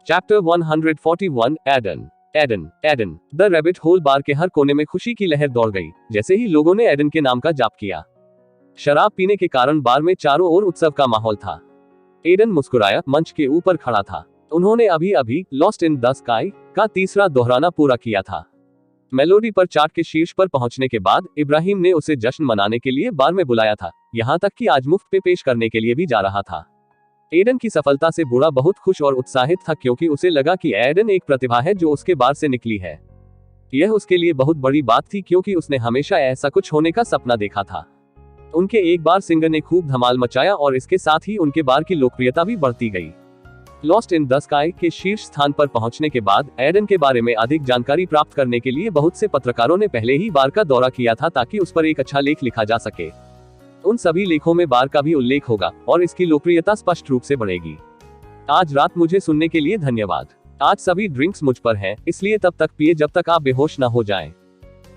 Chapter 141 Aiden. Aiden Aiden the rabbit hole bar के हर कोने में खुशी की लहर दौड़ गई जैसे ही लोगों ने एडन के नाम का जाप किया। शराब पीने के कारण बार में चारों ओर उत्सव का माहौल था। एडन मुस्कुराया मंच के ऊपर खड़ा था। उन्होंने अभी अभी लॉस्ट इन द स्काई का तीसरा दोहराना पूरा किया था। मेलोडी पर चार्ट के शीर्ष पर पहुंचने के बाद इब्राहिम ने उसे जश्न मनाने के लिए बार में बुलाया था, यहां तक कि आज मुफ्त पे पेश करने के लिए भी जा रहा था। एडन की सफलता से बूढ़ा बहुत खुश और उत्साहित था क्योंकि उसे लगा कि एडन एक प्रतिभा है जो उसके बार से निकली है। यह उसके लिए बहुत बड़ी बात थी क्योंकि उसने हमेशा ऐसा कुछ होने का सपना देखा था। उनके एक बार सिंगर ने खूब धमाल मचाया और इसके साथ ही उनके बार की लोकप्रियता भी बढ़ती गई। लॉस्ट इन द स्काई के शीर्ष स्थान पर पहुंचने के बाद एडन के बारे में अधिक जानकारी प्राप्त करने के लिए बहुत से पत्रकारों ने पहले ही बार का दौरा किया था ताकि उस पर एक अच्छा लेख लिखा जा सके। उन सभी लेखों में बार का भी उल्लेख होगा और इसकी लोकप्रियता स्पष्ट रूप से बढ़ेगी। आज रात मुझे सुनने के लिए धन्यवाद। आज सभी ड्रिंक्स मुझ पर हैं, इसलिए तब तक पिए जब तक आप बेहोश न हो जाएं।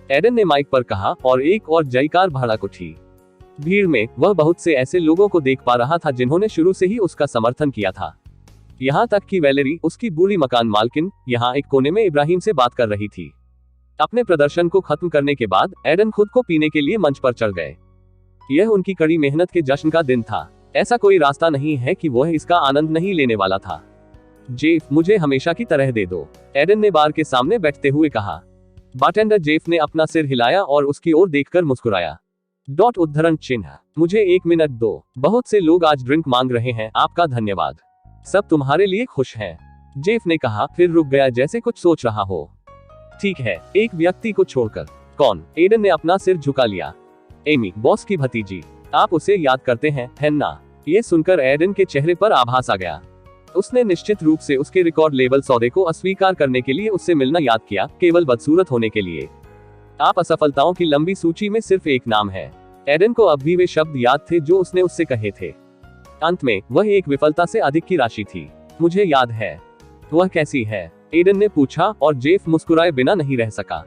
एडन ने माइक पर कहा और एक और जयकार भड़क उठी। भीड़ में वह बहुत से ऐसे लोगों को देख पा रहा था जिन्होंने शुरू से ही उसका समर्थन किया था। यहाँ तक कि वैलेरी, उसकी बूढ़ी मकान मालकिन, यहाँ एक कोने में इब्राहिम से बात कर रही थी। अपने प्रदर्शन को खत्म करने के बाद एडन खुद को पीने के लिए मंच पर चढ़ गए। यह उनकी कड़ी मेहनत के जश्न का दिन था। ऐसा कोई रास्ता नहीं है कि वह इसका आनंद नहीं लेने वाला था। जेफ, मुझे हमेशा की तरह दे दो, एडन ने बार के सामने बैठते हुए कहा। बारटेंडर जेफ ने अपना सिर हिलाया और उसकी ओर देखकर मुस्कुराया। उद्धरण चिन्ह, मुझे 1 मिनट दो, बहुत से लोग आज ड्रिंक मांग रहे हैं, आपका धन्यवाद, सब तुम्हारे लिए खुश हैं, जेफ ने कहा, फिर रुक गया जैसे कुछ सोच रहा हो। ठीक है, एक व्यक्ति को छोड़कर। कौन? एडन ने अपना सिर झुका लिया। एमी, बॉस की भतीजी, आप उसे याद करते हैं, है ना? ये सुनकर एडन के चेहरे पर आभास आ गया। उसने निश्चित रूप से उसके रिकॉर्ड लेबल सौदे को अस्वीकार करने के लिए उससे मिलना याद किया, केवल बदसूरत होने के लिए। आप असफलताओं की लंबी सूची में सिर्फ एक नाम है। एडन को अब भी वे शब्द याद थे जो उसने उससे कहे थे। अंत में वह एक विफलता से अधिक की राशि थी। मुझे याद है। वह कैसी है? एडन ने पूछा और जेफ मुस्कुराए बिना नहीं रह सका।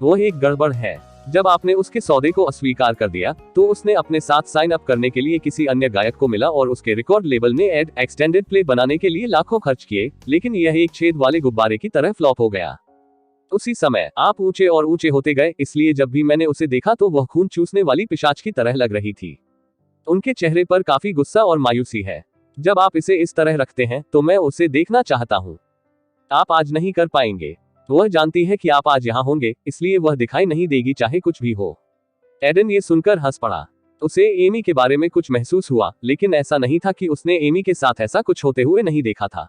वह एक गड़बड़ है। जब आपने उसके सौदे को अस्वीकार कर दिया तो उसने अपने साथ साइन अप करने के लिए किसी अन्य गायक को मिला और उसके रिकॉर्ड लेबल ने एड एक्सटेंडेड प्ले बनाने के लिए लाखों खर्च किए, लेकिन यह एक छेद वाले गुब्बारे की तरह फ्लॉप हो गया। उसी समय आप ऊंचे और ऊंचे होते गए, इसलिए जब भी मैंने उसे देखा तो वह खून चूसने वाली पिशाच की तरह लग रही थी। उनके चेहरे पर काफी गुस्सा और मायूसी है। जब आप इसे इस तरह रखते हैं तो मैं उसे देखना चाहता हूँ। आप आज नहीं कर पाएंगे। वह जानती है कि आप आज यहाँ होंगे, इसलिए वह दिखाई नहीं देगी चाहे कुछ भी हो। एडन ये सुनकर हंस पड़ा। उसे एमी के बारे में कुछ महसूस हुआ, लेकिन ऐसा नहीं था कि उसने एमी के साथ ऐसा कुछ होते हुए नहीं देखा था।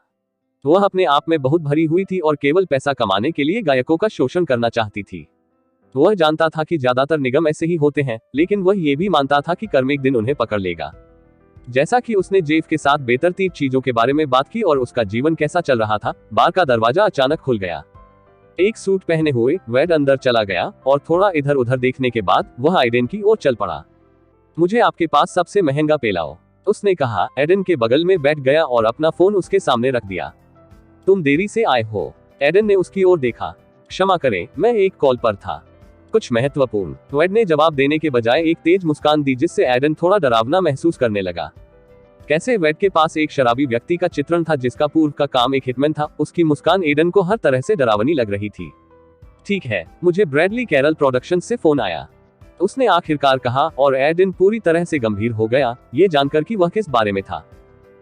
वह अपने आप में बहुत भरी हुई थी और केवल पैसा कमाने के लिए गायकों का शोषण करना चाहती थी। वह जानता था कि ज्यादातर निगम ऐसे ही होते हैं, लेकिन वह ये भी मानता था कि कर्म एक दिन उन्हें पकड़ लेगा। जैसा कि उसने जेफ के साथ बेतरतीब चीजों के बारे में बात की और उसका जीवन कैसा चल रहा था, बार का दरवाजा अचानक खुल गया। एक सूट पहने हुए वेड अंदर चला गया और थोड़ा इधर उधर देखने के बाद वह एडन की ओर चल पड़ा। मुझे आपके पास सबसे महंगा पे लाओ, उसने कहा। एडन के बगल में बैठ गया और अपना फोन उसके सामने रख दिया। तुम देरी से आए हो, एडन ने उसकी ओर देखा। क्षमा करें, मैं एक कॉल पर था, कुछ महत्वपूर्ण, वेड ने जवाब देने के बजाय एक तेज मुस्कान दी जिससे एडन थोड़ा डरावना महसूस करने लगा। कैसे वेड के पास एक शराबी व्यक्ति का चित्रण था जिसका पूर्व का काम एक हिटमैन था। उसकी मुस्कान एडन को हर तरह से डरावनी लग रही थी। ठीक है, मुझे ब्रैडली कैरल प्रोडक्शन से फोन आया, उसने आखिरकार कहा और एडन पूरी तरह से गंभीर हो गया, ये जानकर कि वह किस बारे में था।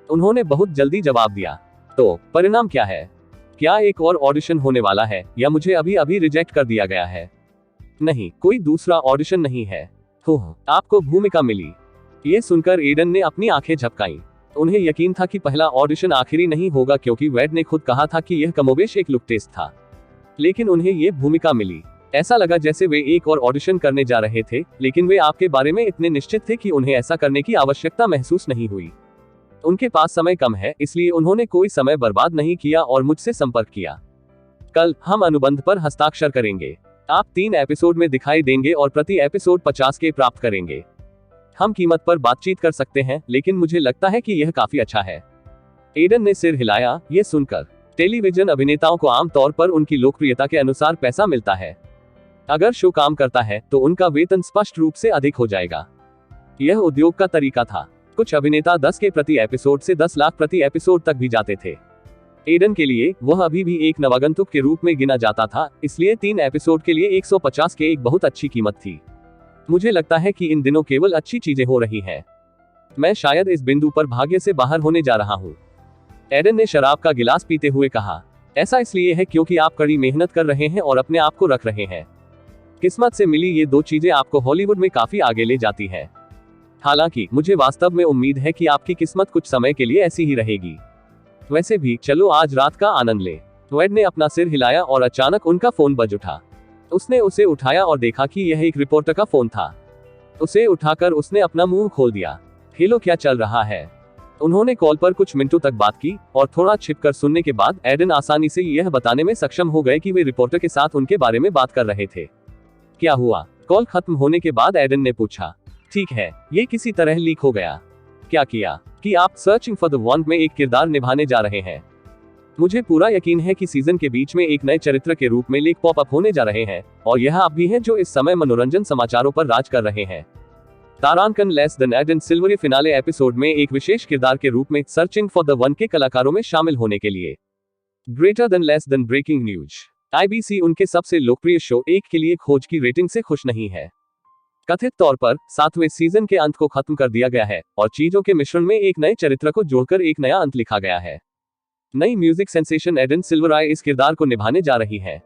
उन्होंने बहुत जल्दी जवाब दिया। तो परिणाम क्या है? क्या एक और ऑडिशन होने वाला है या मुझे अभी अभी रिजेक्ट कर दिया गया है? नहीं, कोई दूसरा ऑडिशन नहीं है। आपको भूमिका मिली। ये सुनकर एडन ने अपनी आंखें झपकाईं। उन्हें यकीन था कि पहला ऑडिशन आखिरी नहीं होगा क्योंकि वेड ने खुद कहा था कि यह कमोबेश एक लुक टेस्ट था, लेकिन उन्हें ये भूमिका मिली। ऐसा लगा जैसे वे एक और ऑडिशन करने जा रहे थे, लेकिन वे आपके बारे में इतने निश्चित थे कि उन्हें ऐसा करने की आवश्यकता महसूस नहीं हुई। उनके पास समय कम है, इसलिए उन्होंने कोई समय बर्बाद नहीं किया और मुझसे संपर्क किया। कल हम अनुबंध पर हस्ताक्षर करेंगे। आप 3 एपिसोड में दिखाई देंगे और प्रति एपिसोड 50K प्राप्त करेंगे। हम कीमत पर बातचीत कर सकते हैं, लेकिन मुझे लगता है कि यह काफी अच्छा है। एडन ने सिर हिलाया। ये सुनकर, टेलीविजन अभिनेताओं को आमतौर पर उनकी लोकप्रियता के अनुसार पैसा मिलता है। अगर शो काम करता है तो उनका वेतन स्पष्ट रूप से अधिक हो जाएगा। यह उद्योग का तरीका था। कुछ अभिनेता 10 के प्रति एपिसोड से 10 लाख प्रति एपिसोड तक भी जाते थे। एडन के लिए वह अभी भी एक नवागंतुक के रूप में गिना जाता था, इसलिए 3 एपिसोड के लिए 150 के एक बहुत अच्छी कीमत थी। मुझे लगता है कि इन दिनों केवल अच्छी चीजें हो रही हैं। मैं शायद इस बिंदु पर भाग्य से बाहर होने जा रहा हूँ। एडन ने शराब का गिलास पीते हुए कहा। ऐसा इसलिए है क्योंकि आप कड़ी मेहनत कर रहे हैं और अपने आप को रख रहे हैं। किस्मत से मिली ये 2 चीजें आपको हॉलीवुड में काफी आगे ले जाती हैं। हालांकि मुझे वास्तव में उम्मीद है कि आपकी किस्मत कुछ समय के लिए ऐसी ही रहेगी। वैसे भी चलो आज रात का आनंद ले। वेड ने अपना सिर हिलाया और अचानक उनका फोन बज उठा। उसने उसे उठाया और देखा कि यह एक रिपोर्टर का फोन था। उसे उठाकर उसने अपना मुंह खोल दिया। हेलो, क्या चल रहा है? उन्होंने कॉल पर कुछ मिनटों तक बात की और थोड़ा छिपकर सुनने के बाद एडन आसानी से यह बताने में सक्षम हो गए कि वे रिपोर्टर के साथ उनके बारे में बात कर रहे थे। क्या हुआ? कॉल खत्म होने के बाद एडन ने पूछा। ठीक है, ये किसी तरह लीक हो गया। क्या किया? कि आप सर्चिंग फॉर द वन में एक किरदार निभाने जा रहे हैं। मुझे पूरा यकीन है कि सीजन के बीच में एक नए चरित्र के रूप में लीक पॉप अप होने जा रहे हैं, और यह आप भी हैं जो इस समय मनोरंजन समाचारों पर राज कर रहे हैं। तारांकन लेस देन एडन सिल्वर फिनाले एपिसोड में एक विशेष किरदार के रूप में सर्चिंग फॉर द वन के कलाकारों में शामिल होने के लिए। Greater than less than breaking news. IBC उनके सबसे लोकप्रिय शो 1 के लिए खोज की रेटिंग से खुश नहीं है। कथित तौर पर 7वें सीजन के अंत को खत्म कर दिया गया है और चीजों के मिश्रण में एक नए चरित्र को जोड़कर एक नया अंत लिखा गया है। नई म्यूजिक सेंसेशन एडन सिल्वराय इस किरदार को निभाने जा रही है।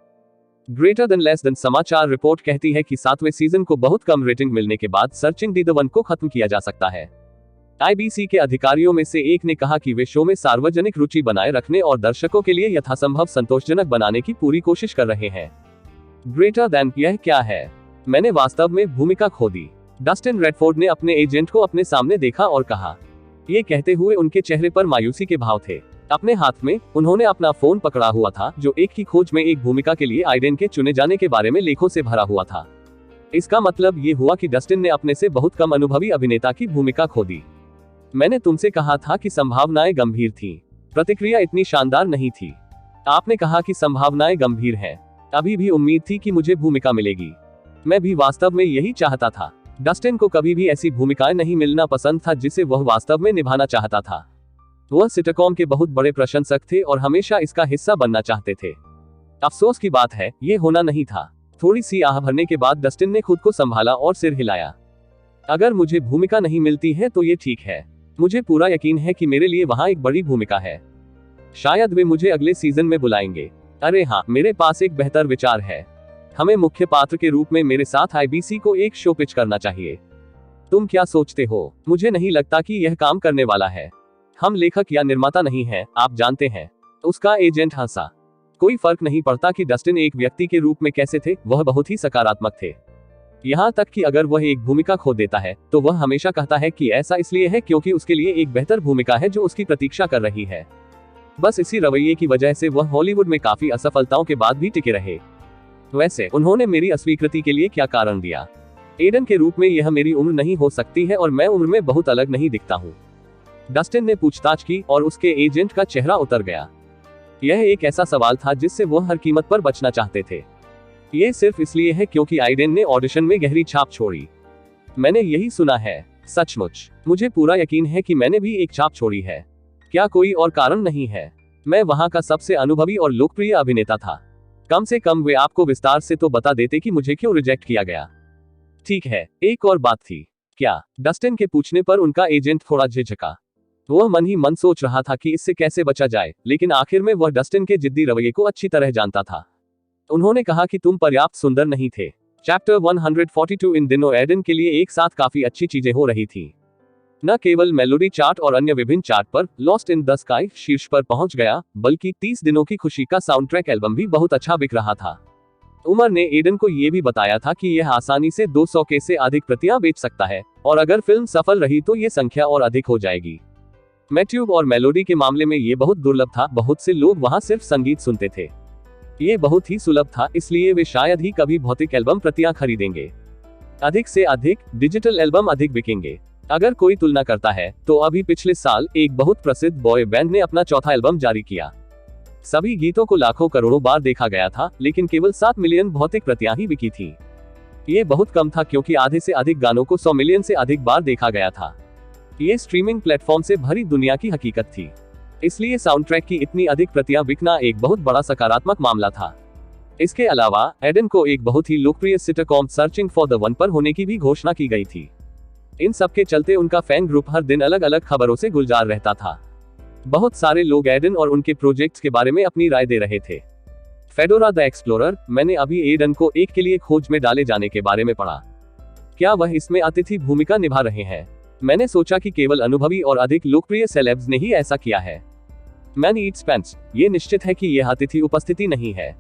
ग्रेटर देन लेस देन समाचार रिपोर्ट कहती है कि 7वें सीजन को बहुत कम रेटिंग मिलने के बाद सर्चिंग द वन को खत्म किया जा सकता है। आईबीसी के अधिकारियों में से एक ने कहा कि वे शो में सार्वजनिक रुचि बनाए रखने और दर्शकों के लिए यथासंभव संतोषजनक बनाने की पूरी कोशिश कर रहे हैं। ग्रेटर देन, यह क्या है? मैंने वास्तव में भूमिका खो दी। डस्टिन रेडफोर्ड ने अपने एजेंट को अपने सामने देखा और कहा। ये कहते हुए उनके चेहरे पर मायूसी के भाव थे। अपने हाथ में उन्होंने अपना फोन पकड़ा हुआ था जो एक ही खोज में एक भूमिका के लिए आइडेन के चुने जाने के बारे में लेखों से भरा हुआ था। इसका मतलब ये हुआ कि डस्टिन ने अपने से बहुत कम अनुभवी अभिनेता की भूमिका खो दी। मैंने तुमसे कहा था कि संभावनाएं गंभीर थीं। प्रतिक्रिया इतनी शानदार नहीं थी। आपने कहा कि संभावनाएं गंभीर हैं। अभी भी उम्मीद थी कि मुझे भूमिका मिलेगी। मैं भी वास्तव में यही चाहता था। डस्टिन को कभी भी ऐसी भूमिकाएं नहीं मिलना पसंद था जिसे वह वास्तव में निभाना चाहता था। वह सिटकॉम के बहुत बड़े प्रशंसक थे और हमेशा इसका हिस्सा बनना चाहते थे। अफसोस की बात है, ये होना नहीं था। थोड़ी सी आह भरने के बाद डस्टिन ने खुद को संभाला और सिर हिलाया। अगर मुझे भूमिका नहीं मिलती है तो ये ठीक है। मुझे पूरा यकीन है कि मेरे लिए वहां एक बड़ी भूमिका है। शायद वे मुझे अगले सीजन में बुलाएंगे। अरे हाँ, मेरे पास एक बेहतर विचार है। हमें मुख्य पात्र के रूप में मेरे साथ आईबीसी को एक शो पिच करना चाहिए। तुम क्या सोचते हो? मुझे नहीं लगता कि यह काम करने वाला है। हम लेखक या निर्माता नहीं हैं, आप जानते हैं। उसका एजेंट हंसा। कोई फर्क नहीं पड़ता कि डस्टिन एक व्यक्ति के रूप में कैसे थे, वह बहुत ही सकारात्मक थे। यहाँ तक कि अगर वह एक भूमिका खो देता है तो वह हमेशा कहता है कि ऐसा इसलिए है क्योंकि उसके लिए एक बेहतर भूमिका है जो उसकी प्रतीक्षा कर रही है। बस इसी रवैये की वजह से वह हॉलीवुड में काफी असफलताओं के बाद भी टिके रहे। वैसे उन्होंने मेरी अस्वीकृति के लिए क्या कारण दिया? एडन के रूप में यह मेरी उम्र नहीं हो सकती है और मैं उम्र में बहुत अलग नहीं दिखता हूँ। डस्टिन ने पूछताछ की और उसके एजेंट का चेहरा उतर गया। यह एक ऐसा सवाल था जिससे वह हर कीमत पर बचना चाहते थे। ये सिर्फ इसलिए है क्योंकि आइडेन ने ऑडिशन में गहरी छाप छोड़ी। मैंने यही सुना है। सचमुच? मुझे पूरा यकीन है कि मैंने भी एक छाप छोड़ी है। क्या कोई और कारण नहीं है? मैं वहां का सबसे अनुभवी और लोकप्रिय अभिनेता था। कम से कम वे आपको विस्तार से तो बता देते कि मुझे क्यों रिजेक्ट किया गया। ठीक है, एक और बात थी। क्या? डस्टिन के पूछने पर उनका एजेंट थोड़ा झिझका। वह मन ही मन सोच रहा था कि इससे कैसे बचा जाए, लेकिन आखिर में वह डस्टिन के जिद्दी रवैये को अच्छी तरह जानता था। उन्होंने कहा कि तुम पर्याप्त सुंदर नहीं थे। चैप्टर 142 इन दिनों एडन के लिए एक साथ काफी अच्छी चीजें हो रही थी। न केवल मेलोडी चार्ट और अन्य विभिन्न चार्ट पर लॉस्ट इन द स्काई शीर्ष पर पहुंच गया, बल्कि 30 दिनों की खुशी का साउंड ट्रैक एल्बम भी बहुत अच्छा बिक रहा था। उमर ने एडन को यह भी बताया था कि यह आसानी से 200 के से अधिक प्रतियां बेच सकता है, और अगर फिल्म सफल रही तो ये संख्या और अधिक हो जाएगी। मैट्यूब और मेलोडी के मामले में ये बहुत दुर्लभ था। बहुत से लोग वहां सिर्फ संगीत सुनते थे। ये बहुत ही सुलभ था, इसलिए वे शायद ही कभी भौतिक एल्बम प्रतियां खरीदेंगे। अधिक से अधिक डिजिटल एल्बम अधिक बिकेंगे। अगर कोई तुलना करता है तो अभी पिछले साल एक बहुत प्रसिद्ध बॉय बैंड ने अपना चौथा एल्बम जारी किया। सभी गीतों को लाखों करोड़ों बार देखा गया था, लेकिन केवल 7 मिलियन भौतिक प्रतियां ही बिकी थी। ये बहुत कम था क्योंकि आधे से अधिक गानों को 100 मिलियन से अधिक बार देखा गया था। ये स्ट्रीमिंग प्लेटफॉर्म से भरी दुनिया की हकीकत थी। इसलिए साउंड ट्रैक की इतनी अधिक प्रतियां बिकना एक बहुत बड़ा सकारात्मक मामला था। इसके अलावा एडन को एक बहुत ही लोकप्रिय sitcom searching for the one पर होने की भी घोषणा की गई थी। इन सब के चलते उनका फैन ग्रुप हर दिन अलग अलग खबरों से गुलजार रहता था। बहुत सारे लोग एडन और उनके प्रोजेक्ट्स के बारे में अपनी राय दे रहे थे। फेडोरा द एक्सप्लोरर, मैंने अभी एडन को एक के लिए खोज में डाले जाने के बारे में पढ़ा। क्या वह इसमें अतिथि भूमिका निभा रहे हैं? मैंने सोचा कि केवल अनुभवी और अधिक लोकप्रिय सेलेब्स ने ही ऐसा किया है। मैन ईट्स पैंट्स, ये निश्चित है कि यह अतिथि उपस्थिति नहीं है,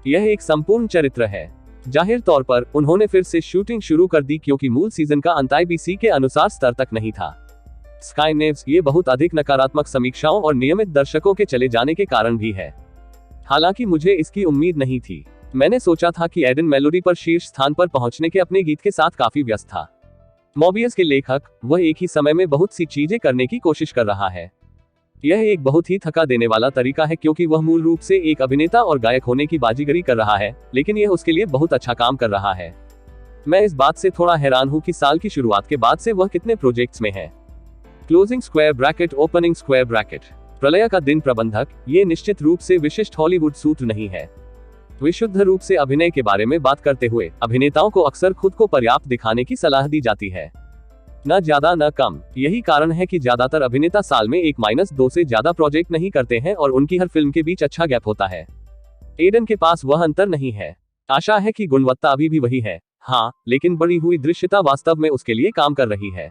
यह एक संपूर्ण चरित्र है। जाहिर तौर पर उन्होंने फिर से शूटिंग शुरू कर दी क्योंकि मूल सीजन का अंत IBC के अनुसार स्तर तक नहीं था। स्काई नेव्स, ये बहुत अधिक नकारात्मक समीक्षाओं और नियमित दर्शकों के चले जाने के कारण भी है। हालांकि मुझे इसकी उम्मीद नहीं थी। मैंने सोचा था कि एडन मेलोडी पर शीर्ष स्थान पर पहुंचने के अपने गीत के साथ काफी व्यस्त था। मॉबियस के लेखक, वह एक ही समय में बहुत सी चीजें करने की कोशिश कर रहा है। यह एक बहुत ही थका देने वाला तरीका है क्योंकि वह मूल रूप से एक अभिनेता और गायक होने की बाजीगरी कर रहा है, लेकिन यह उसके लिए बहुत अच्छा काम कर रहा है। मैं इस बात से थोड़ा हैरान हूं कि साल की शुरुआत के बाद से वह कितने प्रोजेक्ट्स में है। Closing square bracket, opening square bracket. प्रलय का दिन प्रबंधक, ये निश्चित रूप से विशिष्ट हॉलीवुड सूत्र नहीं है। विशुद्ध रूप से अभिनय के बारे में बात करते हुए अभिनेताओं को अक्सर खुद को पर्याप्त दिखाने की सलाह दी जाती है, न ज्यादा न कम। यही कारण है कि ज्यादातर अभिनेता साल में 1-2 से ज्यादा प्रोजेक्ट नहीं करते हैं और उनकी हर फिल्म के बीच अच्छा गैप होता है। एडन के पास वह अंतर नहीं है। आशा है कि गुणवत्ता अभी भी वही है, हाँ, लेकिन बढ़ी हुई दृश्यता वास्तव में उसके लिए काम कर रही है।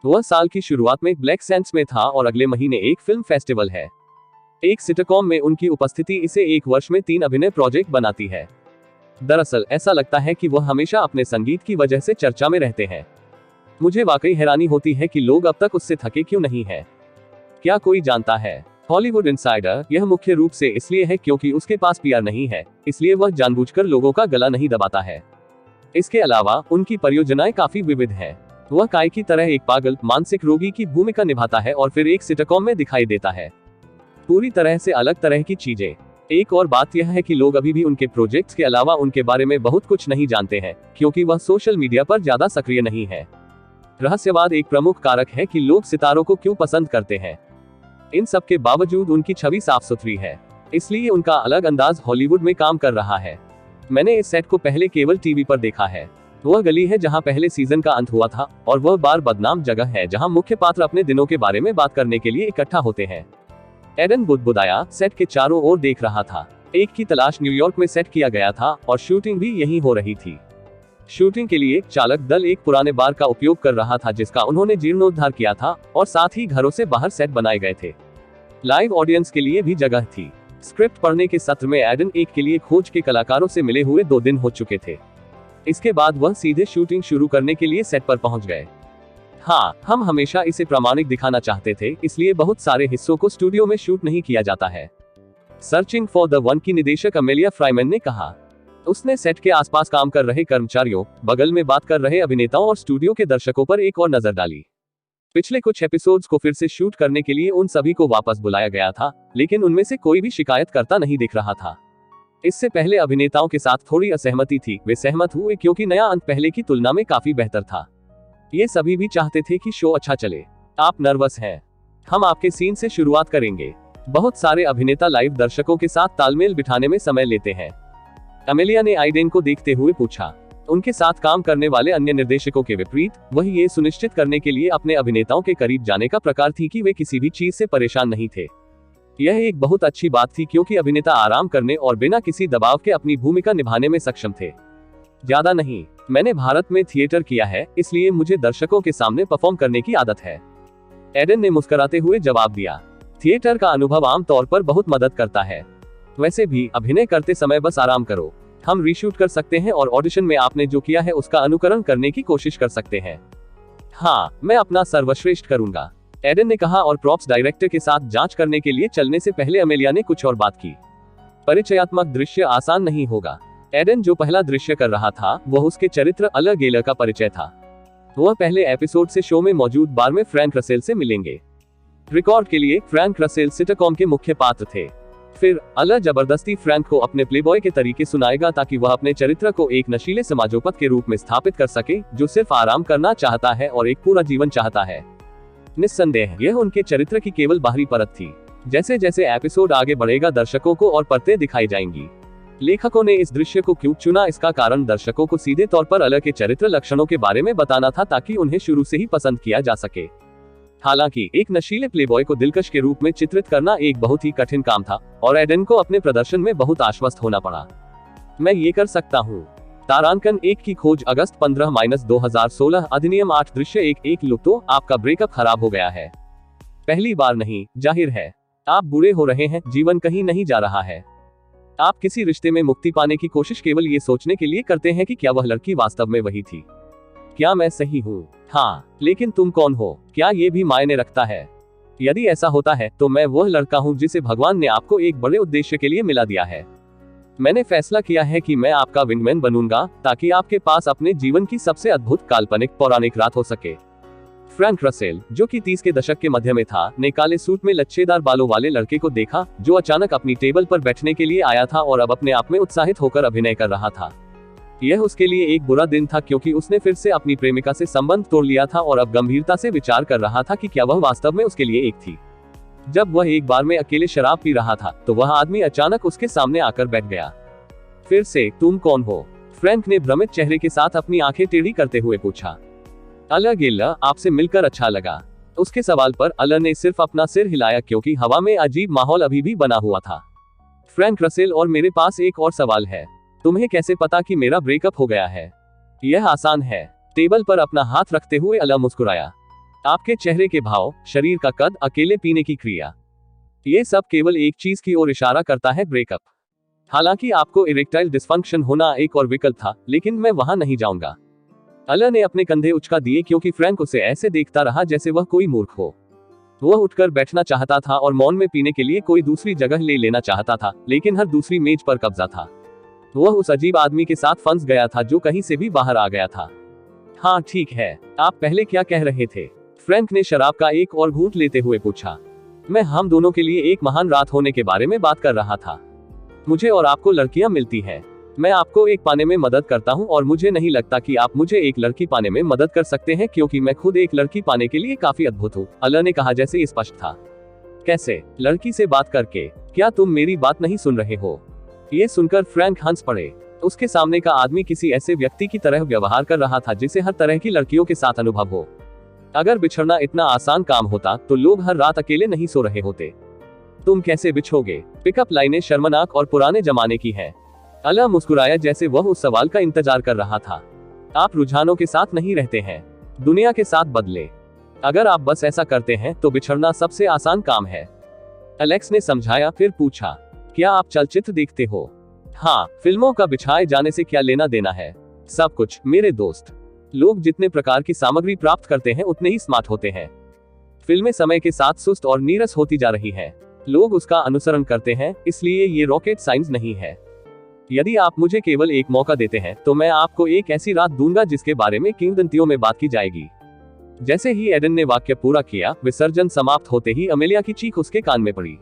वह साल की शुरुआत में ब्लैक सैंड्स में था और अगले महीने एक फिल्म फेस्टिवल है। एक सिटकॉम में उनकी उपस्थिति इसे एक वर्ष में 3 अभिनय प्रोजेक्ट बनाती है। दरअसल ऐसा लगता है कि वह हमेशा अपने संगीत की वजह से चर्चा में रहते हैं। मुझे वाकई हैरानी होती है कि लोग अब तक उससे थके क्यों नहीं हैं। क्या कोई जानता है? हॉलीवुड इनसाइडर, यह मुख्य रूप से इसलिए है क्योंकि उसके पास PR नहीं है, इसलिए वह जानबूझकर लोगों का गला नहीं दबाता है। इसके अलावा उनकी परियोजनाएं काफी विविध हैं। वह काय की तरह एक पागल मानसिक रोगी की भूमिका निभाता है और फिर एक सिटकॉम में दिखाई देता है। पूरी तरह से अलग तरह की चीजें। एक और बात यह है कि लोग अभी भी उनके प्रोजेक्ट्स के अलावा उनके बारे में बहुत कुछ नहीं जानते हैं क्योंकि वह सोशल मीडिया पर ज्यादा सक्रिय नहीं है। रहस्यवाद एक प्रमुख कारक है कि लोग सितारों को क्यों पसंद करते हैं। इन सब के बावजूद उनकी छवि साफ सुथरी है, इसलिए उनका अलग अंदाज हॉलीवुड में काम कर रहा है। मैंने इस सेट को पहले केवल टीवी पर देखा है। वह गली है जहां पहले सीजन का अंत हुआ था और वह बार बदनाम जगह है जहां मुख्य पात्र अपने दिनों के बारे में बात करने के लिए इकट्ठा होते हैं। एडन बुदबुदाया, सेट के चारों ओर देख रहा था। एक की तलाश न्यूयॉर्क में सेट किया गया था और शूटिंग भी यहीं हो रही थी। शूटिंग के लिए चालक दल एक पुराने बार का उपयोग कर रहा था जिसका उन्होंने जीर्णोद्धार किया था और साथ ही घरों से बाहर सेट बनाए गए थे। लाइव ऑडियंस के लिए भी जगह थी। स्क्रिप्ट पढ़ने के सत्र में एडन एक के लिए खोज के कलाकारों से मिले हुए 2 दिन हो चुके थे। इसके बाद वह सीधे शूटिंग शुरू करने के लिए सेट पर पहुंच गए। हाँ, हम हमेशा इसे प्रामाणिक दिखाना चाहते थे, इसलिए बहुत सारे हिस्सों को स्टूडियो में शूट नहीं किया जाता है। सर्चिंग फॉर द वन की निदेशक अमेलिया फ्राइमैन ने कहा। उसने सेट के आसपास काम कर रहे कर्मचारियों, बगल में बात कर रहे अभिनेताओं और स्टूडियो के दर्शकों पर एक और नजर डाली। पिछले कुछ एपिसोड्स को फिर से शूट करने के लिए उन सभी को वापस बुलाया गया था, लेकिन उनमें से कोई भी शिकायत करता नहीं दिख रहा था। इससे पहले अभिनेताओं के साथ थोड़ी असहमति थी। वे सहमत हुए क्योंकि नया अंत पहले की तुलना में काफी बेहतर था। ये सभी भी चाहते थे कि शो अच्छा चले। आप नर्वस हैं? हम आपके सीन से शुरुआत करेंगे। बहुत सारे अभिनेता लाइव दर्शकों के साथ तालमेल बिठाने में समय लेते हैं, अमेलिया ने आइडेन को देखते हुए पूछा। उनके साथ काम करने वाले अन्य निर्देशकों के विपरीत, वह ये सुनिश्चित करने के लिए अपने अभिनेताओं के करीब जाने का प्रकार थी कि वे किसी भी चीज से परेशान नहीं थे। यह एक बहुत अच्छी बात थी क्योंकि अभिनेता आराम करने और बिना किसी दबाव के अपनी भूमिका निभाने में सक्षम थे। ज्यादा नहीं, मैंने भारत में थिएटर किया है, इसलिए मुझे दर्शकों के सामने परफॉर्म करने की आदत है, एडन ने मुस्कुराते हुए जवाब दिया। थिएटर का अनुभव आमतौर पर बहुत मदद करता है। वैसे भी अभिनय करते समय बस आराम करो। हम रीशूट कर सकते हैं और ऑडिशन में आपने जो किया है उसका अनुकरण करने की कोशिश कर सकते हैं। हाँ, मैं अपना सर्वश्रेष्ठ करूंगा, एडन ने कहा और प्रॉप्स डायरेक्टर के साथ जांच करने के लिए चलने से पहले अमेलिया ने कुछ और बात की। परिचयात्मक दृश्य आसान नहीं होगा। एडन जो पहला दृश्य कर रहा था वह उसके चरित्र अल गेलर का परिचय था। वह पहले एपिसोड से शो में मौजूद बार में फ्रैंक रसेल से मिलेंगे। रिकॉर्ड के लिए फ्रैंक रसेल सिटकॉम के मुख्य पात्र थे। फिर अल जबरदस्ती फ्रैंक को अपने प्लेबॉय के तरीके सुनाएगा ताकि वह अपने चरित्र को एक नशीले समाजोपत के रूप में स्थापित कर सके जो सिर्फ आराम करना चाहता है और एक पूरा जीवन चाहता है। निस्संदेह यह उनके चरित्र की केवल बाहरी परत थी। जैसे जैसे एपिसोड आगे बढ़ेगा दर्शकों को और परतें दिखाई जाएंगी। लेखकों ने इस दृश्य को क्यों चुना, इसका कारण दर्शकों को सीधे तौर पर अलग के चरित्र लक्षणों के बारे में बताना था ताकि उन्हें शुरू से ही पसंद किया जा सके। हालांकि एक नशीले प्लेबॉय को दिलकश के रूप में चित्रित करना एक बहुत ही कठिन काम था और एडन को अपने प्रदर्शन में बहुत आश्वस्त होना पड़ा। मैं ये कर सकता हूँ। तारांकन 1 की खोज अगस्त 15-2016 अधिनियम 8 दृश्य 1 लुक तो आपका ब्रेकअप खराब हो गया है। पहली बार नहीं, जाहिर है आप बुरे हो रहे हैं, जीवन कहीं नहीं जा रहा है। आप किसी रिश्ते में मुक्ति पाने की कोशिश केवल ये सोचने के लिए करते हैं कि क्या वह लड़की वास्तव में वही थी। क्या मैं सही हूँ? हाँ, लेकिन तुम कौन हो, क्या ये भी मायने रखता है? यदि ऐसा होता है तो मैं वह लड़का हूँ जिसे भगवान ने आपको एक बड़े उद्देश्य के लिए मिला दिया है। मैंने फैसला किया है कि मैं आपका विंगमैन बनूंगा ताकि आपके पास अपने जीवन की सबसे अद्भुत काल्पनिक पौराणिक रात हो सके। फ्रैंक रसेल, जो कि 30 के दशक के मध्य में था, ने काले सूट में लच्छेदार बालों वाले लड़के को देखा जो अचानक अपनी टेबल पर बैठने के लिए आया था और अब अपने आप में उत्साहित होकर अभिनय कर रहा था। यह उसके लिए एक बुरा दिन था क्योंकि उसने फिर से अपनी प्रेमिका से संबंध तोड़ लिया था और अब गंभीरता से विचार कर रहा था कि क्या वह वास्तव में उसके लिए एक थी। जब वह एक बार में अकेले शराब पी रहा था तो वह आदमी अचानक उसके सामने आकर बैठ गया। फिर से, तुम कौन हो? फ्रैंक ने भ्रमित चेहरे के साथ अपनी आंखें टेढ़ी करते हुए पूछा। अला गिल्ला, आपसे मिलकर अच्छा लगा। उसके सवाल पर अला ने सिर्फ अपना सिर हिलाया क्योंकि हवा में अजीब माहौल अभी भी बना हुआ था। फ्रैंक रसेल, और मेरे पास एक और सवाल है। तुम्हें कैसे पता कि मेरा ब्रेकअप हो गया है? यह आसान है। टेबल पर अपना हाथ रखते हुए अला मुस्कुराया। आपके चेहरे के भाव, शरीर का कद, अकेले पीने की क्रिया, ये सब केवल एक चीज की ओर इशारा करता है, ब्रेकअप। हालांकि आपको इरेक्टाइल डिस्फंक्शन होना एक और विकल्प था, लेकिन मैं वहां नहीं जाऊंगा। अला ने अपने कंधे उचका दिए क्योंकि फ्रैंक उसे ऐसे देखता रहा जैसे वह कोई मूर्ख हो। वह उठकर बैठना चाहता था और मौन में पीने के लिए कोई दूसरी जगह ले लेना चाहता था, लेकिन हर दूसरी मेज पर कब्जा था। वह उस अजीब आदमी के साथ फंस गया था जो कहीं से भी बाहर आ गया था। हाँ ठीक है, आप पहले क्या कह रहे थे? फ्रैंक ने शराब का एक और घूंट लेते हुए पूछा। मैं हम दोनों के लिए एक महान रात होने के बारे में बात कर रहा था। मुझे और आपको लड़कियां मिलती हैं। मैं आपको एक पाने में मदद करता हूं और मुझे नहीं लगता कि आप मुझे एक लड़की पाने में मदद कर सकते हैं क्योंकि मैं खुद एक लड़की पाने के लिए काफी अद्भुत हूं, अला ने कहा जैसे स्पष्ट था। कैसे? लड़की से बात करके? क्या तुम मेरी बात नहीं सुन रहे हो? ये सुनकर फ्रैंक हंस पड़े। उसके सामने का आदमी किसी ऐसे व्यक्ति की तरह व्यवहार कर रहा था जिसे हर तरह की लड़कियों के साथ अनुभव हो। अगर बिछड़ना इतना आसान काम होता तो लोग हर रात अकेले नहीं सो रहे होते। तुम कैसे बिछोगे? पिकअप लाइनें शर्मनाक और पुराने जमाने की हैं। अला मुस्कुराया जैसे वह उस सवाल का इंतजार कर रहा था। आप रुझानों के साथ नहीं रहते हैं, दुनिया के साथ बदले। अगर आप बस ऐसा करते हैं तो बिछड़ना सबसे आसान काम है। एलेक्स ने समझाया, फिर पूछा, क्या आप चलचित्र देखते हो? हाँ, फिल्मों का बिछाए जाने से क्या लेना देना है? सब कुछ, मेरे दोस्त। लोग जितने प्रकार की सामग्री प्राप्त करते हैं उतने ही स्मार्ट होते हैं। फिल्में समय के साथ सुस्त और नीरस होती जा रही हैं। लोग उसका अनुसरण करते हैं, इसलिए ये रॉकेट साइंस नहीं है। यदि आप मुझे केवल एक मौका देते हैं तो मैं आपको एक ऐसी रात दूंगा जिसके बारे में किंवदंतियों में बात की जाएगी। जैसे ही एडन ने वाक्य पूरा किया, विसर्जन समाप्त होते ही अमेलिया की चीख उसके कान में पड़ी।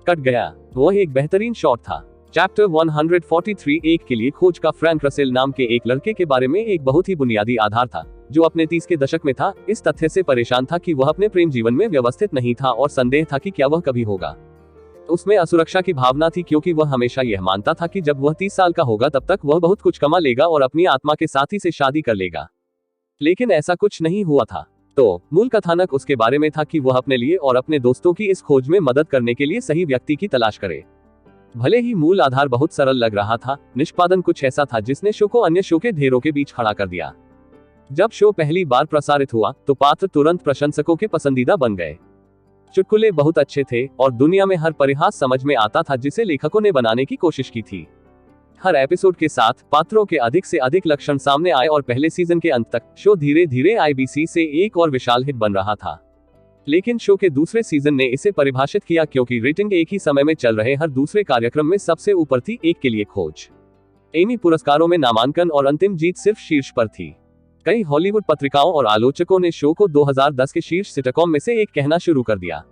कट गया। वह एक बेहतरीन शॉट था। चैप्टर 143 एक के लिए खोज का फ्रैंक रसेल नाम के एक लड़के के बारे में एक बहुत ही बुनियादी आधार था जो अपने 30 के दशक में था, इस तथ्य से परेशान था कि वह अपने प्रेम जीवन में व्यवस्थित नहीं था और संदेह था कि क्या वह कभी होगा। उसमें असुरक्षा की भावना थी क्योंकि वह हमेशा यह मानता था कि जब वह 30 साल का होगा तब तक वह बहुत कुछ कमा लेगा और अपनी आत्मा के साथी से शादी कर लेगा। लेकिन ऐसा कुछ नहीं हुआ था। तो मूल कथानक उसके बारे में था कि वह अपने लिए और अपने दोस्तों की इस खोज में मदद करने के लिए सही व्यक्ति की तलाश करे। भले ही मूल आधार बहुत सरल लग रहा था, निष्पादन कुछ ऐसा था जिसने शो को अन्य शो के ढेरों के बीच खड़ा कर दिया। जब शो पहली बार प्रसारित हुआ तो पात्र तुरंत प्रशंसकों के पसंदीदा बन गए। चुटकुले बहुत अच्छे थे और दुनिया में हर परिहास समझ में आता था जिसे लेखकों ने बनाने की कोशिश की थी। हर एपिसोड के साथ पात्रों के अधिक से अधिक लक्षण सामने आए और पहले सीजन के अंत तक शो धीरे धीरे आईबीसी से एक और विशाल हिट बन रहा था। लेकिन शो के दूसरे सीजन ने इसे परिभाषित किया क्योंकि रेटिंग एक ही समय में चल रहे हर दूसरे कार्यक्रम में सबसे ऊपर थी, एक के लिए खोज। एमी पुरस्कारों में नामांकन और अंतिम जीत सिर्फ शीर्ष पर थी। कई हॉलीवुड पत्रिकाओं और आलोचकों ने शो को 2010 के शीर्ष सिटकॉम में से एक कहना शुरू कर दिया।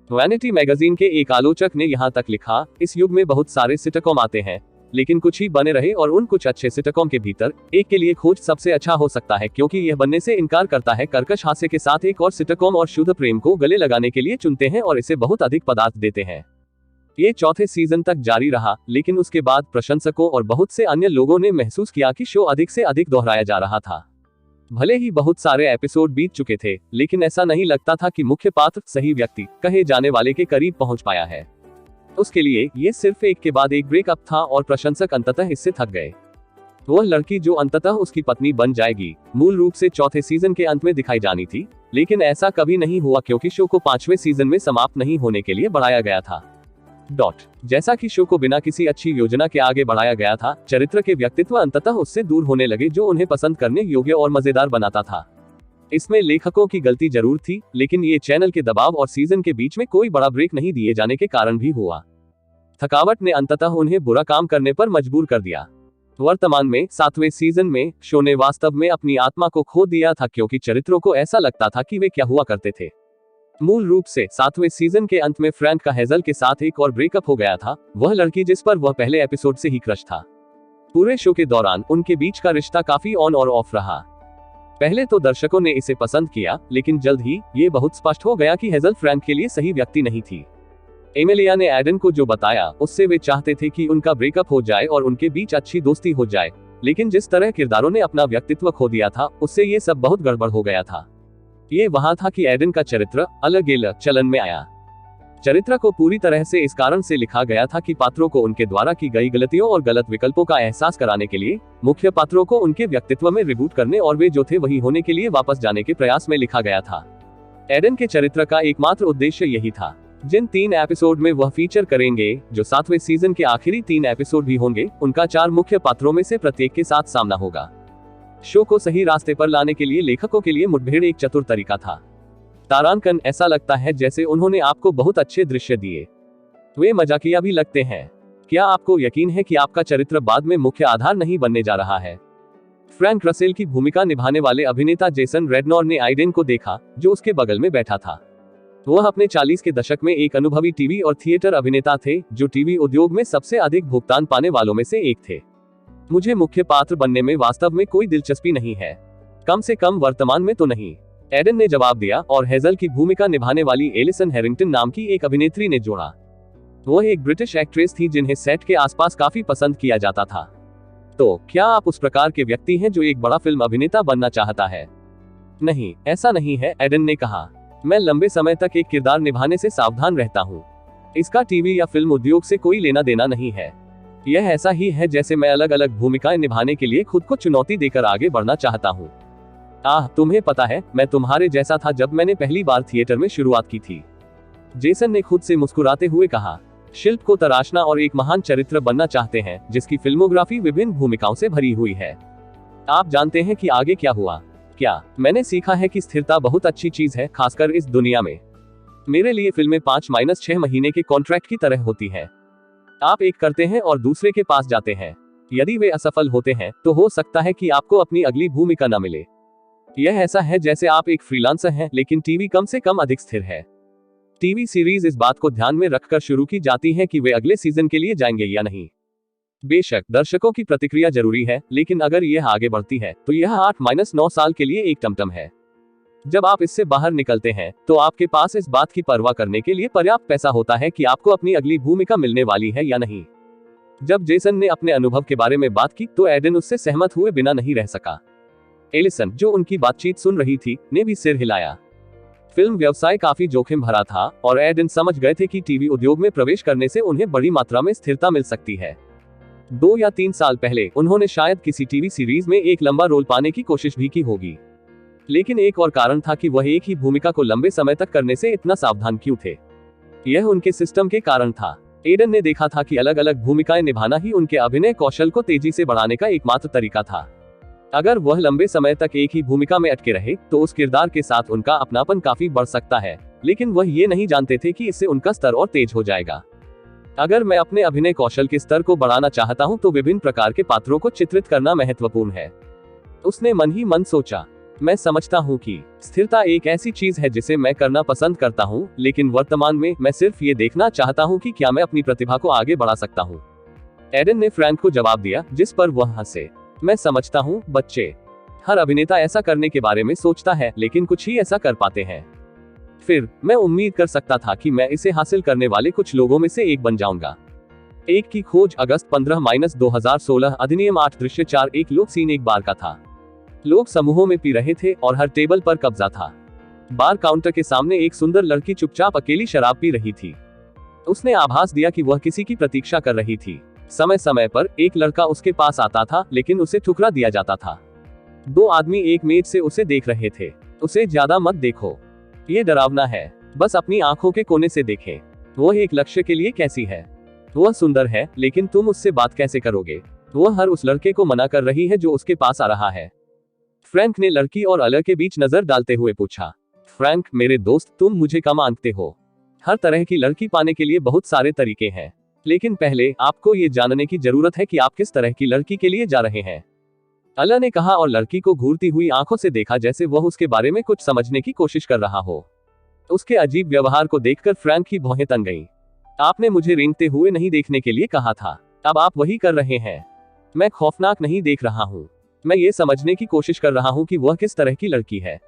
वैनिटी मैगजीन के एक आलोचक ने यहां तक लिखा, इस युग में बहुत सारे सिटकॉम आते हैं, लेकिन कुछ ही बने रहे और उन कुछ अच्छे सिटकॉम के भीतर एक के लिए खोज सबसे अच्छा हो सकता है, क्योंकि यह बनने से इनकार करता है, कर्कश हास्य के साथ एक और सिटकॉम और शुद्ध प्रेम को गले लगाने के लिए चुनते हैं और इसे बहुत अधिक पदार्थ देते हैं। ये चौथे सीजन तक जारी रहा, लेकिन उसके बाद प्रशंसकों और बहुत से अन्य लोगों ने महसूस किया कि शो अधिक से अधिक दोहराया जा रहा था। भले ही बहुत सारे एपिसोड बीत चुके थे, लेकिन ऐसा नहीं लगता था कि मुख्य पात्र सही व्यक्ति कहे जाने वाले के करीब पहुंच पाया है। उसके लिए ये सिर्फ एक के बाद एक ब्रेकअप था और प्रशंसक अंततः इससे थक गए। वह लड़की जो अंततः उसकी पत्नी बन जाएगी, मूल रूप से चौथे सीजन के अंत में दिखाई जानी थी, लेकिन ऐसा कभी नहीं हुआ क्योंकि शो को 5वें सीजन में समाप्त नहीं होने के लिए बढ़ाया गया था। जैसा कि शो को बिना किसी अच्छी योजना के आगे बढ़ाया गया था, चरित्र के व्यक्तित्व अंततः उससे दूर होने लगे जो उन्हें पसंद करने योग्य और मजेदार बनाता था। इसमें लेखकों की गलती जरूर थी, लेकिन ये चैनल के दबाव और सीजन के बीच में कोई बड़ा ब्रेक नहीं दिए जाने के कारण भी हुआ। थकावट ने अंततः उन्हें बुरा काम करने पर मजबूर कर दिया। वर्तमान में 7वें सीजन में शो ने वास्तव में अपनी आत्मा को खो दिया था, क्योंकि चरित्रों को ऐसा लगता था कि वे क्या हुआ करते थे। मूल रूप से 7वें सीजन के अंत में फ्रैंक का हेजल के साथ एक और ब्रेकअप हो गया था, वह लड़की जिस पर वह पहले एपिसोड से ही क्रश था। पूरे शो के दौरान उनके बीच का रिश्ता काफी ऑन और ऑफ रहा। पहले तो दर्शकों ने इसे पसंद किया, लेकिन जल्द ही ये बहुत स्पष्ट हो गया कि हेजल फ्रैंक के लिए सही व्यक्ति नहीं थी। एमिलिया ने एडन को जो बताया उससे वे चाहते थे कि उनका ब्रेकअप हो जाए और उनके बीच अच्छी दोस्ती हो जाए, लेकिन जिस तरह किरदारों ने अपना व्यक्तित्व खो दिया था उससे ये सब बहुत गड़बड़ हो गया था। ये वहां था कि एडन का चरित्र अलग चलन में आया। चरित्र को पूरी तरह से इस कारण से लिखा गया था कि पात्रों को उनके द्वारा की गई गलतियों और गलत विकल्पों का एहसास कराने के लिए, मुख्य पात्रों को उनके व्यक्तित्व में रिबूट करने और वे जो थे वही होने के लिए वापस जाने के प्रयास में लिखा गया था। एडन के चरित्र का एकमात्र उद्देश्य यही था। जिन 3 एपिसोड में वह फीचर करेंगे, जो 7वें सीजन के आखिरी 3 एपिसोड भी होंगे, उनका 4 मुख्य पात्रों में से प्रत्येक के साथ सामना होगा। शो को सही रास्ते पर लाने के लिए लेखकों के लिए मुठभेड़ एक चतुर तरीका था। तारांकन ऐसा लगता है जैसे उन्होंने आपको बहुत अच्छे दृश्य दिए। वे मजाकिया भी लगते हैं। क्या आपको यकीन है कि आपका चरित्र बाद में मुख्य आधार नहीं बनने जा रहा है? फ्रैंक रसेल की भूमिका निभाने वाले अभिनेता जेसन रेडनॉर ने आइडेन को देखा, जो उसके बगल में बैठा था। वह अपने 40 के दशक में एक अनुभवी टीवी और थिएटर अभिनेता थे, जो टीवी उद्योग में सबसे अधिक भुगतान पाने वालों में से एक थे। मुझे मुख्य पात्र बनने में वास्तव में कोई दिलचस्पी नहीं है, कम से कम वर्तमान में तो नहीं, एडन ने जवाब दिया, और हेजल की भूमिका निभाने वाली एलिसन हैरिंगटन नाम की एक अभिनेत्री ने जोड़ा। वह एक ब्रिटिश एक्ट्रेस थी जिन्हें सेट के आसपास काफी पसंद किया जाता था। तो क्या आप उस प्रकार के व्यक्ति हैं जो एक बड़ा फिल्म अभिनेता बनना चाहता है? नहीं, ऐसा नहीं है, एडन ने कहा। मैं लंबे समय तक एक किरदार निभाने से सावधान रहता हूँ। इसका टीवी या फिल्म उद्योग से कोई लेना देना नहीं है। यह ऐसा ही है जैसे मैं अलग अलग भूमिकाएं निभाने के लिए खुद को चुनौती देकर आगे बढ़ना चाहता हूँ। तुम्हें पता है, मैं तुम्हारे जैसा था जब मैंने पहली बार थिएटर में शुरुआत की थी, जेसन ने खुद से मुस्कुराते हुए कहा। शिल्प को तराशना और एक महान चरित्र बनना चाहते हैं जिसकी फिल्मोग्राफी विभिन्न भूमिकाओं से भरी हुई है। आप जानते हैं कि आगे क्या हुआ? क्या मैंने सीखा है कि स्थिरता बहुत अच्छी चीज है, खासकर इस दुनिया में। मेरे लिए फिल्में 5-6 महीने के कॉन्ट्रैक्ट की तरह होती हैं। आप एक करते हैं और दूसरे के पास जाते हैं। यदि वे असफल होते हैं तो हो सकता है कि आपको अपनी अगली भूमिका न मिले। यह ऐसा है जैसे आप एक फ्रीलांसर हैं, लेकिन टीवी कम से कम अधिक स्थिर है। टीवी सीरीज इस बात को ध्यान में रखकर शुरू की जाती है कि वे अगले सीजन के लिए जाएंगे या नहीं। बेशक दर्शकों की प्रतिक्रिया जरूरी है, लेकिन अगर यह आगे बढ़ती है तो यह 8-9 साल के लिए एक टमटम है। जब आप इससे बाहर निकलते हैं तो आपके पास इस बात की परवाह करने के लिए पर्याप्त पैसा होता है कि आपको अपनी अगली भूमिका मिलने वाली है या नहीं। जब जेसन ने अपने अनुभव के बारे में बात की तो एडन उससे सहमत हुए बिना नहीं रह सका। एलिसन, जो उनकी बातचीत सुन रही थी, ने भी सिर हिलाया। फिल्म व्यवसाय काफी जोखिम भरा था और एडन समझ गए थे कि टीवी उद्योग में प्रवेश करने से उन्हें बड़ी मात्रा में स्थिरता मिल सकती है। 2 या 3 साल पहले उन्होंने शायद किसी टीवी सीरीज में एक लंबा रोल पाने की कोशिश भी की होगी, लेकिन एक और कारण था कि वह एक ही भूमिका को लंबे समय तक करने से इतना सावधान क्यों थे। यह उनके सिस्टम के कारण था। एडन ने देखा था कि अलग अलग भूमिकाएं निभाना ही उनके अभिनय कौशल को तेजी से बढ़ाने का एकमात्र तरीका था। अगर वह लंबे समय तक एक ही भूमिका में अटके रहे तो उस किरदार के साथ उनका अपनापन काफी बढ़ सकता है, लेकिन वह ये नहीं जानते थे कि इससे उनका स्तर और तेज हो जाएगा। अगर मैं अपने अभिनय कौशल के स्तर को बढ़ाना चाहता हूं तो विभिन्न प्रकार के पात्रों को चित्रित करना महत्वपूर्ण है, उसने मन ही मन सोचा। मैं समझता हूं कि स्थिरता एक ऐसी चीज है जिसे मैं करना पसंद करता हूं, लेकिन वर्तमान में मैं सिर्फ ये देखना चाहता हूं कि क्या मैं अपनी प्रतिभा को आगे बढ़ा सकता हूं। एडन ने फ्रैंक को जवाब दिया, जिस पर वह हंसे। मैं समझता हूँ बच्चे, हर अभिनेता ऐसा करने के बारे में सोचता है, लेकिन कुछ ही ऐसा कर पाते हैं। फिर मैं उम्मीद कर सकता था कि मैं इसे हासिल करने वाले कुछ लोगों में से एक बन जाऊंगा। एक की खोज अगस्त 15-2016 अधिनियम 8 दृश्य 4 एक लोग सीन एक बार का था। लोग समूहों में पी रहे थे और हर टेबल पर कब्जा था। बार काउंटर के सामने एक सुंदर लड़की चुपचाप अकेली शराब पी रही थी। उसने आभास दिया कि वह किसी की प्रतीक्षा कर रही थी। समय समय पर एक लड़का उसके पास आता था, लेकिन उसे ठुकरा दिया जाता था। दो आदमी एक मेज से उसे देख रहे थे। उसे ज्यादा मत देखो, ये डरावना है, बस अपनी आंखों के कोने से देखें। वह एक लक्ष्य के लिए कैसी है, वह सुंदर है, लेकिन तुम उससे बात कैसे करोगे। वह हर उस लड़के को मना कर रही है जो उसके पास आ रहा है। फ्रैंक ने लड़की और अल के बीच नजर डालते हुए पूछा, फ्रैंक मेरे दोस्त, तुम मुझे कम आंकते हो। हर तरह की लड़की पाने के लिए बहुत सारे तरीके हैं, लेकिन पहले आपको ये जानने की जरूरत है कि आप किस तरह की लड़की के लिए जा रहे हैं। अल ने कहा और लड़की को घूरती हुई आंखों से देखा, जैसे वह उसके बारे में कुछ समझने की कोशिश कर रहा हो। उसके अजीब व्यवहार को देखकर फ्रैंक की भौहें तन गईं। आपने मुझे रेंगते हुए नहीं देखने के लिए कहा था, अब आप वही कर रहे हैं। मैं खौफनाक नहीं देख रहा हूँ, मैं ये समझने की कोशिश कर रहा हूँ कि वह किस तरह की लड़की है।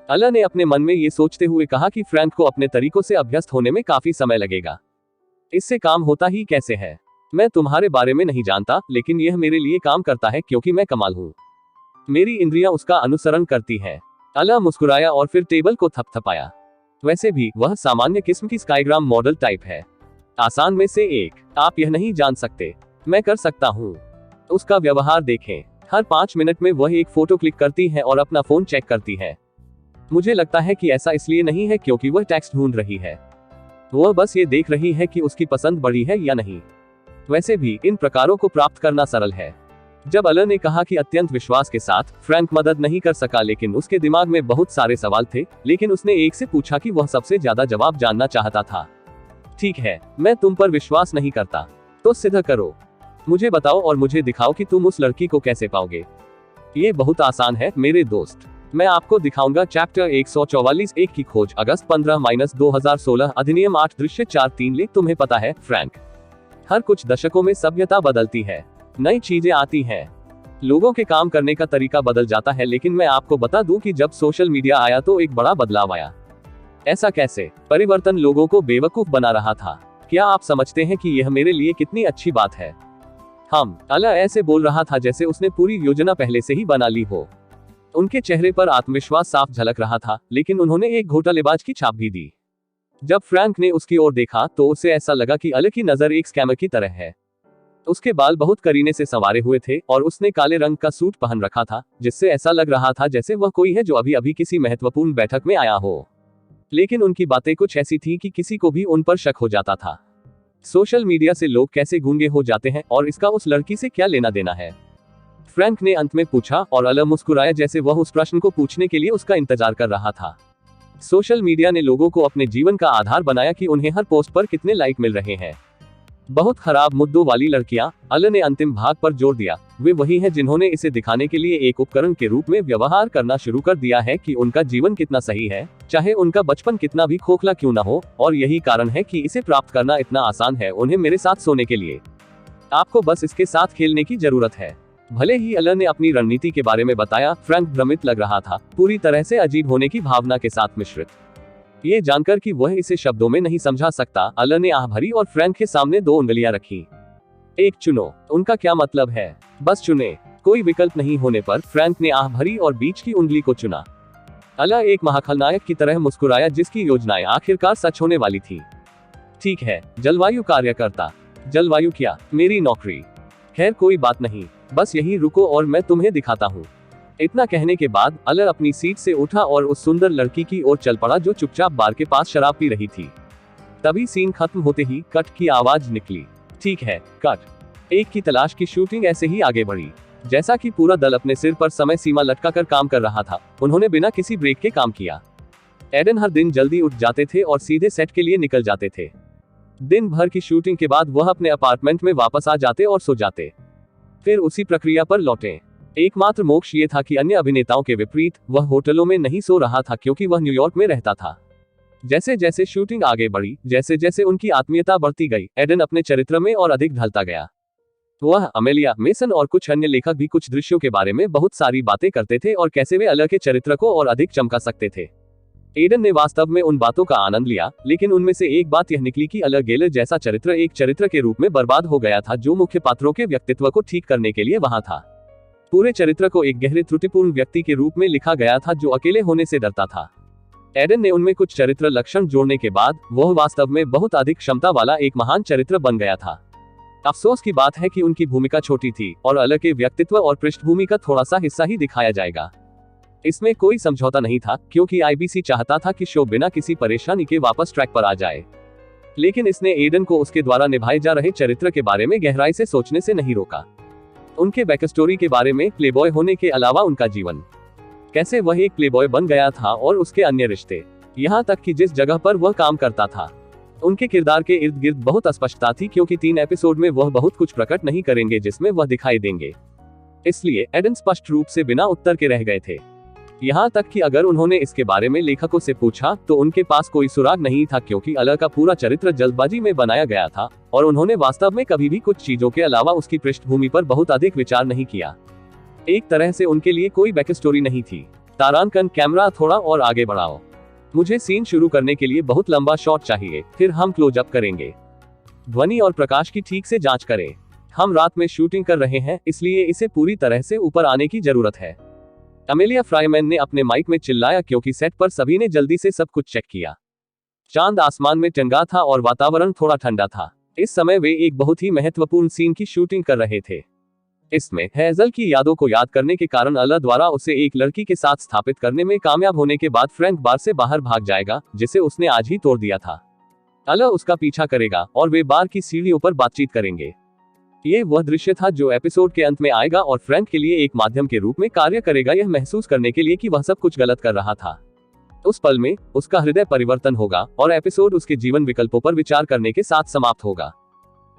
अल ने अपने मन में ये सोचते हुए कहा कि फ्रैंक को अपने तरीकों से अभ्यस्त होने में काफी समय लगेगा। इससे काम होता ही कैसे है, मैं तुम्हारे बारे में नहीं जानता, लेकिन यह मेरे लिए काम करता है क्योंकि मैं कमाल हूँ। मेरी इंद्रियां उसका अनुसरण करती हैं। अल मुस्कुराया और फिर टेबल को थपथपाया। वैसे भी वह सामान्य किस्म की स्काईग्राम मॉडल टाइप है, आसान में से एक। आप यह नहीं जान सकते, मैं कर सकता हूँ। उसका व्यवहार देखें, हर 5 मिनट में वह एक फोटो क्लिक करती है और अपना फोन चेक करती है। मुझे लगता है कि ऐसा इसलिए नहीं है क्योंकि वह टेक्स्ट ढूंढ रही है, वह बस ये देख रही है कि उसकी पसंद बढ़ी है या नहीं। वैसे भी इन प्रकारों को प्राप्त करना सरल है। जब अल ने कहा कि अत्यंत विश्वास के साथ, फ्रैंक मदद नहीं कर सका, लेकिन उसके दिमाग में बहुत सारे सवाल थे। लेकिन उसने एक से पूछा कि वह सबसे ज्यादा जवाब जानना चाहता था। ठीक है, मैं तुम पर विश्वास नहीं करता, तो सिद्ध करो। मुझे बताओ और मुझे दिखाओ कि तुम उस लड़की को कैसे पाओगे। ये बहुत आसान है मेरे दोस्त, मैं आपको दिखाऊंगा। चैप्टर 144 एक की खोज अगस्त 15-2016 अधिनियम 8 दृश्य 4-3 ले। तुम्हें पता है फ्रैंक, हर कुछ दशकों में सभ्यता बदलती है, नई चीजें आती हैं, लोगों के काम करने का तरीका बदल जाता है। लेकिन मैं आपको बता दूं कि जब सोशल मीडिया आया तो एक बड़ा बदलाव आया। ऐसा कैसे? परिवर्तन लोगों को बेवकूफ बना रहा था। क्या आप समझते हैं कि यह मेरे लिए कितनी अच्छी बात है? अल ऐसे बोल रहा था जैसे उसने पूरी योजना पहले से ही बना ली हो। उनके चेहरे पर आत्मविश्वास साफ झलक रहा था, लेकिन उन्होंने एक घोटालेबाज की छाप भी दी। जब फ्रैंक ने उसकी ओर देखा तो उसे ऐसा लगा कि अल की नजर एक स्कैमर की तरह है। उसके बाल बहुत करीने से संवारे हुए थे और उसने काले रंग का सूट पहन रखा था, जिससे ऐसा लग रहा था जैसे वह कोई है जो अभी अभी किसी महत्वपूर्ण बैठक में आया हो। लेकिन उनकी बातें कुछ ऐसी थीं कि किसी को भी उन पर शक हो जाता था। सोशल मीडिया से लोग कैसे गूंगे हो जाते हैं और इसका उस लड़की से क्या लेना देना है? फ्रैंक ने अंत में पूछा और अल मुस्कुराया जैसे वह उस प्रश्न को पूछने के लिए उसका इंतजार कर रहा था। सोशल मीडिया ने लोगों को अपने जीवन का आधार बनाया कि उन्हें हर पोस्ट पर कितने लाइक मिल रहे हैं। बहुत खराब मुद्दों वाली लड़कियां, अल ने अंतिम भाग पर जोर दिया, वे वही हैं जिन्होंने इसे दिखाने के लिए एक उपकरण के रूप में व्यवहार करना शुरू कर दिया है कि उनका जीवन कितना सही है, चाहे उनका बचपन कितना भी खोखला क्यों ना हो। और यही कारण है कि इसे प्राप्त करना इतना आसान है। उन्हें मेरे साथ सोने के लिए आपको बस इसके साथ खेलने की जरूरत है। भले ही अल ने अपनी रणनीति के बारे में बताया, फ्रैंक भ्रमित लग रहा था, पूरी तरह से अजीब होने की भावना के साथ मिश्रित। ये जानकर कि वह इसे शब्दों में नहीं समझा सकता, अल ने आह भरी और फ्रैंक के सामने 2 उंगलियां रखी। एक चुनो। उनका क्या मतलब है? बस चुने। कोई विकल्प नहीं होने पर फ्रैंक ने आह भरी और बीच की उंगली को चुना। अल एक महाखलनायक की तरह मुस्कुराया जिसकी योजनाएं आखिरकार सच होने वाली थी। ठीक है, जलवायु कार्यकर्ता। जलवायु क्या? मेरी नौकरी। खैर कोई बात नहीं, बस यहीं रुको और मैं तुम्हें दिखाता हूँ। इतना कहने के बाद अल अपनी सीट से उठा और उस सुंदर लड़की की ओर चल पड़ा जो चुपचाप बार के पास शराब पी रही थी। तभी सीन खत्म होते ही कट की आवाज निकली। ठीक है, कट। एक की तलाश की शूटिंग ऐसे ही आगे बढ़ी। जैसा कि पूरा दल अपने सिर पर समय सीमा लटकाकर काम कर रहा था, उन्होंने बिना किसी ब्रेक के काम किया। एडन हर दिन जल्दी उठ जाते थे और सीधे सेट के लिए निकल जाते थे। दिन भर की शूटिंग के बाद वह अपने अपार्टमेंट में वापस आ जाते और सो जाते, फिर उसी प्रक्रिया पर लौटे। एकमात्र मोक्ष ये था कि अन्य अभिनेताओं के विपरीत वह होटलों में नहीं सो रहा था क्योंकि वह न्यूयॉर्क में रहता था। जैसे जैसे शूटिंग आगे बढ़ी, जैसे जैसे उनकी आत्मीयता बढ़ती गई, एडन अपने चरित्र में और अधिक ढलता गया। वह, अमेलिया, मेसन और कुछ अन्य लेखक भी कुछ दृश्यों के बारे में बहुत सारी बातें करते थे और कैसे वे अलग के चरित्र को और अधिक चमका सकते थे। एडन ने वास्तव में उन बातों का आनंद लिया, लेकिन उनमें से एक बात यह निकली कि अलग गेलर जैसा चरित्र एक चरित्र के रूप में बर्बाद हो गया था जो मुख्य पात्रों के व्यक्तित्व को ठीक करने के लिए वहां था। पूरे चरित्र को एक गहरे त्रुटिपूर्ण व्यक्ति के रूप में लिखा गया था जो अकेले होने से डरता था। एडन ने उनमें कुछ चरित्र लक्षण जोड़ने के बाद वह वास्तव में बहुत अधिक क्षमता वाला एक महान चरित्र बन गया था। अफसोस की बात है कि उनकी भूमिका छोटी थी और अलग के व्यक्तित्व और पृष्ठभूमि का थोड़ा सा हिस्सा ही दिखाया जाएगा। इसमें कोई समझौता नहीं था क्योंकि आईबीसी चाहता था कि शो बिना किसी परेशानी के वापस ट्रैक पर आ जाए, लेकिन इसने एडन को उसके द्वारा निभाए जा रहे चरित्र के बारे में गहराई से सोचने से नहीं रोका। उनके बैकस्टोरी के बारे में, प्लेबॉय होने के अलावा उनका जीवन, कैसे वह एक प्लेबॉय बन गया था और उसके अन्य रिश्ते, यहाँ तक कि जिस जगह पर वह काम करता था। उनके किरदार के इर्द गिर्द बहुत अस्पष्टता थी क्योंकि 3 एपिसोड में वह बहुत कुछ प्रकट नहीं करेंगे जिसमें वह दिखाई देंगे, इसलिए एडन स्पष्ट रूप से बिना उत्तर के रह गए थे। यहाँ तक कि अगर उन्होंने इसके बारे में लेखकों से पूछा तो उनके पास कोई सुराग नहीं था क्योंकि अलग का पूरा चरित्र जल्दबाजी में बनाया गया था और उन्होंने वास्तव में कभी भी कुछ चीजों के अलावा उसकी पृष्ठभूमि पर बहुत अधिक विचार नहीं किया। एक तरह से उनके लिए कोई बैक स्टोरी नहीं थी। तारांकन, कैमरा थोड़ा और आगे बढ़ाओ। मुझे सीन शुरू करने के लिए बहुत लंबा शॉट चाहिए, फिर हम क्लोजअप करेंगे। ध्वनि और प्रकाश की ठीक से जांच करें। हम रात में शूटिंग कर रहे हैं, इसलिए इसे पूरी तरह से ऊपर आने की जरूरत है। अमेलिया फ्राइमैन ने अपने माइक में चिल्लाया क्योंकि सेट पर सभी ने जल्दी से सब कुछ चेक किया। चांद आसमान में टंगा था और वातावरण थोड़ा ठंडा था। इस समय वे एक बहुत ही महत्वपूर्ण सीन की शूटिंग कर रहे थे। इसमें हेजल की यादों को याद करने के कारण अल्लाह द्वारा उसे एक लड़की के साथ स्थापित करने में कामयाब होने के बाद फ्रैंक बार से बाहर भाग जाएगा, जिसे उसने आज ही तोड़ दिया था। अल्लाह उसका पीछा करेगा और वे बार की सीढ़ियों पर बातचीत करेंगे। ये वह दृश्य था जो एपिसोड के अंत में आएगा और फ्रैंक के लिए एक माध्यम के रूप में कार्य करेगा, यह महसूस करने के लिए कि वह सब कुछ गलत कर रहा था। उस पल में उसका हृदय परिवर्तन होगा और एपिसोड उसके जीवन विकल्पों पर विचार करने के साथ समाप्त होगा।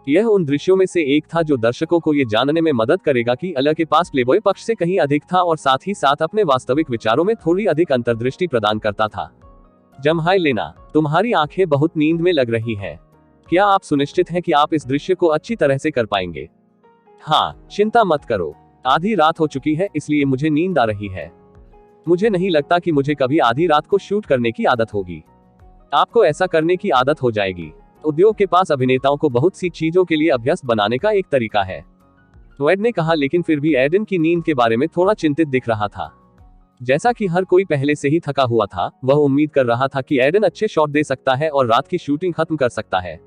यह उन दृश्यों में से एक था जो दर्शकों को यह जानने में मदद करेगा कि अल्लाह के पास प्लेबॉय पक्ष से कहीं अधिक था और साथ ही साथ अपने वास्तविक विचारों में थोड़ी अधिक अंतर्दृष्टि प्रदान करता था। जम्हाई लेना, तुम्हारी आंखें बहुत नींद में लग रही हैं। क्या आप सुनिश्चित हैं कि आप इस दृश्य को अच्छी तरह से कर पाएंगे? हाँ, चिंता मत करो। आधी रात हो चुकी है, इसलिए मुझे नींद आ रही है। मुझे नहीं लगता कि मुझे कभी आधी रात को शूट करने की आदत होगी। आपको ऐसा करने की आदत हो जाएगी। उद्योग के पास अभिनेताओं को बहुत सी चीजों के लिए अभ्यस्त बनाने का एक तरीका है, वेड ने कहा, लेकिन फिर भी एडन की नींद के बारे में थोड़ा चिंतित दिख रहा था। जैसा कि हर कोई पहले से ही थका हुआ था, वह उम्मीद कर रहा था कि एडन अच्छे शॉट दे सकता है और रात की शूटिंग खत्म कर सकता है।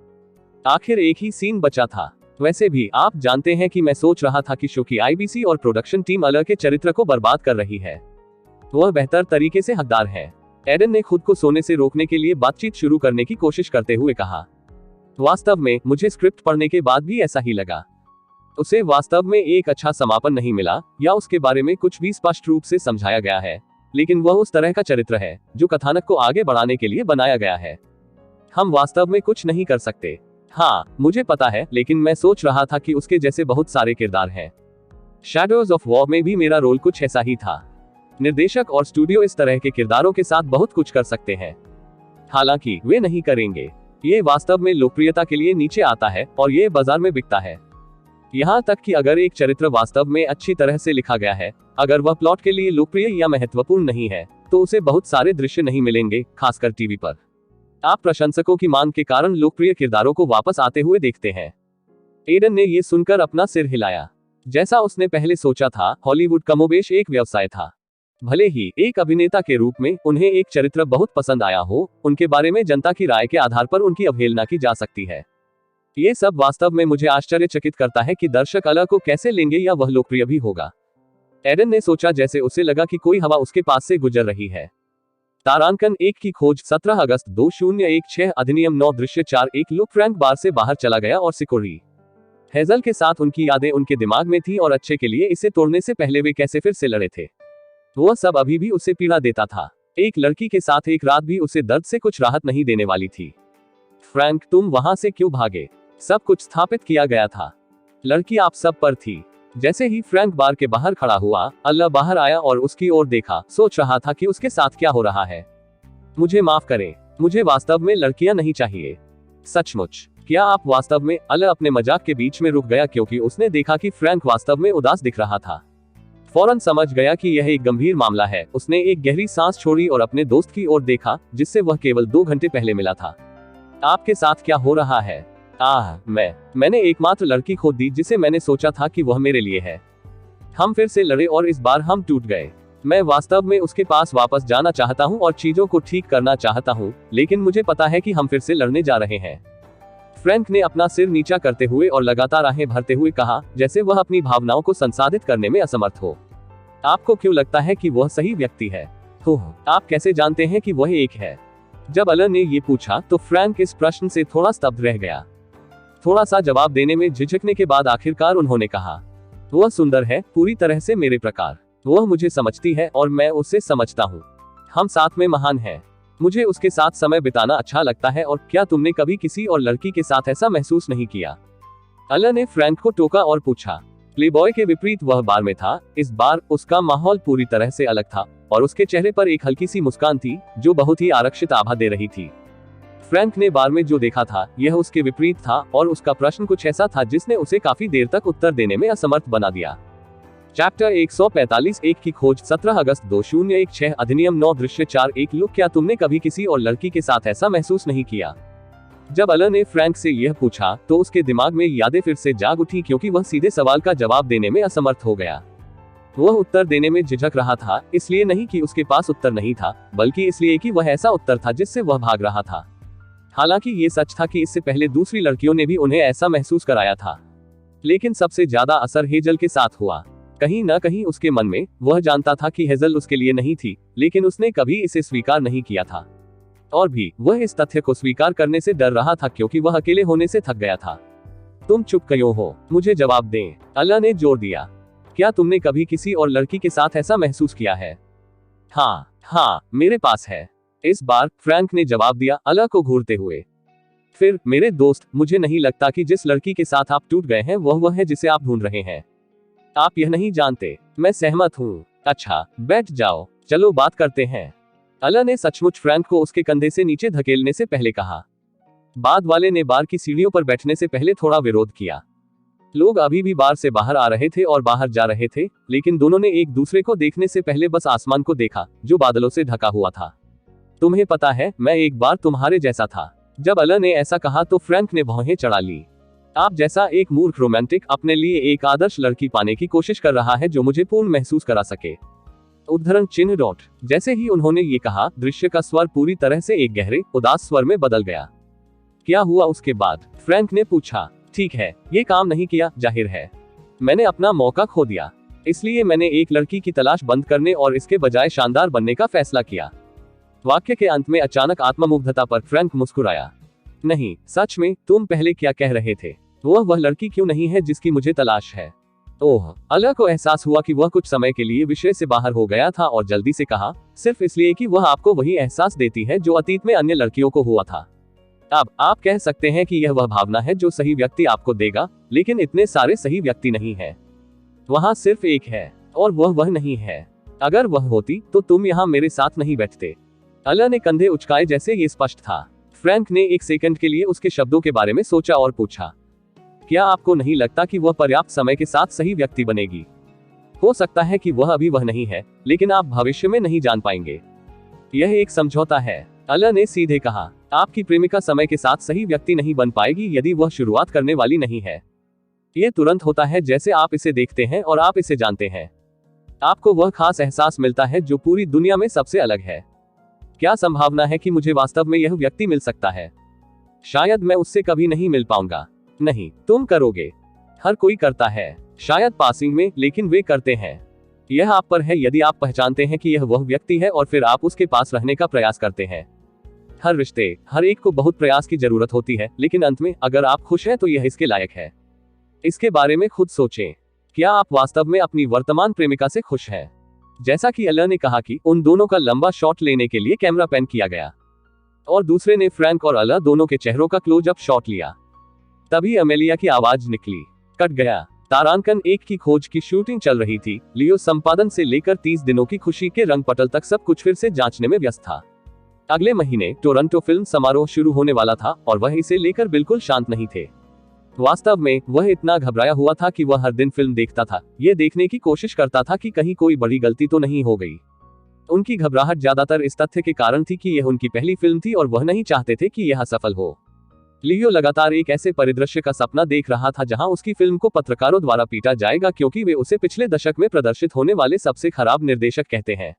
आखिर एक ही सीन बचा था। वैसे भी आप जानते हैं कि मैं सोच रहा था कि शो की आईबीसी और प्रोडक्शन टीम अलग के चरित्र को बर्बाद कर रही है। वह बेहतर तरीके से हकदार है। एडन ने खुद को सोने से रोकने के लिए बातचीत शुरू करने की कोशिश करते हुए कहा। वास्तव में मुझे स्क्रिप्ट पढ़ने के बाद भी ऐसा ही लगा। उसे वास्तव में एक अच्छा समापन नहीं मिला या उसके बारे में कुछ भी स्पष्ट रूप से समझाया गया है, लेकिन वह उस तरह का चरित्र है जो कथानक को आगे बढ़ाने के लिए बनाया गया है। हम वास्तव में कुछ नहीं कर सकते। हाँ, मुझे पता है, लेकिन मैं सोच रहा था कि उसके जैसे बहुत सारे किरदार हैं। शैडोज ऑफ वॉर में भी मेरा रोल कुछ ऐसा ही था। निर्देशक और स्टूडियो इस तरह के किरदारों के साथ बहुत कुछ कर सकते हैं, हालांकि वे नहीं करेंगे। ये वास्तव में लोकप्रियता के लिए नीचे आता है और ये बाजार में बिकता है। यहाँ तक कि अगर एक चरित्र वास्तव में अच्छी तरह से लिखा गया है, अगर वह प्लॉट के लिए लोकप्रिय या महत्वपूर्ण नहीं है, तो उसे बहुत सारे दृश्य नहीं मिलेंगे, खासकर टीवी पर। आप प्रशंसकों की मांग के कारण लोकप्रिय किरदारों को वापस आते हुए देखते हैं। एडन ने यह सुनकर अपना सिर हिलाया। जैसा उसने पहले सोचा था, हॉलीवुड कमोबेश एक व्यवसाय था। भले ही एक अभिनेता के रूप में उन्हें एक चरित्र बहुत पसंद आया हो, उनके बारे में जनता की राय के आधार पर उनकी अवहेलना की जा सकती है। ये सब वास्तव में मुझे आश्चर्यचकित करता है कि दर्शक अलग को कैसे लेंगे या वह लोकप्रिय भी होगा। एडन ने सोचा, जैसे उसे लगा कि कोई हवा उसके पास से गुजर रही है। तारांकन 1 की खोज 17 अगस्त 2016 अधिनियम 9 दृश्य 4 एक लुक फ्रैंक बार से बाहर चला गया और सिकोरी हेजल के साथ उनकी यादें उनके दिमाग में थी और अच्छे के लिए इसे तोड़ने से पहले वे कैसे फिर से लड़े थे। वह सब अभी भी उसे पीड़ा देता था। एक लड़की के साथ एक रात भी उसे दर्द से कुछ राहत नहीं देने वाली थी। फ्रैंक, तुम वहां से क्यों भागे? सब कुछ स्थापित किया गया था। लड़की आप सब पर थी। जैसे ही फ्रैंक बार के बाहर खड़ा हुआ, अल्लाह बाहर आया और उसकी ओर देखा, सोच रहा था कि उसके साथ क्या हो रहा है। मुझे माफ करें, मुझे वास्तव में लड़कियां नहीं चाहिए। सचमुच, क्या आप वास्तव में? अला अपने मजाक के बीच में रुक गया क्योंकि उसने देखा कि फ्रैंक वास्तव में उदास दिख रहा था। फौरन समझ गया कि यह एक गंभीर मामला है। उसने एक गहरी सांस छोड़ी और अपने दोस्त की ओर देखा, जिससे वह केवल 2 घंटे पहले मिला था। आपके साथ क्या हो रहा है? मैंने एकमात्र लड़की खो दी जिसे मैंने सोचा था कि वह मेरे लिए है। हम फिर से लड़े और इस बार हम टूट गए। मैं वास्तव में उसके पास वापस जाना चाहता हूं और चीजों को ठीक करना चाहता हूं, लेकिन मुझे पता है कि हम फिर से लड़ने जा रहे हैं। फ्रैंक ने अपना सिर नीचा करते हुए और लगातार आहें भरते हुए कहा, जैसे वह अपनी भावनाओं को संसाधित करने में असमर्थ हो। आपको क्यों लगता है कि वह सही व्यक्ति है? आप कैसे जानते हैं कि वह एक है? जब अला ने ये पूछा तो फ्रैंक इस प्रश्न से थोड़ा स्तब्ध रह गया। थोड़ा सा जवाब देने में झिझकने के बाद आखिरकार उन्होंने कहा, वह सुंदर है, पूरी तरह से मेरे प्रकार। वह मुझे समझती है और मैं उसे समझता हूँ। हम साथ में महान हैं। मुझे उसके साथ समय बिताना अच्छा लगता है। और क्या तुमने कभी किसी और लड़की के साथ ऐसा महसूस नहीं किया? अला ने फ्रैंक को टोका और पूछा। प्लेबॉय के विपरीत वह बार में था। इस बार उसका माहौल पूरी तरह से अलग था और उसके चेहरे पर एक हल्की सी मुस्कान थी जो बहुत ही आरक्षित आभा दे रही थी। फ्रैंक ने बार में जो देखा था यह उसके विपरीत था और उसका प्रश्न कुछ ऐसा था जिसने उसे काफी देर तक उत्तर देने में असमर्थ बना दिया। चैप्टर 145 एक की खोज 17 अगस्त 2016 अधिनियम 9 दृश्य 4 1 लुक क्या तुमने कभी किसी और लड़की के साथ ऐसा महसूस नहीं किया? जब अला ने फ्रैंक से यह पूछा तो उसके दिमाग में यादें फिर से जाग उठी क्योंकि वह सीधे सवाल का जवाब देने में असमर्थ हो गया। वह उत्तर देने में झिझक रहा था, इसलिए नहीं कि उसके पास उत्तर नहीं था, बल्कि इसलिए कि वह ऐसा उत्तर था जिससे वह भाग रहा था। हालांकि ये सच था कि इससे पहले दूसरी लड़कियों ने भी उन्हें ऐसा महसूस कराया था, लेकिन सबसे ज्यादा असर हेजल के साथ हुआ। कहीं न कहीं उसके मन में वह जानता था कि हेजल उसके लिए नहीं थी, लेकिन उसने कभी इसे स्वीकार नहीं किया था। और भी वह इस तथ्य को स्वीकार करने से डर रहा था क्योंकि वह अकेले होने से थक गया था। तुम चुप क्यों हो? मुझे जवाब दें, अला ने जोर दिया। क्या तुमने कभी किसी और लड़की के साथ ऐसा महसूस किया है? हाँ, मेरे पास है। इस बार फ्रैंक ने जवाब दिया, अला को घूरते हुए। फिर मेरे दोस्त, मुझे नहीं लगता कि जिस लड़की के साथ आप टूट गए हैं वह है जिसे आप ढूंढ रहे हैं। आप यह नहीं जानते। मैं सहमत हूँ। अच्छा, बैठ जाओ, चलो बात करते हैं। अला ने सचमुच फ्रैंक को उसके कंधे से नीचे धकेलने से पहले कहा। बाद वाले ने बार की सीढ़ियों पर बैठने से पहले थोड़ा विरोध किया। लोग अभी भी बार से बाहर आ रहे थे और बाहर जा रहे थे, लेकिन दोनों ने एक दूसरे को देखने से पहले बस आसमान को देखा जो बादलों से ढका हुआ था। तुम्हें पता है, मैं एक बार तुम्हारे जैसा था। जब अला ने ऐसा कहा तो फ्रैंक ने भौहें चढ़ा ली। आप जैसा एक मूर्ख रोमांटिक अपने लिए एक आदर्श लड़की पाने की कोशिश कर रहा है जो मुझे पूर्ण महसूस करा सके। उद्धरण चिन्ह डॉट। जैसे ही उन्होंने ये कहा, दृश्य का स्वर पूरी तरह से एक गहरे उदास स्वर में बदल गया। क्या हुआ उसके बाद? फ्रैंक ने पूछा। ठीक है, ये काम नहीं किया, जाहिर है। मैंने अपना मौका खो दिया, इसलिए मैंने एक लड़की की तलाश बंद करने और इसके बजाय शानदार बनने का फैसला किया। वाक्य के अंत में अचानक आत्ममुग्धता पर फ्रैंक मुस्कुराया। नहीं, सच में, तुम पहले क्या कह रहे थे? वह लड़की क्यों नहीं है जिसकी मुझे तलाश है? ओह, अला को एहसास हुआ कि वह कुछ समय के लिए विषय से बाहर हो गया था और जल्दी से कहा, सिर्फ इसलिए कि वह आपको वही एहसास देती है जो अतीत में अन्य लड़कियों को हुआ था। अब आप कह सकते हैं कि यह वह भावना है जो सही व्यक्ति आपको देगा, लेकिन इतने सारे सही व्यक्ति नहीं है। वहाँ सिर्फ एक है और वह नहीं है। अगर वह होती तो तुम यहाँ मेरे साथ नहीं बैठते। अला ने कंधे उचकाए जैसे ये स्पष्ट था। फ्रैंक ने एक सेकंड के लिए उसके शब्दों के बारे में सोचा और पूछा, क्या आपको नहीं लगता कि वह पर्याप्त समय के साथ सही व्यक्ति बनेगी? हो सकता है कि वह अभी वह नहीं है, लेकिन आप भविष्य में नहीं जान पाएंगे। यह एक समझौता है, अला ने सीधे कहा। आपकी प्रेमिका समय के साथ सही व्यक्ति नहीं बन पाएगी यदि वह शुरुआत करने वाली नहीं है। यह तुरंत होता है जैसे आप इसे देखते हैं और आप इसे जानते हैं। आपको वह खास एहसास मिलता है जो पूरी दुनिया में सबसे अलग है। क्या संभावना है कि मुझे वास्तव में यह व्यक्ति मिल सकता है? शायद मैं उससे कभी नहीं मिल पाऊंगा। नहीं, तुम करोगे। हर कोई करता है, शायद पासिंग में, लेकिन वे करते हैं। यह आप पर है यदि आप पहचानते हैं कि यह वह व्यक्ति है और फिर आप उसके पास रहने का प्रयास करते हैं। हर रिश्ते, हर एक को बहुत प्रयास की जरूरत होती है, लेकिन अंत में अगर आप खुश हैं तो यह इसके लायक है। इसके बारे में खुद सोचें। क्या आप वास्तव में अपनी वर्तमान प्रेमिका से खुश हैं? जैसा कि अला ने कहा कि उन दोनों का लंबा शॉट लेने के लिए कैमरा पैन किया गया और दूसरे ने फ्रैंक और अला दोनों के चेहरों का क्लोज अप शॉट लिया। तभी अमेलिया की आवाज निकली, कट गया। तारांकन 1 की खोज की शूटिंग चल रही थी। लियो संपादन से लेकर 30 दिनों की खुशी के रंग पटल तक सब कुछ फिर से जांचने में व्यस्त था। अगले महीने टोरंटो फिल्म समारोह शुरू होने वाला था और वह इसे लेकर बिल्कुल शांत नहीं थे। वास्तव में वह इतना घबराया हुआ था कि वह हर दिन फिल्म देखता था, यह देखने की कोशिश करता था कि कहीं कोई बड़ी गलती तो नहीं हो गई। उनकी घबराहट ज्यादातर इस तथ्य के कारण थी कि यह उनकी पहली फिल्म थी और वह नहीं चाहते थे कि यह असफल हो। लियो लगातार एक ऐसे परिदृश्य का सपना देख रहा था जहां उसकी फिल्म को पत्रकारों द्वारा पीटा जाएगा क्योंकि वे उसे पिछले दशक में प्रदर्शित होने वाले सबसे खराब निर्देशक कहते हैं।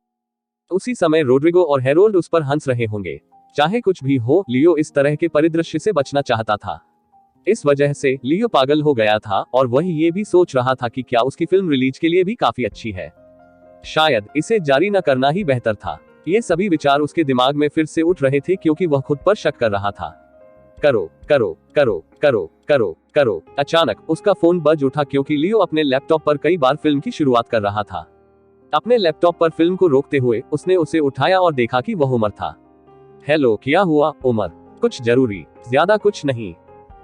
उसी समय रोड्रिगो और हेरोल्ड उस पर हंस रहे होंगे। चाहे कुछ भी हो, लियो इस तरह के परिदृश्य से बचना चाहता था। इस वजह से लियो पागल हो गया था और वह ये भी सोच रहा था कि क्या उसकी फिल्म रिलीज के लिए भी काफी अच्छी है। शायद इसे जारी न करना ही बेहतर था। ये सभी विचार उसके दिमाग में फिर से उठ रहे थे क्योंकि वह खुद पर शक कर रहा था। करो करो करो करो करो करो। अचानक उसका फोन बज उठा क्योंकि लियो अपने लैपटॉप पर कई बार फिल्म की शुरुआत कर रहा था। अपने लैपटॉप पर फिल्म को रोकते हुए उसने उसे उठाया और देखा कि वह उमर था। हेलो, क्या हुआ उमर? कुछ जरूरी? ज्यादा कुछ नहीं।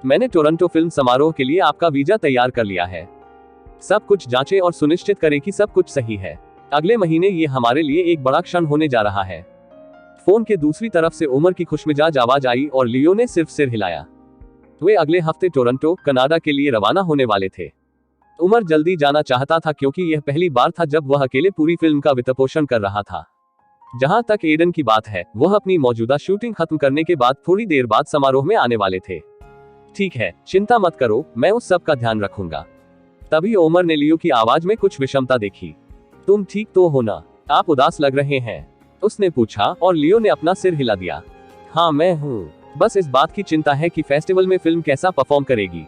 मैंने टोरंटो फिल्म समारोह के लिए आपका वीजा तैयार कर लिया है। सब कुछ जांचें और सुनिश्चित करें कि सब कुछ सही है। अगले महीने ये हमारे लिए एक बड़ा क्षण होने जा रहा है। फोन के दूसरी तरफ से उमर की खुशमिजाज आवाज आई और लियो ने सिर्फ सिर हिलाया। वे अगले हफ्ते टोरंटो, कनाडा के लिए रवाना होने वाले थे। उमर जल्दी जाना चाहता था क्योंकि यह पहली बार था जब वह अकेले पूरी फिल्म का वित्तपोषण कर रहा था। जहां तक एडन की बात है, वह अपनी मौजूदा शूटिंग खत्म करने के बाद थोड़ी देर बाद समारोह में आने वाले थे। ठीक है, चिंता मत करो, मैं उस सब का ध्यान रखूंगा। तभी उमर ने लियो की आवाज में कुछ विषमता देखी। तुम ठीक तो हो ना? आप उदास लग रहे हैं, उसने पूछा और लियो ने अपना सिर हिला दिया। हाँ, मैं हूँ। बस इस बात की चिंता है कि फेस्टिवल में फिल्म कैसा परफॉर्म करेगी।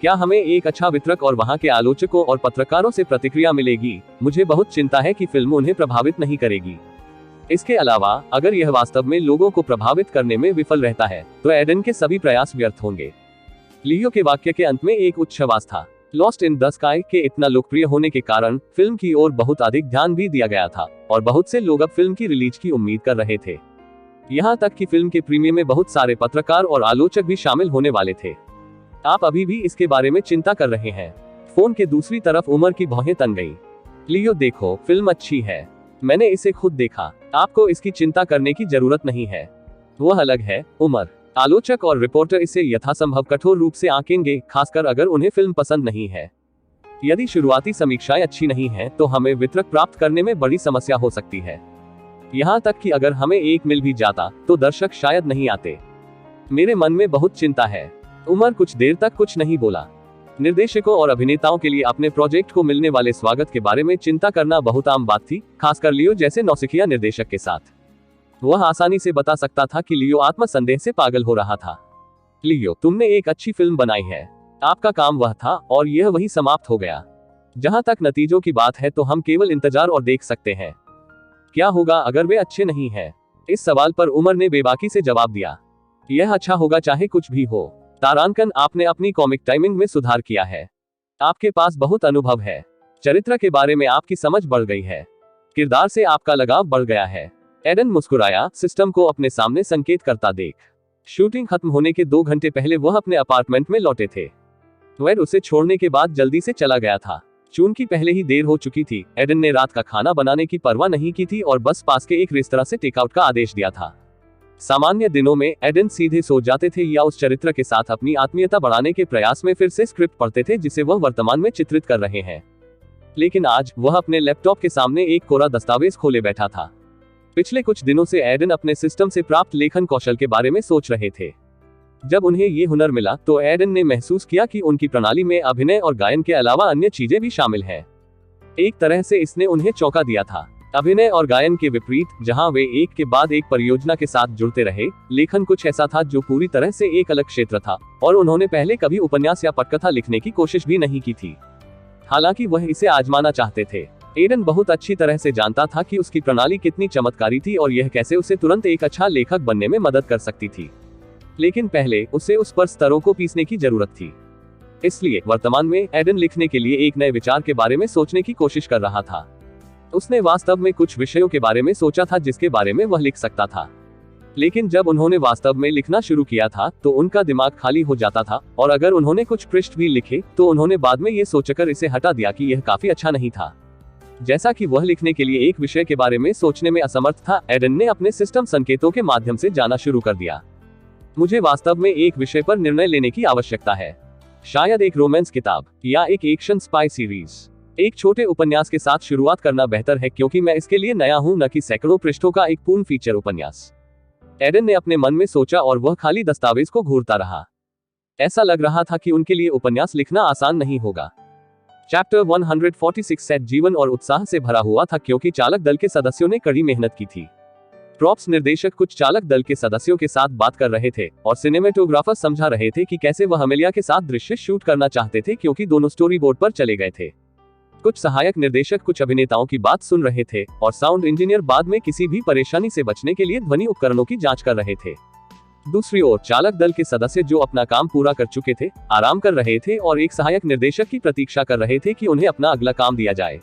क्या हमें एक अच्छा वितरक और वहाँ के आलोचकों और पत्रकारों से प्रतिक्रिया मिलेगी? मुझे बहुत चिंता है कि फिल्म उन्हें प्रभावित नहीं करेगी। इसके अलावा अगर यह वास्तव में लोगों को प्रभावित करने में विफल रहता है तो एडन के सभी प्रयास व्यर्थ होंगे। लियो के वाक्य के अंत में एक उच्छ्वास था। लॉस्ट इन द स्काई के इतना लोकप्रिय होने के कारण फिल्म की ओर बहुत अधिक ध्यान भी दिया गया था और बहुत से लोग अब फिल्म की रिलीज की उम्मीद कर रहे थे। यहाँ तक कि फिल्म के प्रीमियर में बहुत सारे पत्रकार और आलोचक भी शामिल होने वाले थे। आप अभी भी इसके बारे में चिंता कर रहे हैं? फोन के दूसरी तरफ उमर की भौहें तन गई। लियो, देखो, फिल्म अच्छी है। मैंने इसे खुद देखा। आपको इसकी चिंता करने की जरूरत नहीं है। वह अलग है उमर। आलोचक और रिपोर्टर इसे यथासंभव कठोर रूप से आंकेंगे, खासकर अगर उन्हें फिल्म पसंद नहीं है। यदि शुरुआती समीक्षाएं अच्छी नहीं हैं, तो हमें वितरक प्राप्त करने में बड़ी समस्या हो सकती है। यहाँ तक कि अगर हमें एक मिल भी जाता तो दर्शक शायद नहीं आते। मेरे मन में बहुत चिंता है। उमर कुछ देर तक कुछ नहीं बोला। निर्देशकों और अभिनेताओं के लिए अपने प्रोजेक्ट को मिलने वाले स्वागत के बारे में चिंता करना बहुत आम बात थी, खासकर लियो जैसे नौसिखिया निर्देशक के साथ। वह आसानी से बता सकता था कि लियो आत्मसंदेह से पागल हो रहा था। लियो, तुमने एक अच्छी फिल्म बनाई है। आपका काम वह था और यह वही समाप्त हो गया। जहां तक नतीजों की बात है तो हम केवल इंतजार और देख सकते हैं। क्या होगा अगर वे अच्छे नहीं हैं? इस सवाल पर उमर ने बेबाकी से जवाब दिया। यह अच्छा होगा चाहे कुछ भी हो। तारांकन, आपने अपनी कॉमिक टाइमिंग में सुधार किया है। आपके पास बहुत अनुभव है। चरित्र के बारे में आपकी समझ बढ़ गई है। किरदार से आपका लगाव बढ़ गया है। एडन मुस्कुराया, सिस्टम को अपने सामने संकेत करता देख। शूटिंग खत्म होने के 2 घंटे पहले वह अपने अपार्टमेंट में लौटे थे। वेड उसे छोड़ने के बाद जल्दी से चला गया था। चूंकि पहले ही देर हो चुकी थी, एडन ने रात का खाना बनाने की परवाह नहीं की थी और बस पास के एक रेस्तरां से टेकआउट का आदेश दिया था। सामान्य दिनों में एडन सीधे सो जाते थे या उस चरित्र के साथ अपनी आत्मीयता बढ़ाने के प्रयास में फिर से स्क्रिप्ट पढ़ते थे जिसे वह वर्तमान में चित्रित कर रहे हैं। लेकिन आज वह अपने लैपटॉप के सामने एक कोरा दस्तावेज खोले बैठा था। पिछले कुछ दिनों से एडन अपने सिस्टम से प्राप्त लेखन कौशल के बारे में सोच रहे थे। जब उन्हें ये हुनर मिला तो एडन ने महसूस किया कि उनकी प्रणाली में अभिनय और गायन के अलावा अन्य चीजें भी शामिल हैं। एक तरह से इसने उन्हें चौंका दिया था। अभिनय और गायन के विपरीत, जहां वे एक के बाद एक परियोजना के साथ जुड़ते रहे, लेखन कुछ ऐसा था जो पूरी तरह से एक अलग क्षेत्र था और उन्होंने पहले कभी उपन्यास या पटकथा लिखने की कोशिश भी नहीं की थी। हालांकि वह इसे आजमाना चाहते थे। एडन बहुत अच्छी तरह से जानता था कि उसकी प्रणाली कितनी चमत्कारी थी और यह कैसे उसे तुरंत एक अच्छा लेखक बनने में मदद कर सकती थी। लेकिन पहले उसे उस पर स्तरों को पीसने की जरूरत थी। इसलिए वर्तमान में एडन लिखने के लिए एक नए विचार के बारे में सोचने की कोशिश कर रहा था। उसने वास्तव में कुछ विषयों के बारे में सोचा था जिसके बारे में वह लिख सकता था। लेकिन जब उन्होंने वास्तव में लिखना शुरू किया था तो उनका दिमाग खाली हो जाता था और अगर उन्होंने कुछ पृष्ठ भी लिखे तो उन्होंने बाद में ये सोचकर इसे हटा दिया कि यह काफी अच्छा नहीं था। जैसा कि वह लिखने के लिए एक विषय के बारे में सोचने में असमर्थ था, एडन ने अपने सिस्टम संकेतों के माध्यम से जाना शुरू कर दिया। मुझे वास्तव में एक विषय पर निर्णय लेने की आवश्यकता है। शायद एक रोमांस किताब या एक एक्शन स्पाई सीरीज। एक छोटे उपन्यास के साथ शुरुआत करना बेहतर है क्योंकि मैं इसके लिए नया हूं, न कि सैकड़ों पृष्ठों का एक पूर्ण फीचर उपन्यास। एडन ने अपने मन में सोचा और वह खाली दस्तावेज को घूरता रहा। ऐसा लग रहा था कि उनके लिए उपन्यास लिखना आसान नहीं होगा। चैप्टर 146 सेट जीवन और उत्साह से भरा हुआ था क्योंकि चालक दल के सदस्यों ने कड़ी मेहनत की थी। प्रॉप्स निर्देशक कुछ चालक दल के सदस्यों के साथ बात कर रहे थे और सिनेमेटोग्राफर समझा रहे थे कि कैसे वह अमेलिया के साथ दृश्य शूट करना चाहते थे क्योंकि दोनों स्टोरी बोर्ड पर चले गए थे। कुछ सहायक निर्देशक कुछ अभिनेताओं की बात सुन रहे थे और साउंड इंजीनियर बाद में किसी भी परेशानी से बचने के लिए ध्वनि उपकरणों की जांच कर रहे थे। दूसरी ओर चालक दल के सदस्य जो अपना काम पूरा कर चुके थे आराम कर रहे थे और एक सहायक निर्देशक की प्रतीक्षा कर रहे थे कि उन्हें अपना अगला काम दिया जाए।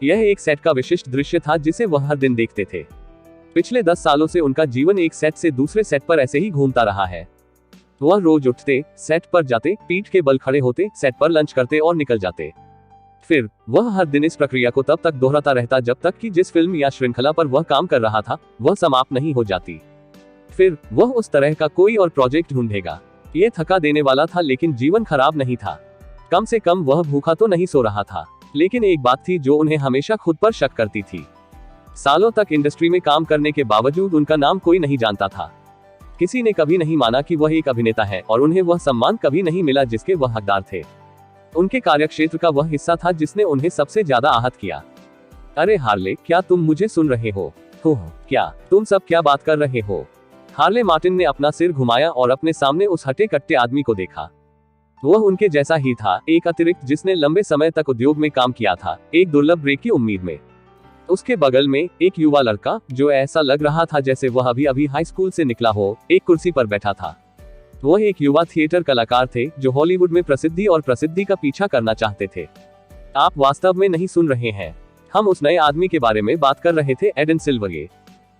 यह एक सेट का विशिष्ट दृश्य था जिसे वह हर दिन देखते थे। पिछले 10 सालों से उनका जीवन एक सेट से दूसरे सेट पर ऐसे ही घूमता रहा है। वह रोज उठते, सेट पर जाते, पीठ के बल खड़े होते, सेट पर लंच करते और निकल जाते। फिर वह हर दिन इस प्रक्रिया को तब तक दोहराता रहता जब तक कि जिस फिल्म या श्रृंखला पर वह काम कर रहा था वह समाप्त नहीं हो जाती। फिर वह उस तरह का कोई और प्रोजेक्ट ढूंढेगा। यह थका देने वाला था लेकिन जीवन खराब नहीं था। कम से कम वह भूखा तो नहीं सो रहा था। लेकिन एक बात थी जो उन्हें हमेशा खुद पर शक करती थी। सालों तक इंडस्ट्री में काम करने के बावजूद उनका नाम कोई नहीं जानता था। किसी ने कभी नहीं माना कि वह एक अभिनेता है और उन्हें वह सम्मान कभी नहीं मिला जिसके वह हकदार थे। उनके कार्यक्षेत्र का वह हिस्सा था जिसने उन्हें सबसे ज्यादा आहत किया। अरे हार्ले, क्या तुम मुझे सुन रहे हो? क्या तुम सब क्या बात कर रहे हो? हार्ले मार्टिन ने अपना सिर घुमाया और अपने सामने उस हटे कट्टे आदमी को देखा। वह उनके जैसा ही था, एक अतिरिक्त जिसने लंबे समय तक उद्योग में काम किया था, एक दुर्लभ ब्रेक की उम्मीद में। उसके बगल में एक युवा लड़का जो ऐसा लग रहा था जैसे वह अभी अभी हाई स्कूल से निकला हो, एक कुर्सी पर बैठा था। वह एक युवा थिएटर कलाकार थे जो हॉलीवुड में प्रसिद्धि और प्रसिद्धि का पीछा करना चाहते थे। आप वास्तव में नहीं सुन रहे हैं। हम उस नए आदमी के बारे में बात कर रहे थे, एडन सिल्वरगे।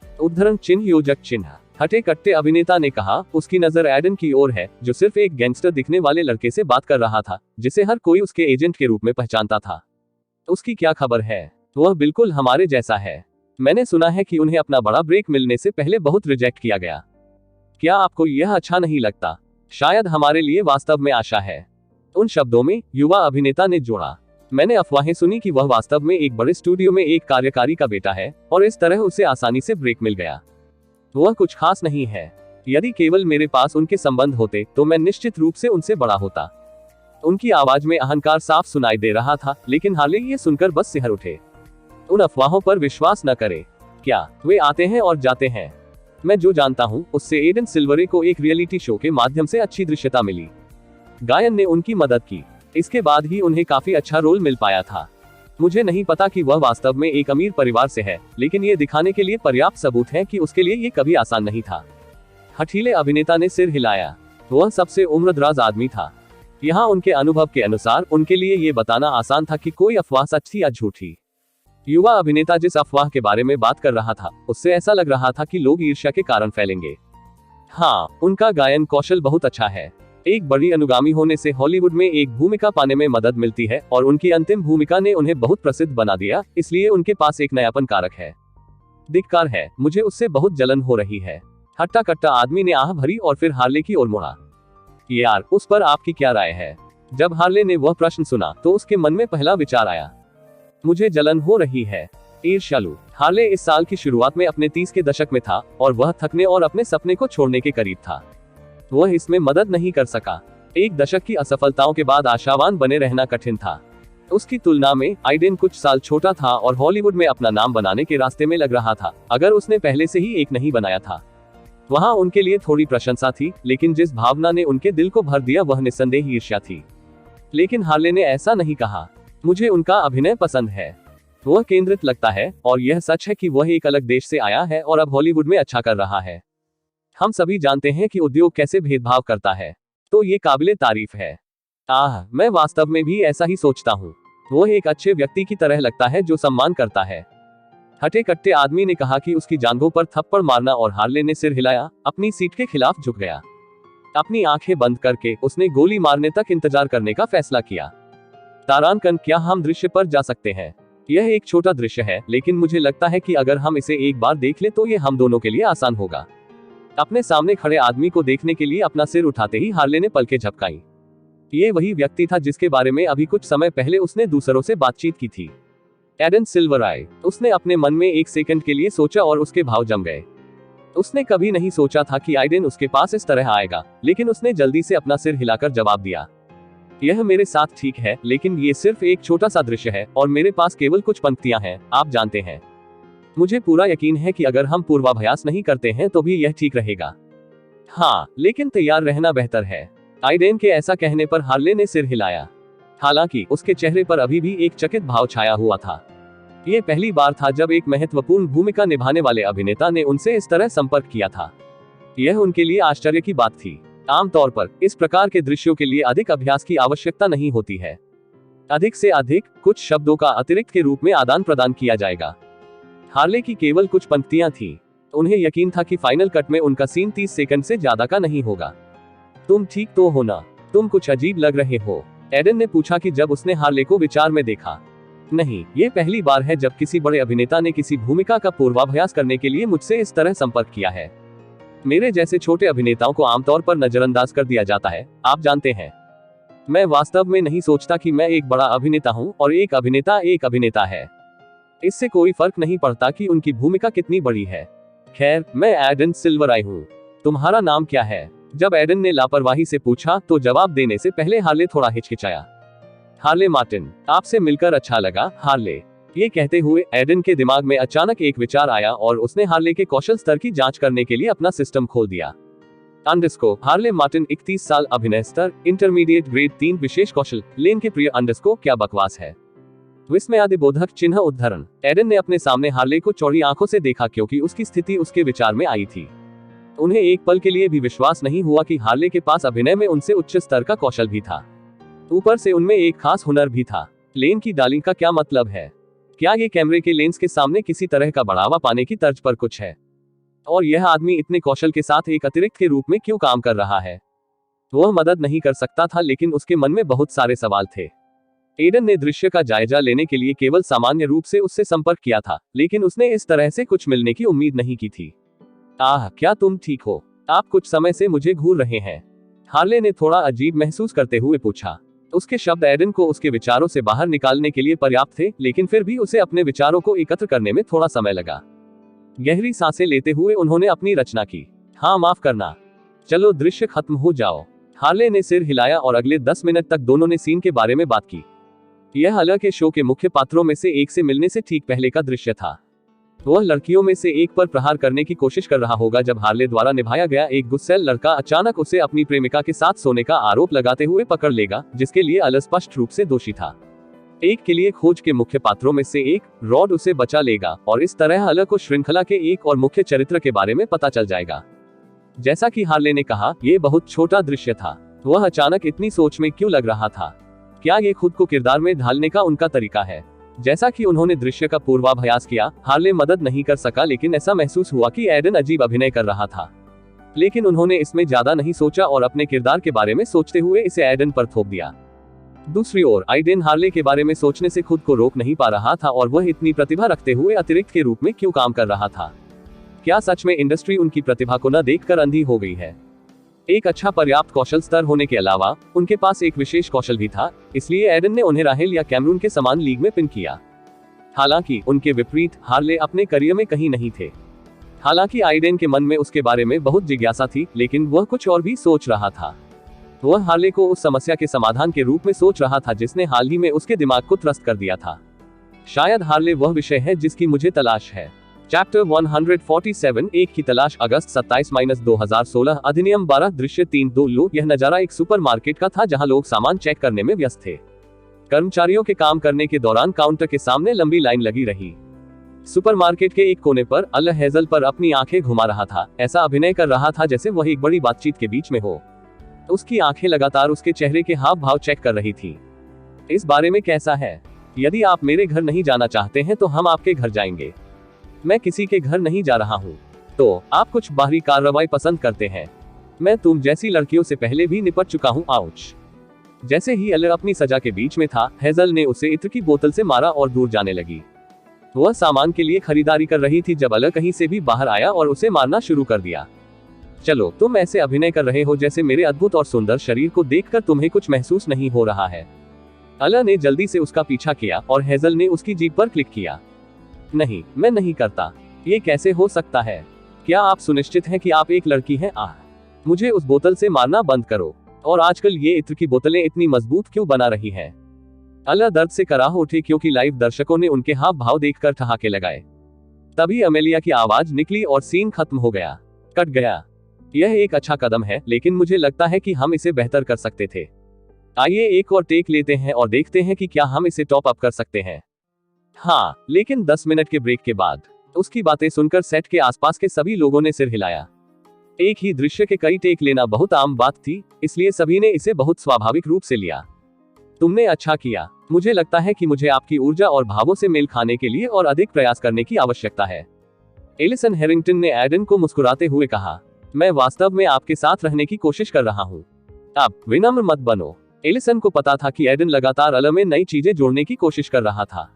उद्धरण चिन्ह योजक चिन्ह। हटे कट्टे अभिनेता ने कहा, उसकी नजर एडन की ओर है जो सिर्फ एक गैंगस्टर दिखने वाले लड़के से बात कर रहा था जिसे हर कोई उसके एजेंट के रूप में पहचानता था। उसकी क्या खबर है? वह बिल्कुल हमारे जैसा है। मैंने सुना है कि उन्हें अपना बड़ा ब्रेक मिलने से पहले बहुत रिजेक्ट किया गया। क्या आपको यह अच्छा नहीं लगता? शायद हमारे लिए वास्तव में आशा है। उन शब्दों में युवा अभिनेता ने जोड़ा। मैंने अफवाहें सुनी कि वह वास्तव में एक बड़े स्टूडियो में एक कार्यकारी का बेटा है और इस तरह उसे आसानी से ब्रेक मिल गया। वह कुछ खास नहीं है। यदि केवल मेरे पास उनके संबंध होते तो मैं निश्चित रूप से उनसे बड़ा होता। उनकी आवाज में अहंकार साफ सुनाई दे रहा था, लेकिन हार्ले ये सुनकर बस सिहर उठे। उन अफवाहों पर विश्वास न करें। क्या वे आते हैं और जाते हैं? मैं जो जानता हूं उससे एडन सिल्वरे को एक रियलिटी शो के माध्यम से अच्छी दृश्यता मिली। गायन ने उनकी मदद की। इसके बाद ही उन्हें काफी अच्छा रोल मिल पाया था। मुझे नहीं पता कि वह वास्तव में एक अमीर परिवार से है, लेकिन ये दिखाने के लिए पर्याप्त सबूत है कि उसके लिए ये कभी आसान नहीं था। हठीले अभिनेता ने सिर हिलाया। वह सबसे उम्रदराज आदमी था। यहाँ उनके अनुभव के अनुसार उनके लिए ये बताना आसान था कि कोई अफवाह सच थी या झूठी। युवा अभिनेता जिस अफवाह के बारे में बात कर रहा था उससे ऐसा लग रहा था कि लोग ईर्ष्या के कारण फैलेंगे। हाँ, उनका गायन कौशल बहुत अच्छा है। एक बड़ी अनुगामी होने से हॉलीवुड में एक भूमिका पाने में मदद मिलती है और उनकी अंतिम भूमिका ने उन्हें बहुत प्रसिद्ध बना दिया, इसलिए उनके पास एक नयापन कारक है। धिक्कार है, मुझे उससे बहुत जलन हो रही है। हट्टा कट्टा आदमी ने आह भरी और फिर हार्ले की ओर मुड़ा। यार, उस पर आपकी क्या राय है? जब हार्ले ने वह प्रश्न सुना तो उसके मन में पहला विचार आया, मुझे जलन हो रही है। ईर्ष्यालु। हार्ले इस साल की शुरुआत में अपने 30 के दशक में था और वह थकने और अपने सपने को छोड़ने के करीब था। वह इसमें मदद नहीं कर सका। एक दशक की असफलताओं के बाद आशावान बने रहना कठिन था। उसकी तुलना में आइडेन कुछ साल छोटा था और हॉलीवुड में अपना नाम बनाने के रास्ते में लग रहा था, अगर उसने पहले से ही एक नहीं बनाया था। वहां उनके लिए थोड़ी प्रशंसा थी, लेकिन जिस भावना ने उनके दिल को भर दिया वह निस्संदेह ईर्ष्या थी। लेकिन हार्ले ने ऐसा नहीं कहा। मुझे उनका अभिनय पसंद है। वह केंद्रित लगता है और यह सच है कि वह एक अलग देश से आया है और अब हॉलीवुड में अच्छा कर रहा है। हम सभी जानते हैं कि उद्योग कैसे भेदभाव करता है, तो ये काबिले तारीफ है। मैं वास्तव में भी ऐसा ही सोचता हूँ। वह एक अच्छे व्यक्ति की तरह लगता है जो सम्मान करता है। हटे कट्टे आदमी ने कहा कि उसकी जांघों पर थप्पड़ मारना और हार्ले ने सिर हिलाया, अपनी सीट के खिलाफ झुक गया। अपनी आंखें बंद करके उसने गोली मारने तक इंतजार करने का फैसला किया। तारांकन, क्या हम दृश्य पर जा सकते हैं? यह एक छोटा दृश्य है, लेकिन मुझे लगता है कि अगर हम इसे एक बार देख लें तो ये हम दोनों के लिए आसान होगा। अपने सामने खड़े आदमी को देखने के लिए अपना सिर उठाते ही हार्ले ने पलकें झपकाईं। ये वही व्यक्ति था जिसके बारे में अभी कुछ समय पहले उसने दूसरों से बातचीत की थी। एडन सिल्वराय। उसने अपने मन में एक सेकंड के लिए सोचा और उसके भाव जम गए। उसने कभी नहीं सोचा था कि आइडेन उसके पास इस तरह आएगा, लेकिन उसने जल्दी से अपना सिर हिलाकर जवाब दिया, यह मेरे साथ ठीक है, लेकिन ये सिर्फ एक छोटा सा दृश्य है और मेरे पास केवल कुछ पंक्तियां हैं, आप जानते हैं। मुझे पूरा यकीन है कि अगर हम पूर्वाभ्यास नहीं करते हैं तो भी यह ठीक रहेगा। हाँ, लेकिन तैयार रहना बेहतर है। आइडेन के ऐसा कहने पर हार्ले ने सिर हिलाया। हालांकि उसके चेहरे पर अभी भी एक चकित भाव छाया हुआ था। यह पहली बार था जब एक महत्वपूर्ण भूमिका निभाने वाले अभिनेता ने उनसे इस तरह संपर्क किया था। यह उनके लिए आश्चर्य की बात थी। आमतौर पर इस प्रकार के दृश्यों के लिए अधिक अभ्यास की आवश्यकता नहीं होती है। अधिक से अधिक कुछ शब्दों का अतिरिक्त के रूप में आदान प्रदान किया जाएगा। हार्ले की केवल कुछ पंक्तियां थीं। उन्हें यकीन था कि फाइनल कट में उनका सीन 30 सेकंड से ज्यादा का नहीं होगा। तुम ठीक तो हो ना? तुम कुछ अजीब लग रहे हो, एडन ने पूछा कि जब उसने हार्ले को विचार में देखा। नहीं, ये पहली बार है जब किसी बड़े अभिनेता ने किसी भूमिका का पूर्वाभ्यास करने के लिए मुझसे इस तरह संपर्क किया है। मेरे जैसे छोटे अभिनेताओं को आमतौर पर नजरअंदाज कर दिया जाता है, आप जानते हैं। मैं वास्तव में नहीं सोचता कि मैं एक बड़ा अभिनेता हूं और एक अभिनेता है। इससे कोई फर्क नहीं पड़ता कि उनकी भूमिका कितनी बड़ी है। खैर, मैं एडन सिल्वराय हूं। तुम्हारा नाम क्या है? जब एडन ने लापरवाही से पूछा तो जवाब देने से पहले हार्ले थोड़ा हिचकिचाया। Harley Martin. आपसे मिलकर अच्छा लगा, हार्ले। ये कहते हुए एडन के दिमाग में अचानक एक विचार आया और उसने हार्ले के कौशल स्तर की जांच करने के लिए अपना सिस्टम खोल दिया। अंडरस्को हार्ले मार्टिन 31 साल, अभिनय स्तर इंटरमीडिएट, ग्रेड 3, विशेष कौशल, लेन के प्रिय अंडरस्को क्या बकवास है। विस्मयादिबोधक चिन्ह उद्धरण। एडन ने अपने सामने हार्ले को चौड़ी आंखों से देखा क्योंकि उसकी स्थिति उसके विचार में आई थी। उन्हें एक पल के लिए भी विश्वास नहीं हुआ कि हार्ले के पास अभिनय में उनसे उच्च स्तर का कौशल भी था। ऊपर से उनमें एक खास हुनर भी था। लेन की डालिंग का क्या मतलब है? क्या ये कैमरे के लेंस के सामने किसी तरह का बढ़ावा पाने की तर्ज पर कुछ है? और यह आदमी इतने कौशल के साथ एक अतिरिक्त के रूप में क्यों काम कर रहा है? वह मदद नहीं कर सकता था, लेकिन उसके मन में बहुत सारे सवाल थे। एडन ने दृश्य का जायजा लेने के लिए केवल सामान्य रूप से उससे संपर्क किया था, लेकिन उसने इस तरह से कुछ मिलने की उम्मीद नहीं की थी। आह, क्या तुम ठीक हो? आप कुछ समय से मुझे घूर रहे हैं, हार्ले ने थोड़ा अजीब महसूस करते हुए पूछा। उसके शब्द एडन को उसके विचारों से बाहर निकालने के लिए पर्याप्त थे, लेकिन फिर भी उसे अपने विचारों को एकत्र करने में थोड़ा समय लगा। गहरी सांसें लेते हुए उन्होंने अपनी रचना की। हाँ, माफ करना, चलो दृश्य खत्म हो जाओ। हार्ले ने सिर हिलाया और अगले 10 मिनट तक दोनों ने सीन के बारे में बात की। यह अलग के शो के मुख्य पात्रों में से एक से मिलने से ठीक पहले का दृश्य था। वह लड़कियों में से एक पर प्रहार करने की कोशिश कर रहा होगा जब हार्ले द्वारा निभाया गया एक गुस्सैल लड़का अचानक उसे अपनी प्रेमिका के साथ सोने का आरोप लगाते हुए पकड़ लेगा, जिसके लिए अल स्पष्ट रूप से दोषी था। एक के लिए खोज के मुख्य पात्रों में से एक, रॉड, उसे बचा लेगा और इस तरह अल को श्रृंखला के एक और मुख्य चरित्र के बारे में पता चल जाएगा। जैसा कि हार्ले ने कहा, यह बहुत छोटा दृश्य था। वह अचानक इतनी सोच में क्यों लग रहा था? क्या ये खुद को किरदार में ढालने का उनका तरीका है? जैसा कि उन्होंने दृश्य का पूर्वाभ्यास किया, हार्ले मदद नहीं कर सका, लेकिन ऐसा महसूस हुआ कि एडन अजीब अभिनय कर रहा था। लेकिन उन्होंने इसमें ज्यादा नहीं सोचा और अपने किरदार के बारे में सोचते हुए इसे एडन पर थोप दिया। दूसरी ओर आइडेन हार्ले के बारे में सोचने से खुद को रोक नहीं पा रहा था और वह इतनी प्रतिभा रखते हुए अतिरिक्त के रूप में क्यों काम कर रहा था? क्या सच में इंडस्ट्री उनकी प्रतिभा को न देखकर अंधी हो गई है? एक अच्छा पर्याप्त कौशल स्तर होने के अलावा उनके पास एक विशेष कौशल भी था, इसलिए एडन ने उन्हें राहेल या कैमरून के समान लीग में पिन किया। हालांकि उनके विपरीत हार्ले अपने करियर में कहीं नहीं थे। हालांकि आइडेन के मन में उसके बारे में बहुत जिज्ञासा थी, लेकिन वह कुछ और भी सोच रहा था। वह हार्ले को उस समस्या के समाधान के रूप में सोच रहा था जिसने हाल ही में उसके दिमाग को त्रस्त कर दिया था। शायद हार्ले वह विषय है जिसकी मुझे तलाश है। चैप्टर 147, एक की तलाश, अगस्त 27-2016, अधिनियम 12, दृश्य 3-2 लो। यह नजारा एक सुपरमार्केट का था जहां लोग सामान चेक करने में व्यस्त थे। कर्मचारियों के काम करने के दौरान काउंटर के सामने लंबी लाइन लगी रही। सुपरमार्केट के एक कोने पर अल हेजल पर अपनी आंखें घुमा रहा था, ऐसा अभिनय कर रहा था जैसे वह एक बड़ी बातचीत के बीच में हो। उसकी आंखें लगातार उसके चेहरे के हाव भाव चेक कर रही थी। इस बारे में कैसा है? यदि आप मेरे घर नहीं जाना चाहते हैं तो हम आपके घर जाएंगे। मैं किसी के घर नहीं जा रहा हूँ। तो आप कुछ बाहरी कार्रवाई पसंद करते हैं? मैं तुम जैसी लड़कियों से पहले भी निपट चुका हूँ। आउच। जैसे ही एलर अपनी सजा के बीच में था, हेजल ने उसे इत्र की बोतल से मारा और दूर जाने लगी। वह सामान के लिए खरीदारी कर रही थी जब एलर कहीं से भी बाहर आया और उसे मारना शुरू कर दिया। चलो, तुम ऐसे अभिनय कर रहे हो जैसे मेरे अद्भुत और सुंदर शरीर को देखकर तुम्हें कुछ महसूस नहीं हो रहा है। एलर ने जल्दी से उसका पीछा किया और हेजल ने उसकी जीभ पर क्लिक किया। नहीं, मैं नहीं करता। ये कैसे हो सकता है? क्या आप सुनिश्चित हैं कि आप एक लड़की हैं? मुझे उस बोतल से मारना बंद करो। और आजकल ये इत्र की बोतलें इतनी मजबूत क्यों बना रही हैं? एलर दर्द से कराह उठे क्योंकि लाइव दर्शकों ने उनके हाव भाव देखकर ठहाके लगाए। तभी अमेलिया की आवाज निकली और सीन खत्म हो गया। कट गया। यह एक अच्छा कदम है, लेकिन मुझे लगता है कि हम इसे बेहतर कर सकते थे। आइए एक और टेक लेते हैं और देखते हैं कि क्या हम इसे टॉप अप कर सकते हैं। हाँ, लेकिन 10 मिनट के ब्रेक के बाद उसकी बातें सुनकर सेट के आसपास के सभी लोगों ने सिर हिलाया। एक ही दृश्य के कई टेक लेना बहुत आम बात थी, इसलिए सभी ने इसे बहुत स्वाभाविक रूप से लिया। तुमने अच्छा किया। मुझे लगता है कि मुझे आपकी ऊर्जा और भावों से मेल खाने के लिए और अधिक प्रयास करने की आवश्यकता है। एलिसन हेरिंगटन ने एडन को मुस्कुराते हुए कहा, मैं वास्तव में आपके साथ रहने की कोशिश कर रहा हूँ। अब विनम्र मत बनो। एलिसन को पता था कि एडन लगातार एलर में नई चीजें जोड़ने की कोशिश कर रहा था।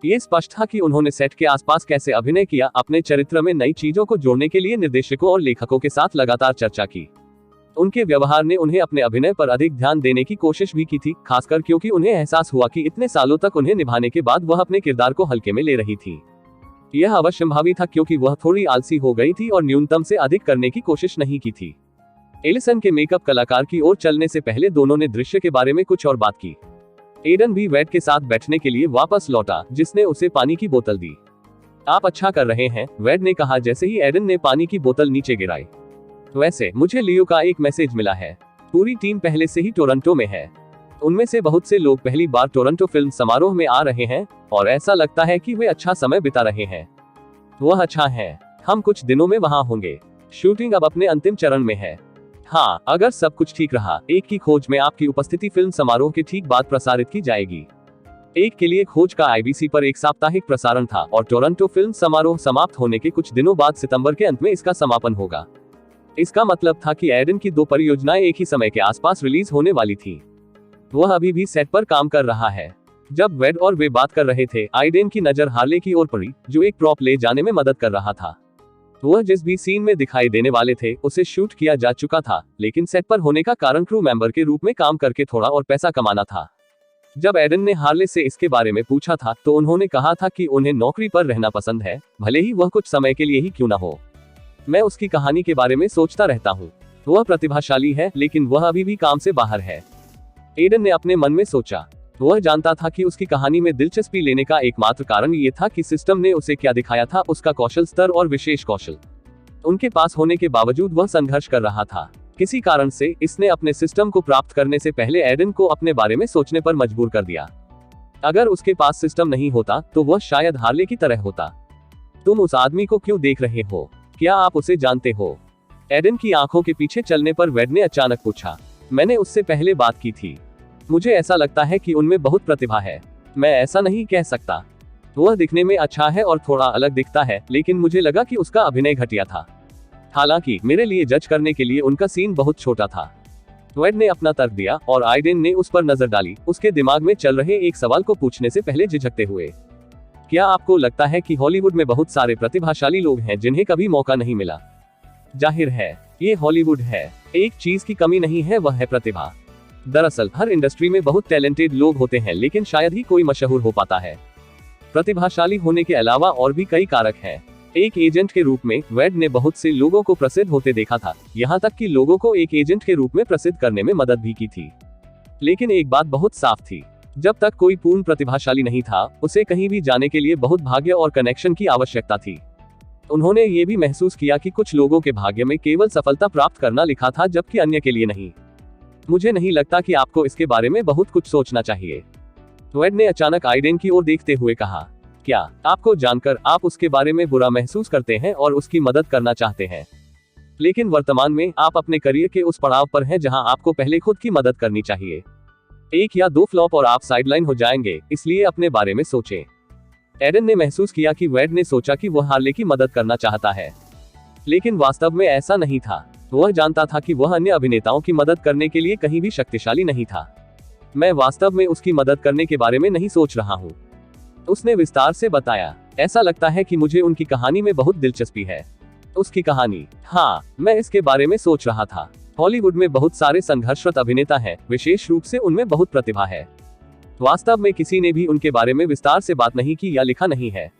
ये स्पष्ट था कि उन्होंने सेट के आसपास कैसे अभिनय किया, अपने चरित्र में नई चीजों को जोड़ने के लिए निर्देशकों और लेखकों के साथ लगातार चर्चा की। उनके व्यवहार ने उन्हें अपने अभिनय पर अधिक ध्यान देने की कोशिश भी की थी, खासकर क्योंकि उन्हें एहसास हुआ कि इतने सालों तक उन्हें निभाने के बाद वह अपने किरदार को हल्के में ले रही थी। यह अवश्यंभावी था क्योंकि वह थोड़ी आलसी हो गई थी और न्यूनतम से अधिक करने की कोशिश नहीं की थी। एलिसन के मेकअप कलाकार की ओर चलने से पहले दोनों ने दृश्य के बारे में कुछ और बात की। एडन भी वेड के साथ बैठने के लिए वापस लौटा, जिसने उसे पानी की बोतल दी। आप अच्छा कर रहे हैं, वेड ने कहा जैसे ही एडन ने पानी की बोतल नीचे गिराई। वैसे मुझे लियो का एक मैसेज मिला है। पूरी टीम पहले से ही टोरंटो में है। उनमें से बहुत से लोग पहली बार टोरंटो फिल्म समारोह में आ रहे हैं और ऐसा लगता है कि वे अच्छा समय बिता रहे हैं। वह अच्छा है। हम कुछ दिनों में वहां होंगे। शूटिंग अब अपने अंतिम चरण में है। हाँ, अगर सब कुछ ठीक रहा, एक की खोज में आपकी उपस्थिति फिल्म समारोह के ठीक बाद प्रसारित की जाएगी। एक के लिए खोज का आईबीसी पर एक साप्ताहिक प्रसारण था और टोरंटो फिल्म समारोह समाप्त होने के कुछ दिनों बाद सितंबर के अंत में इसका समापन होगा। इसका मतलब था कि एडन की 2 परियोजनाएं एक ही समय के आसपास रिलीज होने वाली थी। वह अभी भी सेट पर काम कर रहा है। जब वेड और वे बात कर रहे थे, आइडेन की नजर हार्ले की ओर पड़ी, जो एक प्रॉप ले जाने में मदद कर रहा था। वह जिस भी सीन में दिखाई देने वाले थे उसे शूट किया जा चुका था, लेकिन सेट पर होने का कारण क्रू मेंबर के रूप में काम करके थोड़ा और पैसा कमाना था। जब एडन ने हार्ले से इसके बारे में पूछा था तो उन्होंने कहा था कि उन्हें नौकरी पर रहना पसंद है, भले ही वह कुछ समय के लिए ही क्यों ना हो। मैं उसकी कहानी के बारे में सोचता रहता हूँ। वह प्रतिभाशाली है, लेकिन वह अभी भी काम से बाहर है। एडन ने अपने मन में सोचा। वह जानता था कि उसकी कहानी में दिलचस्पी लेने का एकमात्र कारण ये था कि सिस्टम ने उसे क्या दिखाया था, उसका कौशल स्तर और विशेष कौशल उनके पास होने के बावजूद वह संघर्ष कर रहा था। किसी कारण से इसने अपने सिस्टम को प्राप्त करने से पहले एडन को अपने बारे में सोचने पर मजबूर कर दिया। अगर उसके पास सिस्टम नहीं होता तो वह शायद हार्ले की तरह होता। तुम उस आदमी को क्यों देख रहे हो? क्या आप उसे जानते हो? एडन की आंखों के पीछे चलने पर वेड ने अचानक पूछा। मैंने उससे पहले बात की थी। मुझे ऐसा लगता है कि उनमें बहुत प्रतिभा है। मैं ऐसा नहीं कह सकता। वह दिखने में अच्छा है और थोड़ा अलग दिखता है, लेकिन मुझे लगा कि उसका अभिनय घटिया था। हालांकि मेरे लिए जज करने के लिए उनका सीन बहुत छोटा था। वेड ने अपना तर्क दिया और आइडेन ने उस पर नजर डाली, उसके दिमाग में चल रहे एक सवाल को पूछने से पहले झिझकते हुए। क्या आपको लगता है कि हॉलीवुड में बहुत सारे प्रतिभाशाली लोग हैं जिन्हें कभी मौका नहीं मिला? जाहिर है, ये हॉलीवुड है। एक चीज की कमी नहीं है, वह है प्रतिभा। दरअसल हर इंडस्ट्री में बहुत टैलेंटेड लोग होते हैं, लेकिन शायद ही कोई मशहूर हो पाता है। प्रतिभाशाली होने के अलावा और भी कई कारक हैं। एक एजेंट के रूप में वेड ने बहुत से लोगों को प्रसिद्ध होते देखा था, यहाँ तक कि लोगों को एक एजेंट के रूप में प्रसिद्ध करने में मदद भी की थी। लेकिन एक बात बहुत साफ थी, जब तक कोई पूर्ण प्रतिभाशाली नहीं था, उसे कहीं भी जाने के लिए बहुत भाग्य और कनेक्शन की आवश्यकता थी। उन्होंने ये भी महसूस किया कि कुछ लोगों के भाग्य में केवल सफलता प्राप्त करना लिखा था, जबकि अन्य के लिए नहीं। मुझे नहीं लगता कि आपको इसके बारे में बहुत कुछ सोचना चाहिए, वेड ने अचानक आइडेन की ओर देखते हुए कहा। क्या आपको जानकर आप उसके बारे में बुरा महसूस करते हैं और उसकी मदद करना चाहते हैं? लेकिन वर्तमान में आप अपने करियर के उस पड़ाव पर हैं जहां आपको पहले खुद की मदद करनी चाहिए। 1 या 2 फ्लॉप और आप साइडलाइन हो जाएंगे, इसलिए अपने बारे में सोचें। एडन ने महसूस किया कि वेड ने सोचा कि वह हार्ले की मदद करना चाहता है, लेकिन वास्तव में ऐसा नहीं था। वह जानता था कि वह अन्य अभिनेताओं की मदद करने के लिए कहीं भी शक्तिशाली नहीं था। मैं वास्तव में उसकी मदद करने के बारे में नहीं सोच रहा हूँ। उसने विस्तार से बताया। ऐसा लगता है कि मुझे उनकी कहानी में बहुत दिलचस्पी है। उसकी कहानी? हाँ, मैं इसके बारे में सोच रहा था। हॉलीवुड में बहुत सारे संघर्षरत अभिनेता हैं, विशेष रूप से उनमें बहुत प्रतिभा है। वास्तव में किसी ने भी उनके बारे में विस्तार से बात नहीं की या लिखा नहीं है।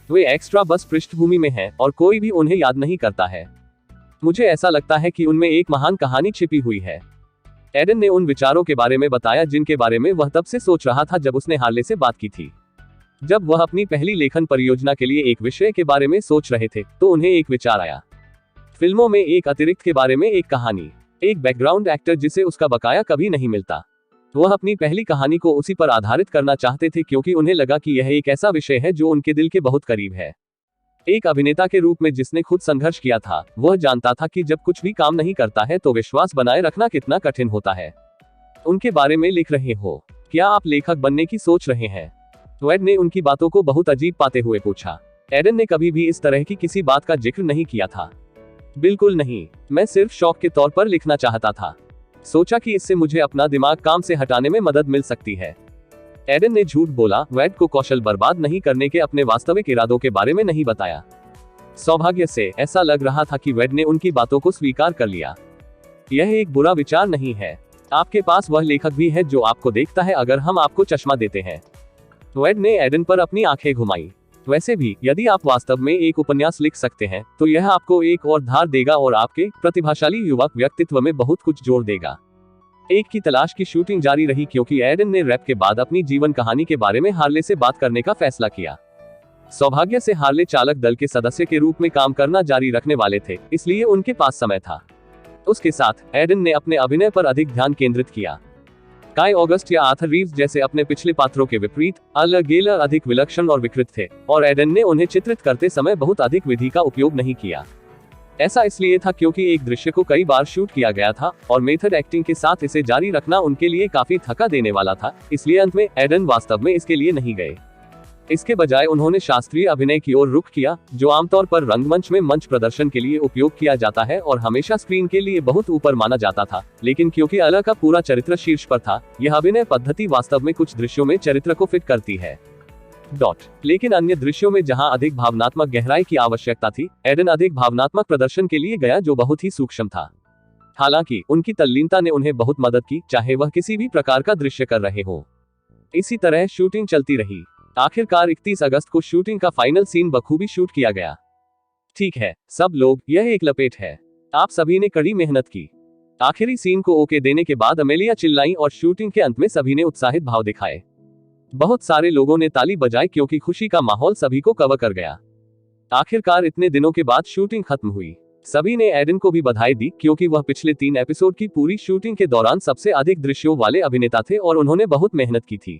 वे एक्स्ट्रा बस पृष्ठभूमि में हैं और कोई भी उन्हें याद नहीं करता है। मुझे ऐसा लगता है कि उनमें एक महान कहानी छिपी हुई है। एडन ने उन विचारों के बारे में बताया जिनके बारे में वह तब से सोच रहा था जब उसने हार्ले से बात की थी। जब वह अपनी पहली लेखन परियोजना के लिए एक विषय के बारे में सोच रहे थे तो उन्हें एक विचार आया। फिल्मों में एक अतिरिक्त के बारे में एक कहानी, एक बैकग्राउंड एक्टर जिसे उसका बकाया कभी नहीं मिलता। वह अपनी पहली कहानी को उसी पर आधारित करना चाहते थे क्योंकि उन्हें लगा कि यह एक ऐसा विषय है जो उनके दिल के बहुत करीब है। एक अभिनेता के रूप में जिसने खुद संघर्ष किया था, वह जानता था कि जब कुछ भी काम नहीं करता है तो विश्वास बनाए रखना कितना कठिन होता है। उनके बारे में लिख रहे हो? क्या आप लेखक बनने की सोच रहे हैं? वेड ने उनकी बातों को बहुत अजीब पाते हुए पूछा। एडन ने कभी भी इस तरह की किसी बात का जिक्र नहीं किया था। बिल्कुल नहीं, मैं सिर्फ शौक के तौर पर लिखना चाहता था। सोचा कि इससे मुझे अपना दिमाग काम से हटाने में मदद मिल सकती है। एडन ने झूठ बोला, वेड को कौशल बर्बाद नहीं करने के अपने वास्तविक इरादों के बारे में नहीं बताया। सौभाग्य से ऐसा लग रहा था कि वेड ने उनकी बातों को स्वीकार कर लिया। यह एक बुरा विचार नहीं है। आपके पास वह लेखक भी है जो आपको देखता है अगर हम आपको चश्मा देते हैं। वेड ने एडन पर अपनी आंखें घुमाई। वैसे भी, यदि आप वास्तव में एक उपन्यास लिख सकते हैं तो यह आपको एक और धार देगा और आपके प्रतिभाशाली युवा व्यक्तित्व में बहुत कुछ जोड़ देगा। एक की तलाश की शूटिंग जारी रही क्योंकि एडन ने रैप के बाद अपनी जीवन कहानी के बारे में हार्ले से बात करने का फैसला किया। सौभाग्य से हार्ले चालक दल के सदस्य के रूप में काम करना जारी रखने वाले थे, इसलिए उनके पास समय था। उसके साथ एडन ने अपने अभिनय पर अधिक ध्यान केंद्रित किया। काई ऑगस्ट या आर्थर रीव्स जैसे अपने पिछले पात्रों के विपरीत, अल गेलर अधिक विलक्षण और विकृत थे, और एडन ने उन्हें चित्रित करते समय बहुत अधिक विधि का उपयोग नहीं किया। ऐसा इसलिए था क्योंकि एक दृश्य को कई बार शूट किया गया था और मेथड एक्टिंग के साथ इसे जारी रखना उनके लिए काफी थका देने वाला था, इसलिए अंत में एडन वास्तव में इसके लिए नहीं गए। इसके बजाय उन्होंने शास्त्रीय अभिनय की ओर रुख किया, जो आमतौर पर रंगमंच में मंच प्रदर्शन के लिए उपयोग किया जाता है और हमेशा स्क्रीन के लिए बहुत ऊपर माना जाता था। लेकिन क्योंकि अल का पूरा चरित्र शीर्ष पर था, यह अभिनय पद्धति वास्तव में कुछ दृश्यों में चरित्र को फिट करती है। लेकिन अन्य दृश्यों में जहां अधिक भावनात्मक गहराई की आवश्यकता थी, एडन अधिक भावनात्मक प्रदर्शन के लिए गया जो बहुत ही सूक्ष्म था। हालांकि उनकी तल्लीनता ने उन्हें बहुत मदद की, चाहे वह किसी भी प्रकार का दृश्य कर रहे हो। इसी तरह शूटिंग चलती रही। आखिरकार 31 अगस्त को शूटिंग का फाइनल सीन बखूबी शूट किया गया। ठीक है सब लोग, यह एक लपेट है। आप सभी ने कड़ी मेहनत की। आखिरी सीन को ओके देने के बाद अमेलिया चिल्लाई और शूटिंग के अंत में सभी ने उत्साहित भाव दिखाए। बहुत सारे लोगों ने ताली बजाई क्योंकि खुशी का माहौल सभी को कवर कर गया। आखिरकार इतने दिनों के बाद शूटिंग खत्म हुई। सभी ने एडन को भी बधाई दी क्योंकि वह पिछले 3 एपिसोड की पूरी शूटिंग के दौरान सबसे अधिक दृश्यों वाले अभिनेता थे और उन्होंने बहुत मेहनत की थी।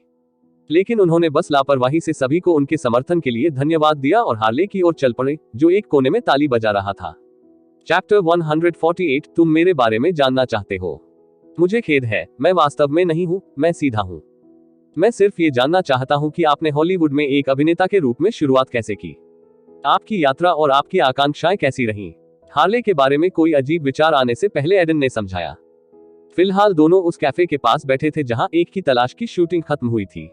लेकिन उन्होंने बस लापरवाही से सभी को उनके समर्थन के लिए धन्यवाद दिया और हार्ले की ओर चल पड़े, जो एक कोने में ताली बजा रहा था। चैप्टर 148, तुम मेरे बारे में जानना चाहते हो? मुझे खेद है, मैं वास्तव में नहीं हूँ, मैं सीधा हूँ। मैं सिर्फ ये जानना चाहता हूँ कि आपने हॉलीवुड में एक अभिनेता के रूप में शुरुआत कैसे की। आपकी यात्रा और आपकी आकांक्षाएं कैसी रहीं? हार्ले के बारे में कोई अजीब विचार आने से पहले एडन ने समझाया। फिलहाल दोनों उस कैफे के पास बैठे थे जहां एक की तलाश की शूटिंग खत्म हुई थी।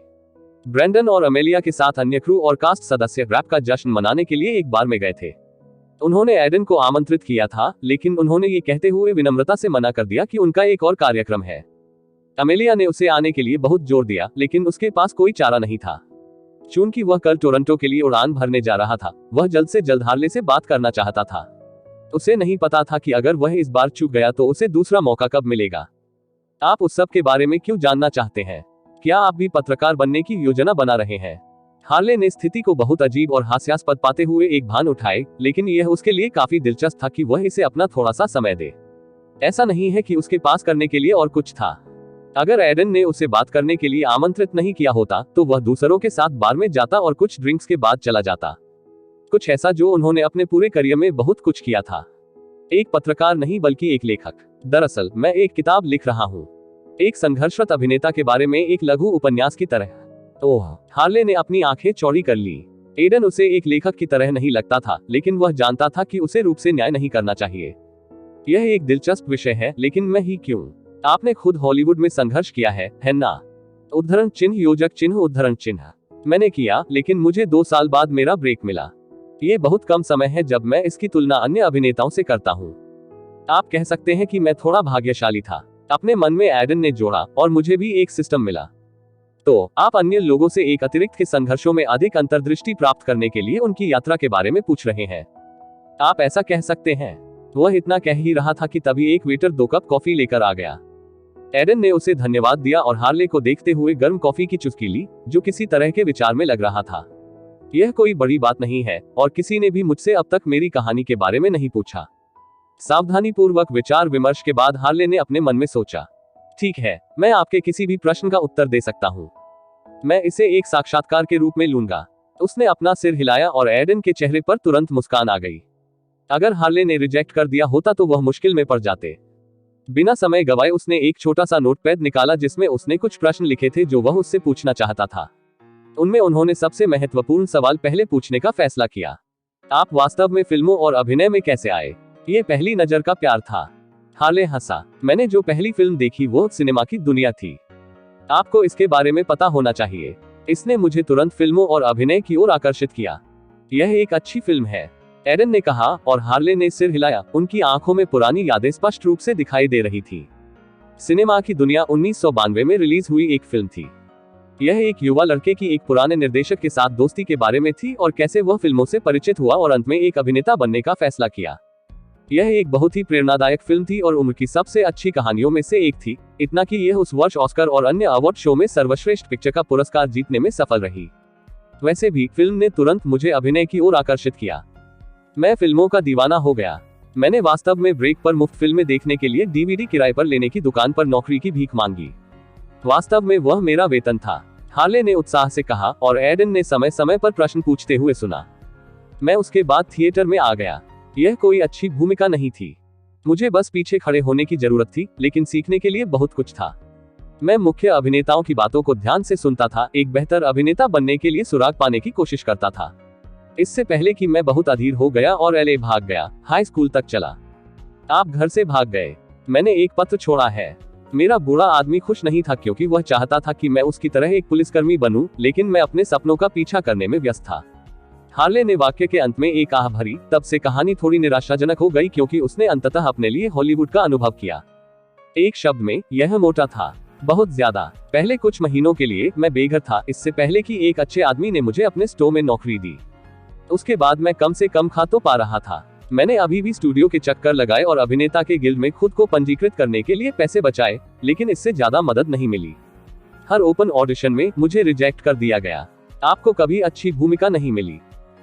ब्रेंडन और अमेलिया के साथ अन्य क्रू और कास्ट सदस्य रैप का जश्न मनाने के लिए एक बार में गए थे। उन्होंने एडन को आमंत्रित किया था, लेकिन उन्होंने ये कहते हुए विनम्रता से मना कर दिया कि उनका एक और कार्यक्रम है। अमेलिया ने उसे आने के लिए बहुत जोर दिया, लेकिन उसके पास कोई चारा नहीं था। चूंकि वह कल टोरंटो के लिए उड़ान भरने जा रहा था, वह जल्द से जल्द हार्ले से बात करना चाहता था। उसे नहीं पता था कि अगर वह इस बार चूक गया तो उसे दूसरा मौका कब मिलेगा। आप उस सब के बारे में क्यों जानना चाहते हैं? क्या आप भी पत्रकार बनने की योजना बना रहे हैं? हार्ले ने स्थिति को बहुत अजीब और हास्यास्पद पाते हुए एक भान उठाए, लेकिन यह उसके लिए काफी दिलचस्प था कि वह इसे अपना थोड़ा सा समय दे। ऐसा नहीं है कि उसके पास करने के लिए और कुछ था। अगर एडन ने उसे बात करने के लिए आमंत्रित नहीं किया होता तो वह दूसरों के साथ बार में जाता और कुछ ड्रिंक्स के बाद चला जाता। कुछ ऐसा जो उन्होंने अपने पूरे करियर में बहुत कुछ किया था। एक पत्रकार नहीं बल्कि एक लेखक। दरअसल मैं एक किताब लिख रहा हूँ, एक संघर्षरत अभिनेता के बारे में, एक लघु उपन्यास की तरह। ओह, हार्ले ने अपनी आंखें चौड़ी कर ली। एडन उसे एक लेखक की तरह नहीं लगता था, लेकिन वह जानता था कि उसे रूप से न्याय नहीं करना चाहिए। यह एक दिलचस्प विषय है, लेकिन मैं ही क्यों? आपने खुद हॉलीवुड में संघर्ष किया है ना? उद्धरण चिन्ह योजक चिन्ह उद्धरण चिन्ह। मैंने किया, लेकिन मुझे 2 साल बाद मेरा ब्रेक मिला। ये बहुत कम समय है जब मैं इसकी तुलना अन्य अभिनेताओं से करता हूँ। आप कह सकते हैं कि मैं थोड़ा भाग्यशाली था। अपने मन में एडन ने जोड़ा, और मुझे भी एक सिस्टम मिला। तो आप अन्य लोगों से एक अतिरिक्त के संघर्षों में अधिक अंतर्दृष्टि प्राप्त करने के लिए उनकी यात्रा के बारे में पूछ रहे हैं। आप ऐसा कह सकते हैं। वह इतना कह ही रहा था कि तभी एक वेटर 2 कप कॉफी लेकर आ गया। एडन ने उसे धन्यवाद दिया और हार्ले को देखते हुए गर्म कॉफी की चुस्की ली, जो किसी तरह के विचार में लग रहा था। यह कोई बड़ी बात नहीं है, और किसी ने भी मुझसे अब तक मेरी कहानी के बारे में नहीं पूछा। सावधानीपूर्वक विचार विमर्श के बाद हार्ले ने अपने मन में सोचा, ठीक है, मैं आपके किसी भी प्रश्न का उत्तर दे सकता हूँ। मैं इसे एक साक्षात्कार के रूप में लूंगा। उसने अपना सिर हिलाया और एडन के चेहरे पर तुरंत मुस्कान आ गई। अगर हार्ले ने रिजेक्ट कर दिया होता तो वह मुश्किल में पड़ जाते। बिना समय गवाए उसने एक छोटा सा नोटपैड निकाला जिसमें उसने कुछ प्रश्न लिखे थे जो वह उससे पूछना चाहता था। उनमें उन्होंने सबसे महत्वपूर्ण सवाल पहले पूछने का फैसला किया। आप वास्तव में फिल्मों और अभिनय में कैसे आए? ये पहली नजर का प्यार था। हार्ले हंसा। मैंने जो पहली फिल्म देखी वो सिनेमा की दुनिया थी। आपको इसके बारे में पता होना चाहिए। इसने मुझे तुरंत फिल्मों और अभिनय की ओर आकर्षित किया। यह एक अच्छी फिल्म है, एडन ने कहा, और हार्ले ने सिर हिलाया। उनकी आंखों में पुरानी यादें स्पष्ट रूप से दिखाई दे रही थी। सिनेमा की दुनिया 1992 में रिलीज हुई एक फिल्म थी। यह एक युवा लड़के की एक पुराने निर्देशक के साथ दोस्ती के बारे में थी और कैसे वह फिल्मों से परिचित हुआ और अंत में एक अभिनेता बनने का फैसला किया। यह एक बहुत ही प्रेरणादायक फिल्म थी और उम्र की सबसे अच्छी कहानियों में से एक थी, इतना कि यह उस वर्ष ऑस्कर और अन्य अवार्ड शो में सर्वश्रेष्ठ पिक्चर का पुरस्कार जीतने में सफल रही। वैसे भी फिल्म ने तुरंत मुझे अभिनय की ओर आकर्षित किया। मैं फिल्मों का दीवाना हो गया। मैंने वास्तव में ब्रेक पर मुफ्त फिल्में देखने के लिए डीवीडी किराए पर लेने की दुकान पर नौकरी की भीख मांगी। वास्तव में वह मेरा वेतन था, हार्ले ने उत्साह से कहा, और एडन ने समय समय पर प्रश्न पूछते हुए सुना। मैं उसके बाद थिएटर में आ गया। यह कोई अच्छी भूमिका नहीं थी। मुझे बस पीछे खड़े होने की जरूरत थी, लेकिन सीखने के लिए बहुत कुछ था। मैं मुख्य अभिनेताओं की बातों को ध्यान से सुनता था, एक बेहतर अभिनेता बनने के लिए सुराग पाने की कोशिश करता था। इससे पहले कि मैं बहुत अधीर हो गया और एलए भाग गया, हाई स्कूल तक चला। आप घर से भाग गए। मैंने एक पत्र छोड़ा है। मेरा बूढ़ा आदमी खुश नहीं था क्योंकि वह चाहता था कि मैं उसकी तरह एक पुलिसकर्मी बनूं, लेकिन मैं अपने सपनों का पीछा करने में व्यस्त था। हार्ले ने वाक्य के अंत में एक आह भरी। तब से कहानी थोड़ी निराशाजनक हो गई क्योंकि उसने अंततः अपने लिए हॉलीवुड का अनुभव किया। एक शब्द में, यह मोटा था, बहुत ज्यादा। पहले कुछ महीनों के लिए मैं बेघर था, इससे पहले कि एक अच्छे आदमी ने मुझे अपने स्टोर में नौकरी दी। उसके बाद मैं कम से कम खा तो पा रहा था। मैंने अभी भी स्टूडियो के चक्कर लगाए और अभिनेता के गिल्ड में खुद को पंजीकृत करने के लिए पैसे बचाए, लेकिन इससे ज्यादा मदद नहीं मिली। हर ओपन ऑडिशन में मुझे रिजेक्ट कर दिया गया। आपको कभी अच्छी भूमिका नहीं मिली?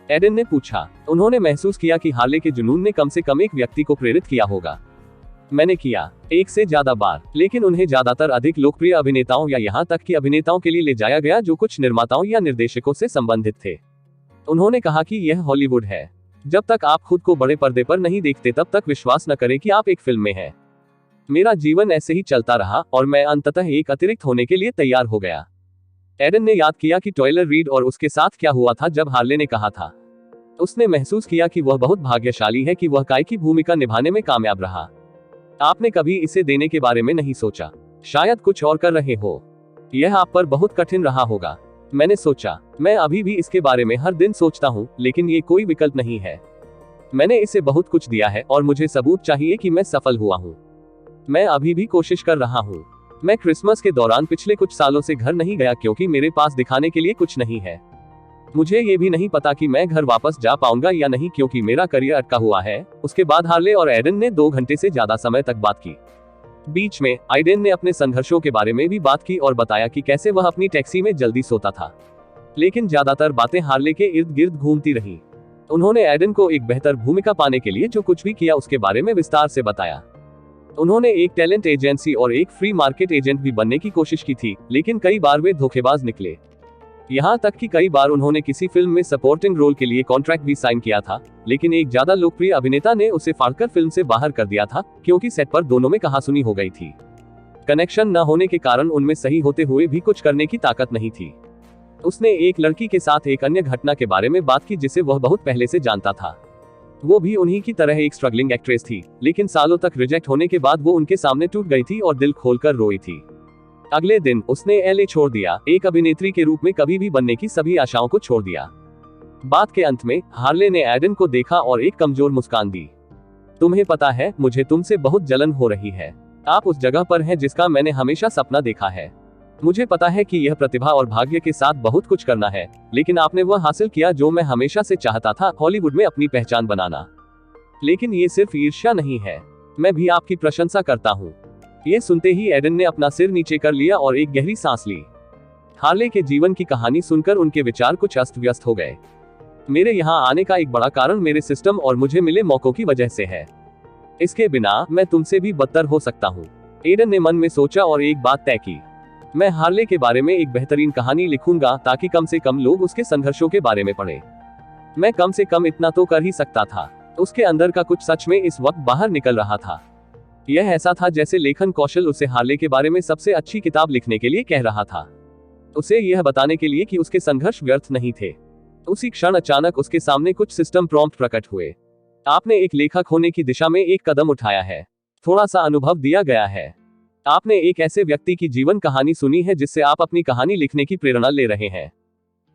एडन ने पूछा। उन्होंने महसूस किया कि हार्ले के जुनून ने कम से कम एक व्यक्ति को प्रेरित किया होगा। मैंने किया, एक से ज्यादा बार, लेकिन उन्हें ज्यादातर अधिक लोकप्रिय अभिनेताओं या यहाँ तक कि अभिनेताओं के लिए ले जाया गया जो कुछ निर्माताओं या निर्देशकों से संबंधित थे। उन्होंने कहा कि यह हॉलीवुड है। जब तक आप खुद को बड़े पर्दे पर नहीं देखते तब तक विश्वास न करें कि आप एक फिल्म में हैं। मेरा जीवन ऐसे ही चलता रहा और मैं अंततः एक अतिरिक्त होने के लिए तैयार हो गया। एडन ने याद किया कि टॉयलर रीड और उसके साथ क्या हुआ था जब हार्ले ने कहा था। उसने महसूस किया कि वह बहुत भाग्यशाली है कि वह काय की भूमिका निभाने में कामयाब रहा। आपने कभी इसे देने के बारे में नहीं सोचा? शायद कुछ और कर रहे हो। यह आप पर बहुत कठिन रहा होगा। मैंने सोचा, मैं अभी भी इसके बारे में हर दिन सोचता हूँ, लेकिन ये कोई विकल्प नहीं है। मैंने इसे बहुत कुछ दिया है और मुझे सबूत चाहिए कि मैं सफल हुआ हूँ। मैं अभी भी कोशिश कर रहा हूँ। मैं क्रिसमस के दौरान पिछले कुछ सालों से घर नहीं गया क्योंकि मेरे पास दिखाने के लिए कुछ नहीं है। मुझे ये भी नहीं पता कि मैं घर वापस जा पाऊंगा या नहीं क्योंकि मेरा करियर अटका हुआ है। उसके बाद हार्ले और एडन ने 2 घंटे से ज्यादा समय तक बात की। बीच में एडन ने अपने संघर्षों के बारे में भी बात की और बताया कि कैसे वह अपनी टैक्सी में जल्दी सोता था, लेकिन ज्यादातर बातें हार्ले के इर्द गिर्द घूमती रहीं। उन्होंने एडन को एक बेहतर भूमिका पाने के लिए जो कुछ भी किया उसके बारे में विस्तार से बताया। उन्होंने एक टैलेंट एजेंसी और एक फ्री मार्केट एजेंट भी बनने की कोशिश की थी, लेकिन कई बार वे धोखेबाज निकले। यहाँ तक कि कई बार उन्होंने किसी फिल्म में सपोर्टिंग रोल के लिए कॉन्ट्रैक्ट भी साइन किया था, लेकिन एक ज्यादा लोकप्रिय अभिनेता ने उसे फाड़कर फिल्म से बाहर कर दिया था क्योंकि सेट पर दोनों में कहासुनी हो गई थी। कनेक्शन न होने के कारण उनमें सही होते हुए भी कुछ करने की ताकत नहीं थी। उसने एक लड़की के साथ एक अन्य घटना के बारे में बात की जिसे वह बहुत पहले से जानता था। वो भी उन्हीं की तरह एक स्ट्रगलिंग एक्ट्रेस थी, लेकिन सालों तक रिजेक्ट होने के बाद वो उनके सामने टूट गई थी और दिल खोलकर रोई थी। अगले दिन उसने एलए छोड़ दिया, एक अभिनेत्री के रूप में कभी भी बनने की सभी आशाओं को छोड़ दिया। बात के अंत में हार्ले ने एडन को देखा और एक कमजोर मुस्कान दी। तुम्हें पता है, मुझे तुमसे बहुत जलन हो रही है। आप उस जगह पर हैं जिसका मैंने हमेशा सपना देखा है। मुझे पता है कि यह प्रतिभा और भाग्य के साथ बहुत कुछ करना है, लेकिन आपने वह हासिल किया जो मैं हमेशा से चाहता था, हॉलीवुड में अपनी पहचान बनाना। लेकिन ये सिर्फ ईर्ष्या नहीं है, मैं भी आपकी प्रशंसा करता हूँ। ये सुनते ही एडन ने अपना सिर नीचे कर लिया और एक गहरी सांस ली। हार्ले के जीवन की कहानी सुनकर उनके विचार कुछ अस्त व्यस्त हो गए। मेरे यहाँ आने का एक बड़ा कारण मेरे सिस्टम और मुझे मिले मौकों की वजह से है। इसके बिना मैं तुमसे भी बदतर हो सकता हूँ। एडन ने मन में सोचा और एक बात तय की, मैं हार्ले के बारे में एक बेहतरीन कहानी लिखूंगा ताकि कम से कम लोग उसके संघर्षों के बारे में पढ़ें। मैं कम से कम इतना तो कर ही सकता था। उसके अंदर का कुछ सच में इस वक्त बाहर निकल रहा था। यह ऐसा था जैसे लेखन कौशल उसे हार्ले के बारे में सबसे अच्छी किताब लिखने के लिए कह रहा था, उसे यह बताने के लिए कि उसके संघर्ष व्यर्थ नहीं थे। उसी क्षण अचानक उसके सामने कुछ सिस्टम प्रॉम्प्ट प्रकट हुए। आपने एक लेखक होने की दिशा में एक कदम उठाया है, थोड़ा सा अनुभव दिया गया है। आपने एक ऐसे व्यक्ति की जीवन कहानी सुनी है जिससे आप अपनी कहानी लिखने की प्रेरणा ले रहे हैं।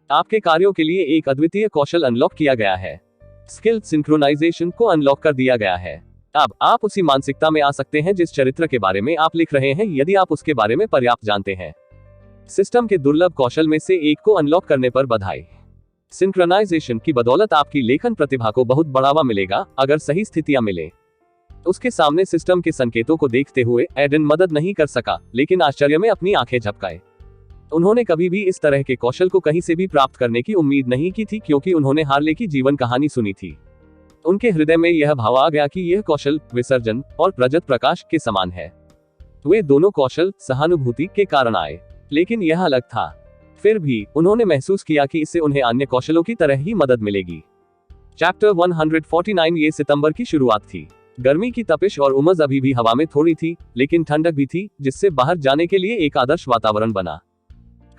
आपके कार्यों के लिए एक अद्वितीय कौशल अनलॉक किया गया है, स्किल सिंक्रोनाइजेशन को अनलॉक कर दिया गया है। अब आप उसी मानसिकता में आ सकते हैं जिस चरित्र के बारे में आप लिख रहे हैं, यदि आप उसके बारे में पर्याप्त जानते हैं। सिस्टम के दुर्लभ कौशल में से एक को अनलॉक करने पर बधाई। सिंक्रोनाइजेशन की बदौलत आपकी लेखन प्रतिभा को बहुत बढ़ावा मिलेगा, अगर सही स्थितियां मिले। उसके सामने सिस्टम के संकेतों को देखते हुए एडन मदद नहीं कर सका, लेकिन आश्चर्य में अपनी आंखें झपकाए। उन्होंने कभी भी इस तरह के कौशल को कहीं से भी प्राप्त करने की उम्मीद नहीं की थी, क्योंकि उन्होंने हार्ले की जीवन कहानी सुनी थी। उनके हृदय में यह भाव आ गया कि यह कौशल विसर्जन और प्रजत प्रकाश के समान है। वे दोनों कौशल सहानुभूति के कारण आए, लेकिन यह अलग था। फिर भी उन्होंने महसूस किया कि इससे उन्हें अन्य कौशलों की तरह ही मदद मिलेगी। चैप्टर 149। ये सितंबर की शुरुआत थी। गर्मी की तपिश और उमस अभी भी हवा में थोड़ी थी, लेकिन ठंडक भी थी, जिससे बाहर जाने के लिए एक आदर्श वातावरण बना,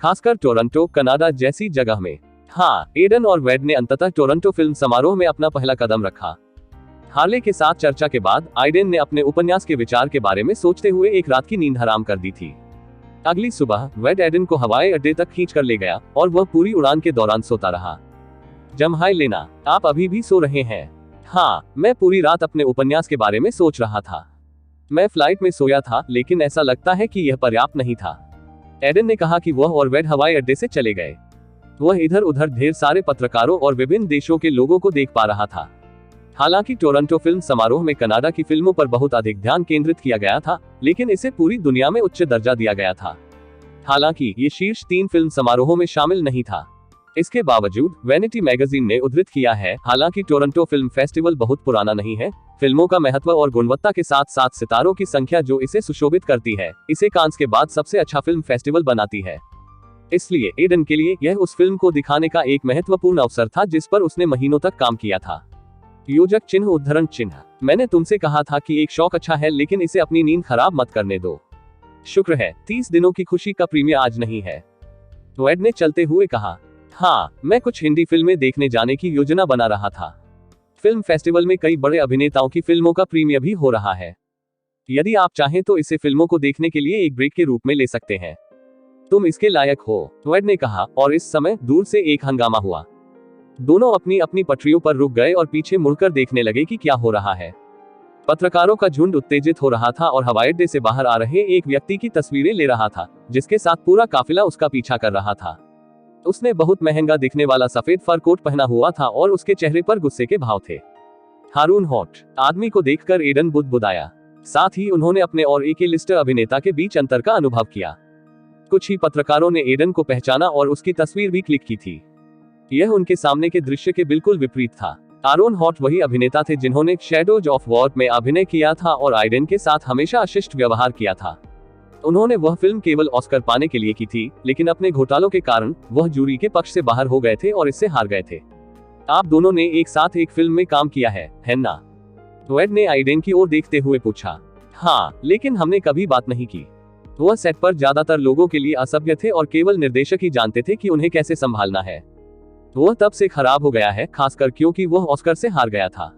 खासकर टोरंटो, कनाडा जैसी जगह में। हाँ, एडन और वेड ने अंततः टोरंटो फिल्म समारोह में अपना पहला कदम रखा। हार्ले के साथ चर्चा के बाद एडन ने अपने उपन्यास के विचार के बारे में सोचते हुए एक रात की नींद हराम कर दी थी। अगली सुबह वेड एडन को हवाई अड्डे तक खींच कर ले गया और वह पूरी उड़ान के दौरान सोता रहा। जम्हाई लेना, आप अभी भी सो रहे हैं? हाँ, मैं पूरी रात अपने उपन्यास के बारे में सोच रहा था। मैं फ्लाइट में सोया था, लेकिन ऐसा लगता है कि यह पर्याप्त नहीं था। एडन ने कहा कि वह और वेड हवाई अड्डे से चले गए। वह इधर उधर ढेर सारे पत्रकारों और विभिन्न देशों के लोगों को देख पा रहा था। हालांकि टोरंटो फिल्म समारोह में कनाडा की फिल्मों पर बहुत अधिक ध्यान केंद्रित किया गया था, लेकिन इसे पूरी दुनिया में उच्च दर्जा दिया गया था। हालांकि ये शीर्ष 3 फिल्म समारोहों में शामिल नहीं था। इसके बावजूद वैनिटी मैगजीन ने उद्धृत किया है, हालांकि टोरंटो फिल्म फेस्टिवल बहुत पुराना नहीं है, फिल्मों का महत्व और गुणवत्ता के साथ साथ सितारों की संख्या जो इसे सुशोभित करती है, इसे कांस के बाद सबसे अच्छा फिल्म फेस्टिवल बनाती है। इसलिए एडन के लिए यह उस फिल्म को दिखाने का एक महत्वपूर्ण अवसर था जिस पर उसने महीनों तक काम किया था। योजक चिन्ह उद्धरण चिन्ह, मैंने तुमसे कहा था कि एक शौक अच्छा है, लेकिन इसे अपनी नींद खराब मत करने दो। शुक्र है 30 दिनों की खुशी का प्रीमियर आज नहीं है, वेड ने चलते हुए कहा। हाँ, मैं कुछ हिंदी फिल्में देखने जाने की योजना बना रहा था। फिल्म फेस्टिवल में कई बड़े अभिनेताओं की फिल्मों का प्रीमियर भी हो रहा है। यदि आप चाहें तो इसे फिल्मों को देखने के लिए एक ब्रेक के रूप में ले सकते हैं। तुम इसके लायक हो, वेड ने कहा, और इस समय दूर से एक हंगामा हुआ। दोनों अपनी अपनी पटरियों पर रुक गए और पीछे मुड़कर देखने लगे कि क्या हो रहा है। पत्रकारों का झुंड उत्तेजित हो रहा था और हवाई अड्डे से बाहर आ रहे एक व्यक्ति की तस्वीरें ले रहा था, जिसके साथ पूरा काफिला उसका पीछा कर रहा था। उसने बहुत महंगा दिखने वाला सफेद फर कोट पहना हुआ था और उसके चेहरे पर गुस्से के भाव थे। हारून हॉट आदमी को देखकर एडन बुदबुदाया। साथ ही उन्होंने अपने और एक लिस्ट अभिनेता के बीच अंतर का अनुभव किया। कुछ ही पत्रकारों ने एडन को पहचाना और उसकी तस्वीर भी क्लिक की थी। यह उनके सामने के दृश्य के बिल्कुल विपरीत था। आरोन हॉट वही अभिनेता थे जिन्होंने शैडोज ऑफ वॉर में अभिनय किया था और एडन के साथ हमेशा अशिष्ट व्यवहार किया था। उन्होंने वह फिल्म केवल ऑस्कर पाने के लिए की थी, लेकिन अपने घोटालों के कारण वह जूरी के पक्ष से बाहर हो गए थे और इससे हार गए थे। आप दोनों ने एक साथ एक फिल्म में काम किया है ना? वेड ने एडन की ओर देखते हुए पूछा। हाँ, लेकिन हमने कभी बात नहीं की। वह सेट पर ज्यादातर लोगों के लिए असभ्य थे और केवल निर्देशक ही जानते थे कि उन्हें कैसे संभालना है। वह तब से खराब हो गया है, खासकर क्योंकि वह ऑस्कर से हार गया था।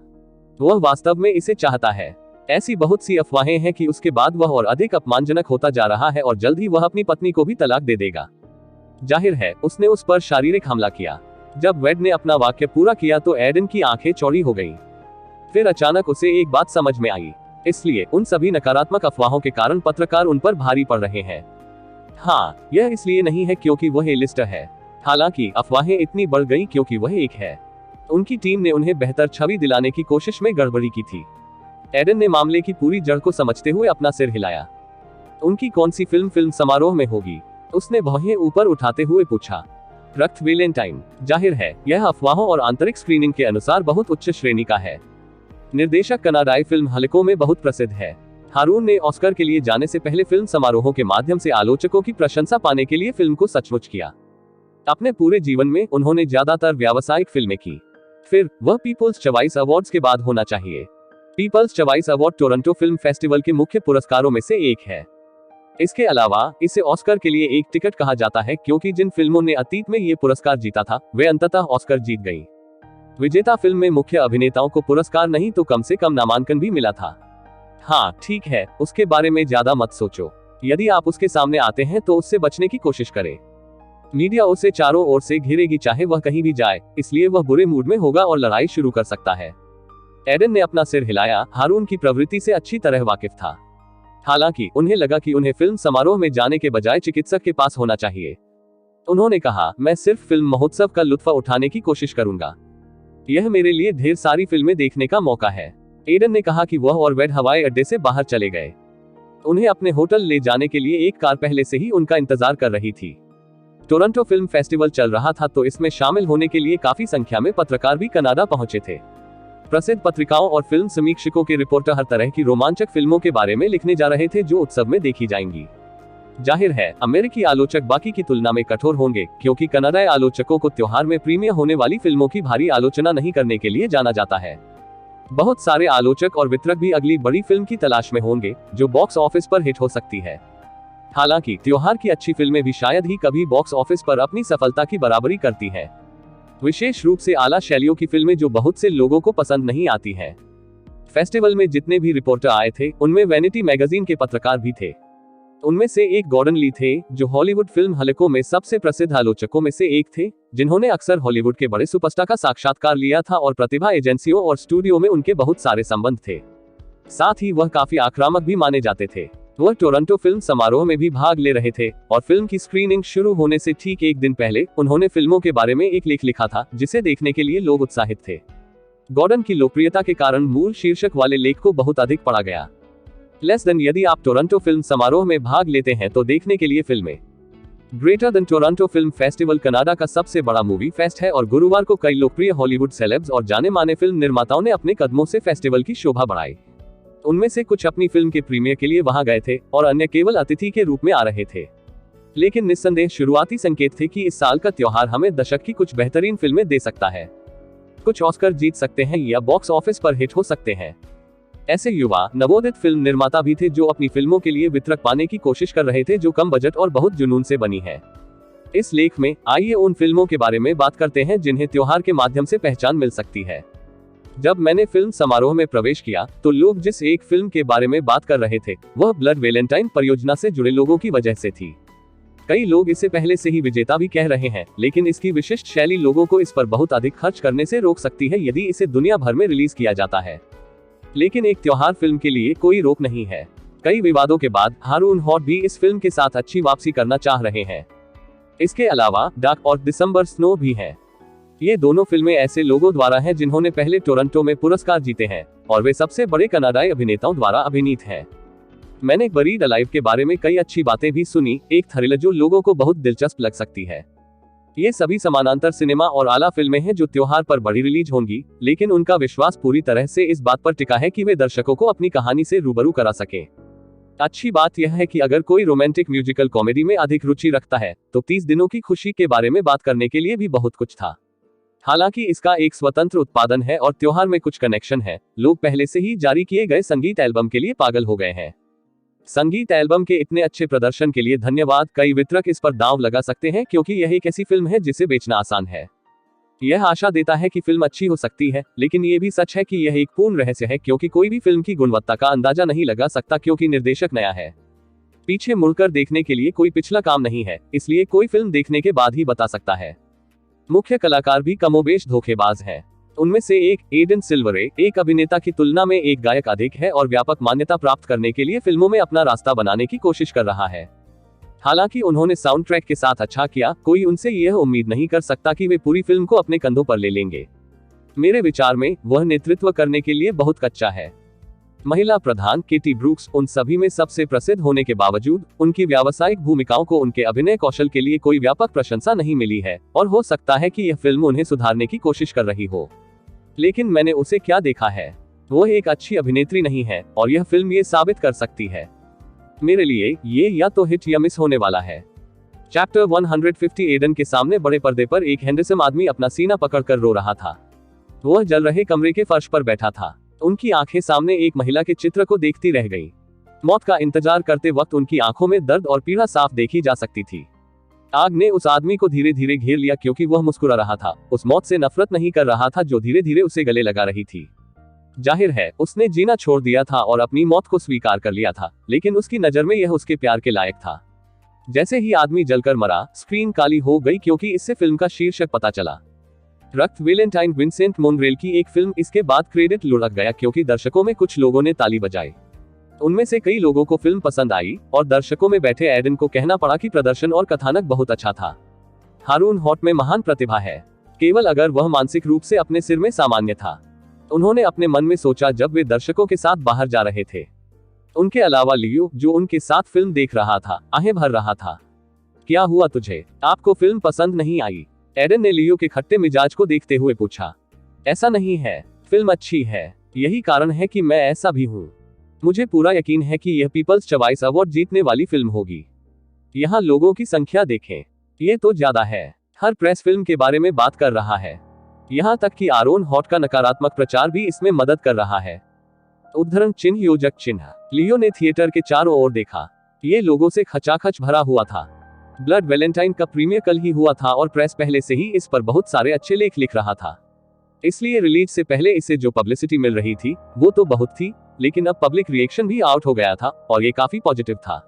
वह वास्तव में इसे चाहता है। ऐसी बहुत सी अफवाहें हैं कि उसके बाद वह और अधिक अपमानजनक होता जा रहा है और जल्द ही वह अपनी पत्नी को भी तलाक दे देगा। जाहिर है उसने उस पर शारीरिक हमला किया। जब वेड ने अपना वाक्य पूरा किया तो एडन की आंखें चौड़ी हो गईं। फिर अचानक उसे एक बात समझ में आई, इसलिए उन सभी नकारात्मक अफवाहों के कारण पत्रकार उन पर भारी पड़ रहे हैं। हाँ, यह इसलिए नहीं है क्योंकि वह ए-लिस्टर है। हालांकि अफवाहें इतनी बढ़ गईं क्योंकि वह एक है। उनकी टीम ने उन्हें बेहतर छवि दिलाने की कोशिश में गड़बड़ी की थी। एडन ने मामले की पूरी जड़ को समझते हुए अपना सिर हिलाया। उनकी कौन सी फिल्म समारोह में होगी? उसने भौहें ऊपर उठाते हुए पूछा। रक्त वेलेंटाइन। जाहिर है यह अफवाहों और आंतरिक स्क्रीनिंग के अनुसार बहुत उच्च श्रेणी का है। निर्देशक कनाडाई फिल्म हलकों में बहुत प्रसिद्ध है। हारून ने ऑस्कर के लिए जाने से पहले फिल्म समारोहों के माध्यम से आलोचकों की प्रशंसा पाने के लिए फिल्म को सचमुच किया। अपने पूरे जीवन में उन्होंने ज्यादातर व्यावसायिक फिल्में की। फिर वह पीपल्स चॉइस अवार्ड्स के बाद होना चाहिए। People's choice award Toronto film festival के मुख्य पुरस्कारों में से एक है। इसके अलावा इसे ऑस्कर के लिए एक टिकट कहा जाता है क्योंकि जिन फिल्मों ने अतीत में ये पुरस्कार जीता था वे अंततः ऑस्कर जीत गईं। विजेता फिल्म में मुख्य अभिनेताओं को पुरस्कार नहीं तो कम से कम नामांकन भी मिला था। हाँ ठीक है, उसके बारे में ज्यादा मत सोचो। यदि आप उसके सामने आते हैं तो उससे बचने की कोशिश करें। मीडिया उसे चारों ओर से घेरेगी चाहे वह कहीं भी जाए, इसलिए वह बुरे मूड में होगा और लड़ाई शुरू कर सकता है। एडन ने अपना सिर हिलाया। हारून की प्रवृत्ति से अच्छी तरह वाकिफ था। हालांकि उन्हें लगा कि उन्हें फिल्म समारोह में जाने के बजाय चिकित्सक के पास होना चाहिए। उन्होंने कहा, मैं सिर्फ फिल्म महोत्सव का लुत्फ उठाने की कोशिश करूंगा। यह मेरे लिए ढेर सारी फिल्में देखने का मौका है। एडन ने कहा कि वह और वेड हवाई अड्डे से बाहर चले गए। उन्हें अपने होटल ले जाने के लिए एक कार पहले से ही उनका इंतजार कर रही थी। टोरंटो फिल्म फेस्टिवल चल रहा था तो इसमें शामिल होने के लिए काफी संख्या में पत्रकार भी कनाडा पहुंचे थे। प्रसिद्ध पत्रिकाओं और फिल्म समीक्षकों के रिपोर्टर हर तरह की रोमांचक फिल्मों के बारे में लिखने जा रहे थे जो उत्सव में देखी जाएंगी। जाहिर है अमेरिकी आलोचक बाकी की तुलना में कठोर होंगे क्योंकि कनाडाई आलोचकों को त्योहार में प्रीमियर होने वाली फिल्मों की भारी आलोचना नहीं करने के लिए जाना जाता है। बहुत सारे आलोचक और वितरक भी अगली बड़ी फिल्म की तलाश में होंगे जो बॉक्स ऑफिस पर हिट हो सकती है। हालांकि त्योहार की अच्छी फिल्में भी शायद ही कभी बॉक्स ऑफिस पर अपनी सफलता की बराबरी करती हैं। विशेष रूप से आला शैलियों की फिल्में जो बहुत से लोगों को पसंद नहीं आती हैं। फेस्टिवल में जितने भी रिपोर्टर आए थे उनमें वैनिटी मैगजीन के पत्रकार भी थे। उनमें से एक गॉर्डन ली थे जो हॉलीवुड फिल्म हलकों में सबसे प्रसिद्ध आलोचकों में से एक थे, जिन्होंने अक्सर हॉलीवुड के बड़े सुपरस्टार का साक्षात्कार लिया था और प्रतिभा एजेंसियों और स्टूडियो में उनके बहुत सारे संबंध थे। साथ ही वह काफी आक्रामक भी माने जाते थे। वह टोरंटो फिल्म समारोह में भी भाग ले रहे थे और फिल्म की स्क्रीनिंग शुरू होने से ठीक एक दिन पहले उन्होंने फिल्मों के बारे में एक लेख लिखा था जिसे देखने के लिए लोग उत्साहित थे। गॉर्डन की लोकप्रियता के कारण मूल शीर्षक वाले लेख को बहुत अधिक पढ़ा गया। लेस देन यदि आप टोरंटो फिल्म समारोह में भाग लेते हैं तो देखने के लिए फिल्में। Greater than Toronto film festival Canada का सबसे बड़ा मूवी फेस्ट है और गुरुवार को कई लोकप्रिय हॉलीवुड सेलेब्स और जाने माने फिल्म निर्माताओं ने अपने कदमों से फेस्टिवल की शोभा बढ़ाई। उनमें से कुछ अपनी फिल्म के प्रीमियर के लिए वहां गए थे और अन्य केवल अतिथि के रूप में आ रहे थे। लेकिन निस्संदेह शुरुआती संकेत थे कि इस साल का त्योहार हमें दशक की कुछ बेहतरीन फिल्में दे सकता है। कुछ ऑस्कर जीत सकते हैं या बॉक्स ऑफिस पर हिट हो सकते हैं। ऐसे युवा नवोदित फिल्म निर्माता भी थे जो अपनी फिल्मों के लिए वितरक पाने की कोशिश कर रहे थे जो कम बजट और बहुत जुनून से बनी है। इस लेख में आइए उन फिल्मों के बारे में बात करते हैं जिन्हें त्योहार के माध्यम से पहचान मिल सकती है। जब मैंने फिल्म समारोह में प्रवेश किया तो लोग जिस एक फिल्म के बारे में बात कर रहे थे वह ब्लड वेलेंटाइन परियोजना से जुड़े लोगों की वजह से थी। कई लोग इसे पहले से ही विजेता भी कह रहे हैं, लेकिन इसकी विशिष्ट शैली लोगों को इस पर बहुत अधिक खर्च करने से रोक सकती है यदि इसे दुनिया भर में रिलीज किया जाता है। लेकिन एक त्योहार फिल्म के लिए कोई रोक नहीं है। कई विवादों के बाद हारून हॉट भी इस फिल्म के साथ अच्छी वापसी करना चाह रहे हैं। इसके अलावा डार्क और दिसंबर स्नो भी हैं। ये दोनों फिल्में ऐसे लोगों द्वारा हैं जिन्होंने पहले टोरंटो में पुरस्कार जीते हैं और वे सबसे बड़े कनाडाई अभिनेताओं द्वारा अभिनीत हैं। मैंने बरीड अलाइव के बारे में कई अच्छी बातें भी सुनी, एक थ्रिलर जो लोगों को बहुत दिलचस्प लग सकती है। ये सभी समानांतर सिनेमा और आला फिल्में हैं जो त्योहार पर बड़ी रिलीज होंगी, लेकिन उनका विश्वास पूरी तरह से इस बात पर टिका है कि वे दर्शकों को अपनी कहानी से रूबरू करा सकें। अच्छी बात यह है कि अगर कोई रोमांटिक म्यूजिकल कॉमेडी में अधिक रुचि रखता है तो 30 दिनों की खुशी के बारे में बात करने के लिए भी बहुत कुछ था। हालांकि इसका एक स्वतंत्र उत्पादन है और त्योहार में कुछ कनेक्शन है। लोग पहले से ही जारी किए गए संगीत एल्बम के लिए पागल हो गए हैं। संगीत एल्बम के इतने अच्छे प्रदर्शन के लिए धन्यवाद। कई वितरक इस पर दांव लगा सकते हैं क्योंकि यह एक ऐसी फिल्म है जिसे बेचना आसान है। यह आशा देता है कि फिल्म अच्छी हो सकती है, लेकिन ये भी सच है कि यह एक पूर्ण रहस्य है क्योंकि कोई भी फिल्म की गुणवत्ता का अंदाजा नहीं लगा सकता क्योंकि निर्देशक नया है। पीछे मुड़कर देखने के लिए कोई पिछला काम नहीं है, इसलिए कोई फिल्म देखने के बाद ही बता सकता है। मुख्य कलाकार भी कमोबेश धोखेबाज हैं। उनमें से एक, एडन सिल्वरे, एक अभिनेता की तुलना में एक गायक अधिक है और व्यापक मान्यता प्राप्त करने के लिए फिल्मों में अपना रास्ता बनाने की कोशिश कर रहा है। हालांकि उन्होंने साउंड ट्रैक के साथ अच्छा किया, कोई उनसे यह उम्मीद नहीं कर सकता कि वे पूरी फिल्म को अपने कंधों पर ले लेंगे। मेरे विचार में वह नेतृत्व करने के लिए बहुत कच्चा है। महिला प्रधान केटी ब्रूक्स उन सभी में सबसे प्रसिद्ध होने के बावजूद उनकी व्यावसायिक भूमिकाओं को उनके अभिनय कौशल के लिए कोई व्यापक प्रशंसा नहीं मिली है और हो सकता है कि यह फिल्म उन्हें सुधारने की कोशिश कर रही हो। लेकिन मैंने उसे क्या देखा है, वह एक अच्छी अभिनेत्री नहीं है और यह फिल्म ये साबित कर सकती है। मेरे लिए ये या तो हिट या मिस होने वाला है। चैप्टर 150 एडन के सामने बड़े पर्दे पर एक हैंडसम आदमी अपना सीना पकड़कर रो रहा था। वह जल रहे कमरे के फर्श पर बैठा था। उनकी आंखें सामने एक महिला के चित्र को देखती रह गईं। मौत का इंतजार करते वक्त उनकी आंखों में दर्द और पीड़ा साफ देखी जा सकती थी। आग ने उस आदमी को धीरे धीरे घेर लिया क्योंकि वह मुस्कुरा रहा था, उस मौत से नफरत नहीं कर रहा था जो धीरे धीरे उसे गले लगा रही थी। जाहिर है उसने जीना छोड़ दिया था और अपनी मौत को स्वीकार कर लिया था, लेकिन उसकी नजर में यह उसके प्यार के लायक था। जैसे ही आदमी जलकर मरा, स्क्रीन काली हो गई क्योंकि इससे फिल्म का शीर्षक पता चला। रक्त वैलेंटाइन विंसेंट मोनरेल की एक फिल्म। इसके बाद क्रेडिट लुढ़क गया क्योंकि दर्शकों में कुछ लोगों ने ताली बजाई। उनमें से कई लोगों को फिल्म पसंद आई और दर्शकों में बैठे एडन को कहना पड़ा कि प्रदर्शन और कथानक बहुत अच्छा था। हारून हॉट में महान प्रतिभा है, केवल अगर वह मानसिक रूप से अपने सिर में सामान्य था, उन्होंने अपने मन में सोचा जब वे दर्शकों के साथ बाहर जा रहे थे। उनके अलावा लियो, जो उनके साथ फिल्म देख रहा था, आहें भर रहा था। क्या हुआ तुझे? आपको फिल्म पसंद नहीं आई? एडन ने लियो के खट्टे मिजाज को देखते हुए पूछा। ऐसा नहीं है, फिल्म अच्छी है, यही कारण है कि मैं ऐसा भी हूँ। मुझे पूरा यकीन है कि यह पीपल्स चॉइस अवार्ड जीतने वाली फिल्म होगी। यहाँ लोगों की संख्या देखें, ये तो ज्यादा है। हर प्रेस फिल्म के बारे में बात कर रहा है, यहाँ तक कि आरोन हॉट का नकारात्मक प्रचार भी इसमें मदद कर रहा है। उद्धरण चिन्ह योजक चिन्ह। लियो ने थिएटर के चारों ओर देखा। ये लोगों से खचाखच भरा हुआ था। ब्लड वैलेंटाइन का प्रीमियर कल ही हुआ था और प्रेस पहले से ही इस पर बहुत सारे अच्छे लेख लिख रहा था। इसलिए रिलीज से पहले इसे जो पब्लिसिटी मिल रही थी वो तो बहुत थी, लेकिन अब पब्लिक रिएक्शन भी आउट हो गया था और ये काफी पॉजिटिव था।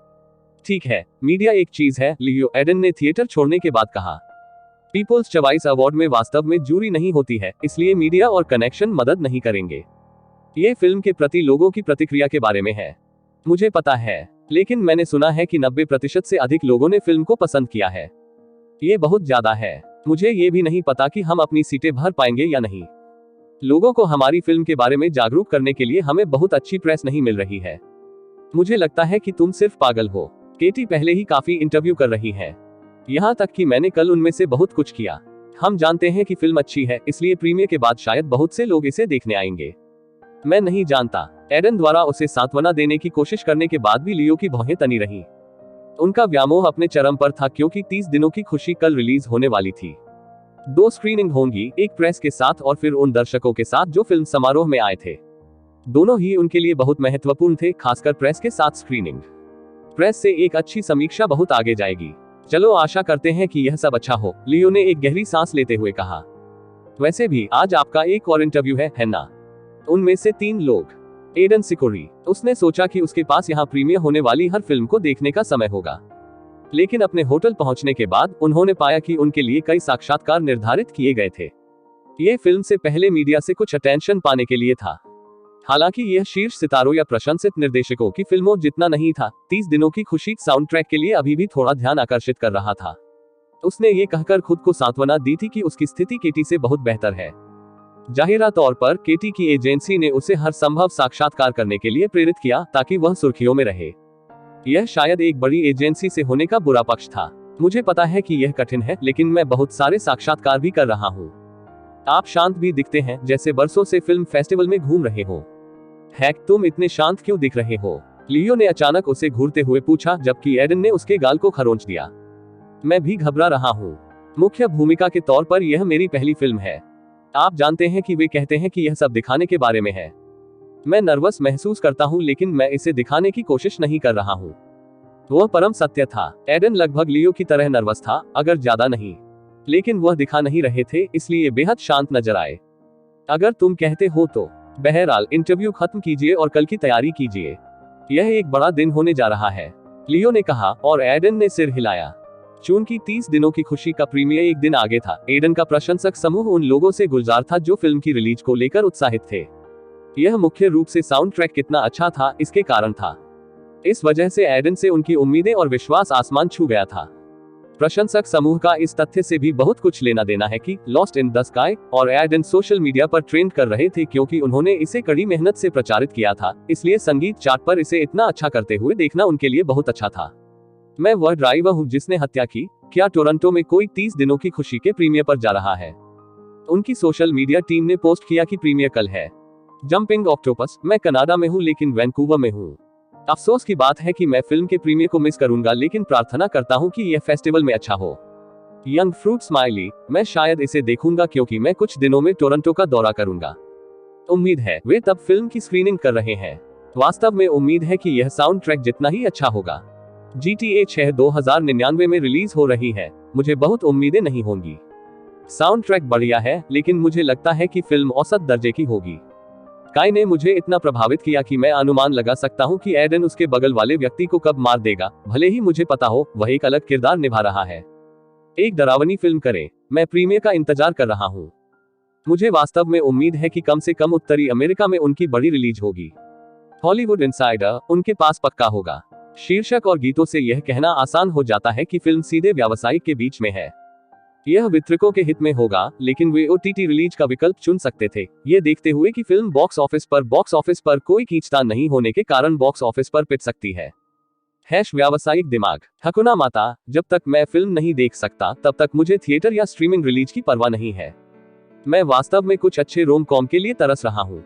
ठीक है, मीडिया एक चीज है, लियो, एडन ने थिएटर छोड़ने के बाद कहा। पीपल्स चॉइस अवार्ड में वास्तव में जूरी नहीं होती है, इसलिए मीडिया और कनेक्शन मदद नहीं करेंगे। ये फिल्म के प्रति लोगों की प्रतिक्रिया के बारे में है। मुझे पता है, लेकिन मैंने सुना है कि 90% से अधिक लोगों ने फिल्म को पसंद किया है। ये बहुत ज्यादा है। मुझे ये भी नहीं पता कि हम अपनी सीटें भर पाएंगे या नहीं। लोगों को हमारी फिल्म के बारे में जागरूक करने के लिए हमें बहुत अच्छी प्रेस नहीं मिल रही है। मुझे लगता है कि तुम सिर्फ पागल हो। केटी पहले ही काफी इंटरव्यू कर रही है, यहाँ तक कि मैंने कल उनमें से बहुत कुछ किया। हम जानते हैं कि फिल्म अच्छी है, इसलिए प्रीमियर के बाद शायद बहुत से लोग इसे देखने आएंगे। मैं नहीं जानता। एडन द्वारा उसे सांत्वना देने की कोशिश करने के बाद भी लियो की भौहें तनी रही। उनका व्यामोह अपने चरम पर था क्योंकि 30 दिनों की खुशी कल रिलीज होने वाली थी। 2 स्क्रीनिंग होंगी, एक प्रेस के साथ और फिर उन दर्शकों के साथ जो फिल्म समारोह में आए थे। दोनों ही उनके लिए बहुत महत्वपूर्ण थे, खासकर प्रेस के साथ स्क्रीनिंग। प्रेस से एक अच्छी समीक्षा बहुत आगे जाएगी। चलो आशा करते हैं कि यह सब अच्छा हो, लियो ने एक गहरी सांस लेते हुए कहा। वैसे भी आज आपका एक और इंटरव्यू है ना? उनमें से 3 लोग। एडन सिकोरी। उसने सोचा कि उसके पास यहाँ प्रीमियर होने वाली हर फिल्म को देखने का समय होगा, लेकिन अपने होटल पहुंचने के बाद उन्होंने पाया कि उनके लिए कई साक्षात्कार निर्धारित किए गए थे। ये फिल्म से पहले मीडिया से कुछ अटेंशन पाने के लिए था। हालांकि यह शीर्ष सितारों या प्रशंसित निर्देशकों की फिल्मों जितना नहीं था। 30 दिनों की खुशी साउंड ट्रैक के लिए अभी भी थोड़ा ध्यान आकर्षित कर रहा था। उसने ये कहकर खुद को सांत्वना दी थी कि उसकी स्थिति केटी से बहुत बेहतर है। जाहिरा तौर पर केटी की एजेंसी ने उसे हर संभव साक्षात्कार करने के लिए प्रेरित किया ताकि वह सुर्खियों में रहे। यह शायद एक बड़ी एजेंसी से होने का बुरा पक्ष था। मुझे पता है कि यह कठिन है, लेकिन मैं बहुत सारे साक्षात्कार भी कर रहा हूँ। आप शांत भी दिखते हैं, जैसे बरसों से फिल्म फेस्टिवल में घूम रहे हो। हैक, तुम इतने शांत क्यों दिख रहे हो? लियो ने अचानक उसे घूरते हुए पूछा, जबकि एडन ने उसके गाल को खरोंच दिया। मैं भी घबरा रहा हूँ। मुख्य भूमिका के तौर पर यह मेरी पहली फिल्म है। आप जानते हैं कि वे कहते हैं कि यह सब दिखाने के बारे में है। मैं नर्वस महसूस करता हूं, लेकिन मैं इसे दिखाने की कोशिश नहीं कर रहा हूं। वह परम सत्य था। एडन लगभग लियो की तरह नर्वस था, अगर ज्यादा नहीं। लेकिन वह दिखा नहीं रहे थे, इसलिए बेहद शांत नजर आए। अगर तुम कहते हो तो। बहरहाल इंटरव्यू खत्म कीजिए और कल की तैयारी कीजिए। यह एक बड़ा दिन होने जा रहा है, लियो ने कहा और एडन ने सिर हिलाया। चूंकि 30 दिनों की खुशी का प्रीमियर एक दिन आगे था, एडन का प्रशंसक समूह उन लोगों से गुलजार था जो फिल्म की रिलीज को लेकर उत्साहित थे। यह मुख्य रूप से साउंड ट्रैक कितना अच्छा था इसके कारण था। इस वजह से एडन से उनकी उम्मीदें और विश्वास आसमान छू गया था। प्रशंसक समूह का इस तथ्य से भी बहुत कुछ लेना देना है कि लॉस्ट इन द स्काई और एडन सोशल मीडिया पर ट्रेंड कर रहे थे क्योंकि उन्होंने इसे कड़ी मेहनत से प्रचारित किया था, इसलिए संगीत चार्ट पर इसे इतना अच्छा करते हुए देखना उनके लिए बहुत अच्छा था। मैं वह ड्राइवर हूँ जिसने हत्या की। क्या टोरंटो में कोई 30 दिनों की खुशी के प्रीमियर पर जा रहा है? उनकी सोशल मीडिया टीम ने पोस्ट किया कि प्रीमियर कल है। जंपिंग ऑक्टोपस, मैं कनाडा में हूँ लेकिन वैंकूवर में हूँ। अफसोस की बात है कि मैं फिल्म के प्रीमियर को मिस करूंगा, लेकिन प्रार्थना करता हूँ कि यह फेस्टिवल में अच्छा हो। यंग फ्रूट स्माइली, मैं शायद इसे देखूंगा क्योंकि मैं कुछ दिनों में टोरंटो का दौरा करूंगा। उम्मीद है वे तब फिल्म की स्क्रीनिंग कर रहे हैं। वास्तव में उम्मीद है कि यह साउंड ट्रैक जितना ही अच्छा होगा। GTA 6 2099 में रिलीज हो रही है, मुझे बहुत उम्मीदें नहीं होंगी। साउंड ट्रैक बढ़िया है, लेकिन मुझे लगता है कि फिल्म औसत दर्जे की होगी। काई ने मुझे इतना प्रभावित किया कि मैं अनुमान लगा सकता हूं कि एडन उसके बगल वाले व्यक्ति को कब मार देगा, भले ही मुझे पता हो वह एक अलग किरदार निभा रहा है। एक डरावनी फिल्म करें। मैं प्रीमियर का इंतजार कर रहा हूं। मुझे वास्तव में उम्मीद है कि कम से कम उत्तरी अमेरिका में उनकी बड़ी रिलीज होगी। हॉलीवुड इनसाइडर, उनके पास पक्का होगा। शीर्षक और गीतों से यह कहना आसान हो जाता है कि फिल्म सीधे व्यावसायिक के बीच में है। यह वितरकों के हित में होगा, लेकिन वे OTT रिलीज का विकल्प चुन सकते थे, ये देखते हुए कि फिल्म बॉक्स ऑफिस पर कोई खींचतान नहीं होने के कारण बॉक्स ऑफिस पर पिट सकती है। व्यावसायिक दिमाग। हकुना माता, जब तक मैं फिल्म नहीं देख सकता तब तक मुझे थिएटर या स्ट्रीमिंग रिलीज की परवाह नहीं है। मैं वास्तव में कुछ अच्छे रोम कॉम के लिए तरस रहा हूँ।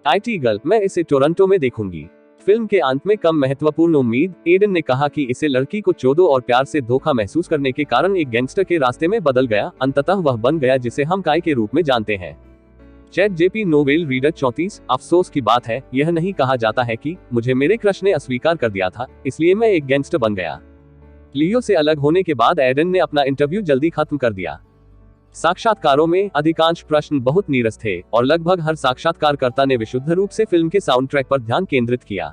IT गर्ल, मैं इसे टोरंटो में देखूंगी। फिल्म के अंत में कम महत्वपूर्ण उम्मीद, एडन ने कहा कि इसे लड़की को चोदो और प्यार से धोखा महसूस करने के कारण एक गैंगस्टर के रास्ते में बदल गया, अंततः वह बन गया जिसे हम काई के रूप में जानते हैं। चैट JP नोवेल रीडर 34, अफसोस की बात है यह नहीं कहा जाता है कि मुझे मेरे क्रश ने अस्वीकार कर दिया था, इसलिए मैं एक गैंगस्टर बन गया। लियो से अलग होने के बाद एडन ने अपना इंटरव्यू जल्दी खत्म कर दिया। साक्षात्कारों में अधिकांश प्रश्न बहुत नीरस थे और लगभग हर साक्षात्कारकर्ता ने विशुद्ध रूप से फिल्म के साउंड ट्रैक पर ध्यान केंद्रित किया।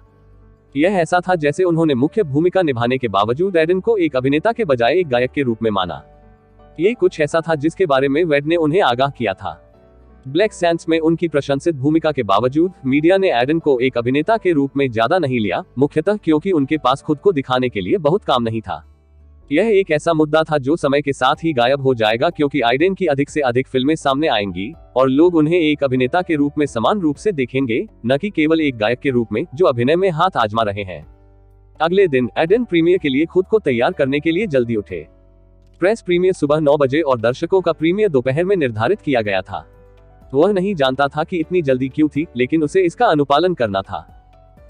यह ऐसा था जैसे उन्होंने मुख्य भूमिका निभाने के बावजूद एडन को एक अभिनेता के बजाय एक गायक के रूप में माना। ये कुछ ऐसा था जिसके बारे में वेड ने उन्हें आगाह किया था। ब्लैक सैंड्स में उनकी प्रशंसित भूमिका के बावजूद मीडिया ने एडन को एक अभिनेता के रूप में ज्यादा नहीं लिया, मुख्यतः क्योंकि उनके पास खुद को दिखाने के लिए बहुत काम नहीं था। यह एक ऐसा मुद्दा था जो समय के साथ ही गायब हो जाएगा क्योंकि एडन की अधिक से अधिक फिल्में सामने आएंगी और लोग उन्हें एक अभिनेता के रूप में समान रूप से देखेंगे, न कि केवल एक गायक के रूप में जो अभिनय में हाथ आजमा रहे हैं। अगले दिन एडन प्रीमियर के लिए खुद को तैयार करने के लिए जल्दी उठे। प्रेस प्रीमियर सुबह 9 बजे और दर्शकों का प्रीमियर दोपहर में निर्धारित किया गया था। वह नहीं जानता था कि इतनी जल्दी क्यों थी, लेकिन उसे इसका अनुपालन करना था।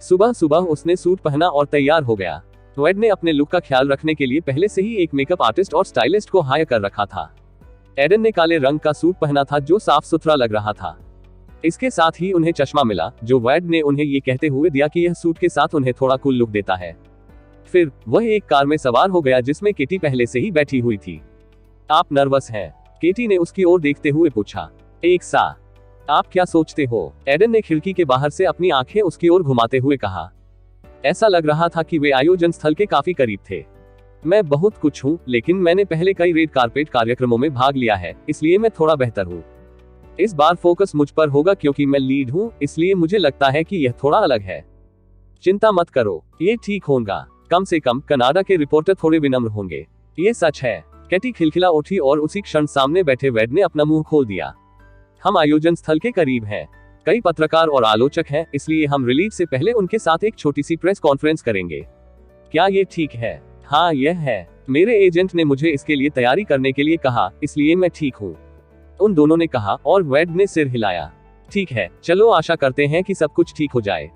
सुबह सुबह उसने सूट पहना और तैयार हो गया। वेड ने अपने लुक का ख्याल रखने के लिए पहले से ही एक मेकअप आर्टिस्ट और स्टाइलिस्ट को हायर कर रखा था। एडन ने काले रंग का सूट पहना था जो साफ सुथरा लग रहा था। इसके साथ ही उन्हें चश्मा मिला, जो वेड ने उन्हें ये कहते हुए दिया कि यह सूट के साथ उन्हें थोड़ा कूल लुक देता है। फिर वह एक कार में सवार हो गया जिसमें केटी पहले से ही बैठी हुई थी। आप नर्वस हैं? केटी ने उसकी ओर देखते हुए पूछा। आप क्या सोचते हो? एडन ने खिड़की के बाहर से अपनी आंखें उसकी ओर घुमाते हुए कहा। ऐसा लग रहा था कि वे आयोजन स्थल के काफी करीब थे। मैं बहुत कुछ हूँ, लेकिन मैंने पहले कई रेड कारपेट कार्यक्रमों में भाग लिया है, इसलिए मैं थोड़ा बेहतर हूँ। इस बार फोकस मुझ पर होगा क्योंकि मैं लीड हूँ, इसलिए मुझे लगता है कि यह थोड़ा अलग है। चिंता मत करो, ये ठीक होगा। कम से कम कनाडा के रिपोर्टर थोड़े विनम्र होंगे। ये सच है। कैटी खिलखिला उठी और उसी क्षण सामने बैठे वेड ने अपना मुंह खोल दिया। हम आयोजन स्थल के करीब हैं। कई पत्रकार और आलोचक हैं, इसलिए हम रिलीज से पहले उनके साथ एक छोटी सी प्रेस कॉन्फ्रेंस करेंगे। क्या ये ठीक है? हाँ, यह है। मेरे एजेंट ने मुझे इसके लिए तैयारी करने के लिए कहा, इसलिए मैं ठीक हूँ, उन दोनों ने कहा और वेड ने सिर हिलाया। ठीक है, चलो आशा करते हैं कि सब कुछ ठीक हो जाए।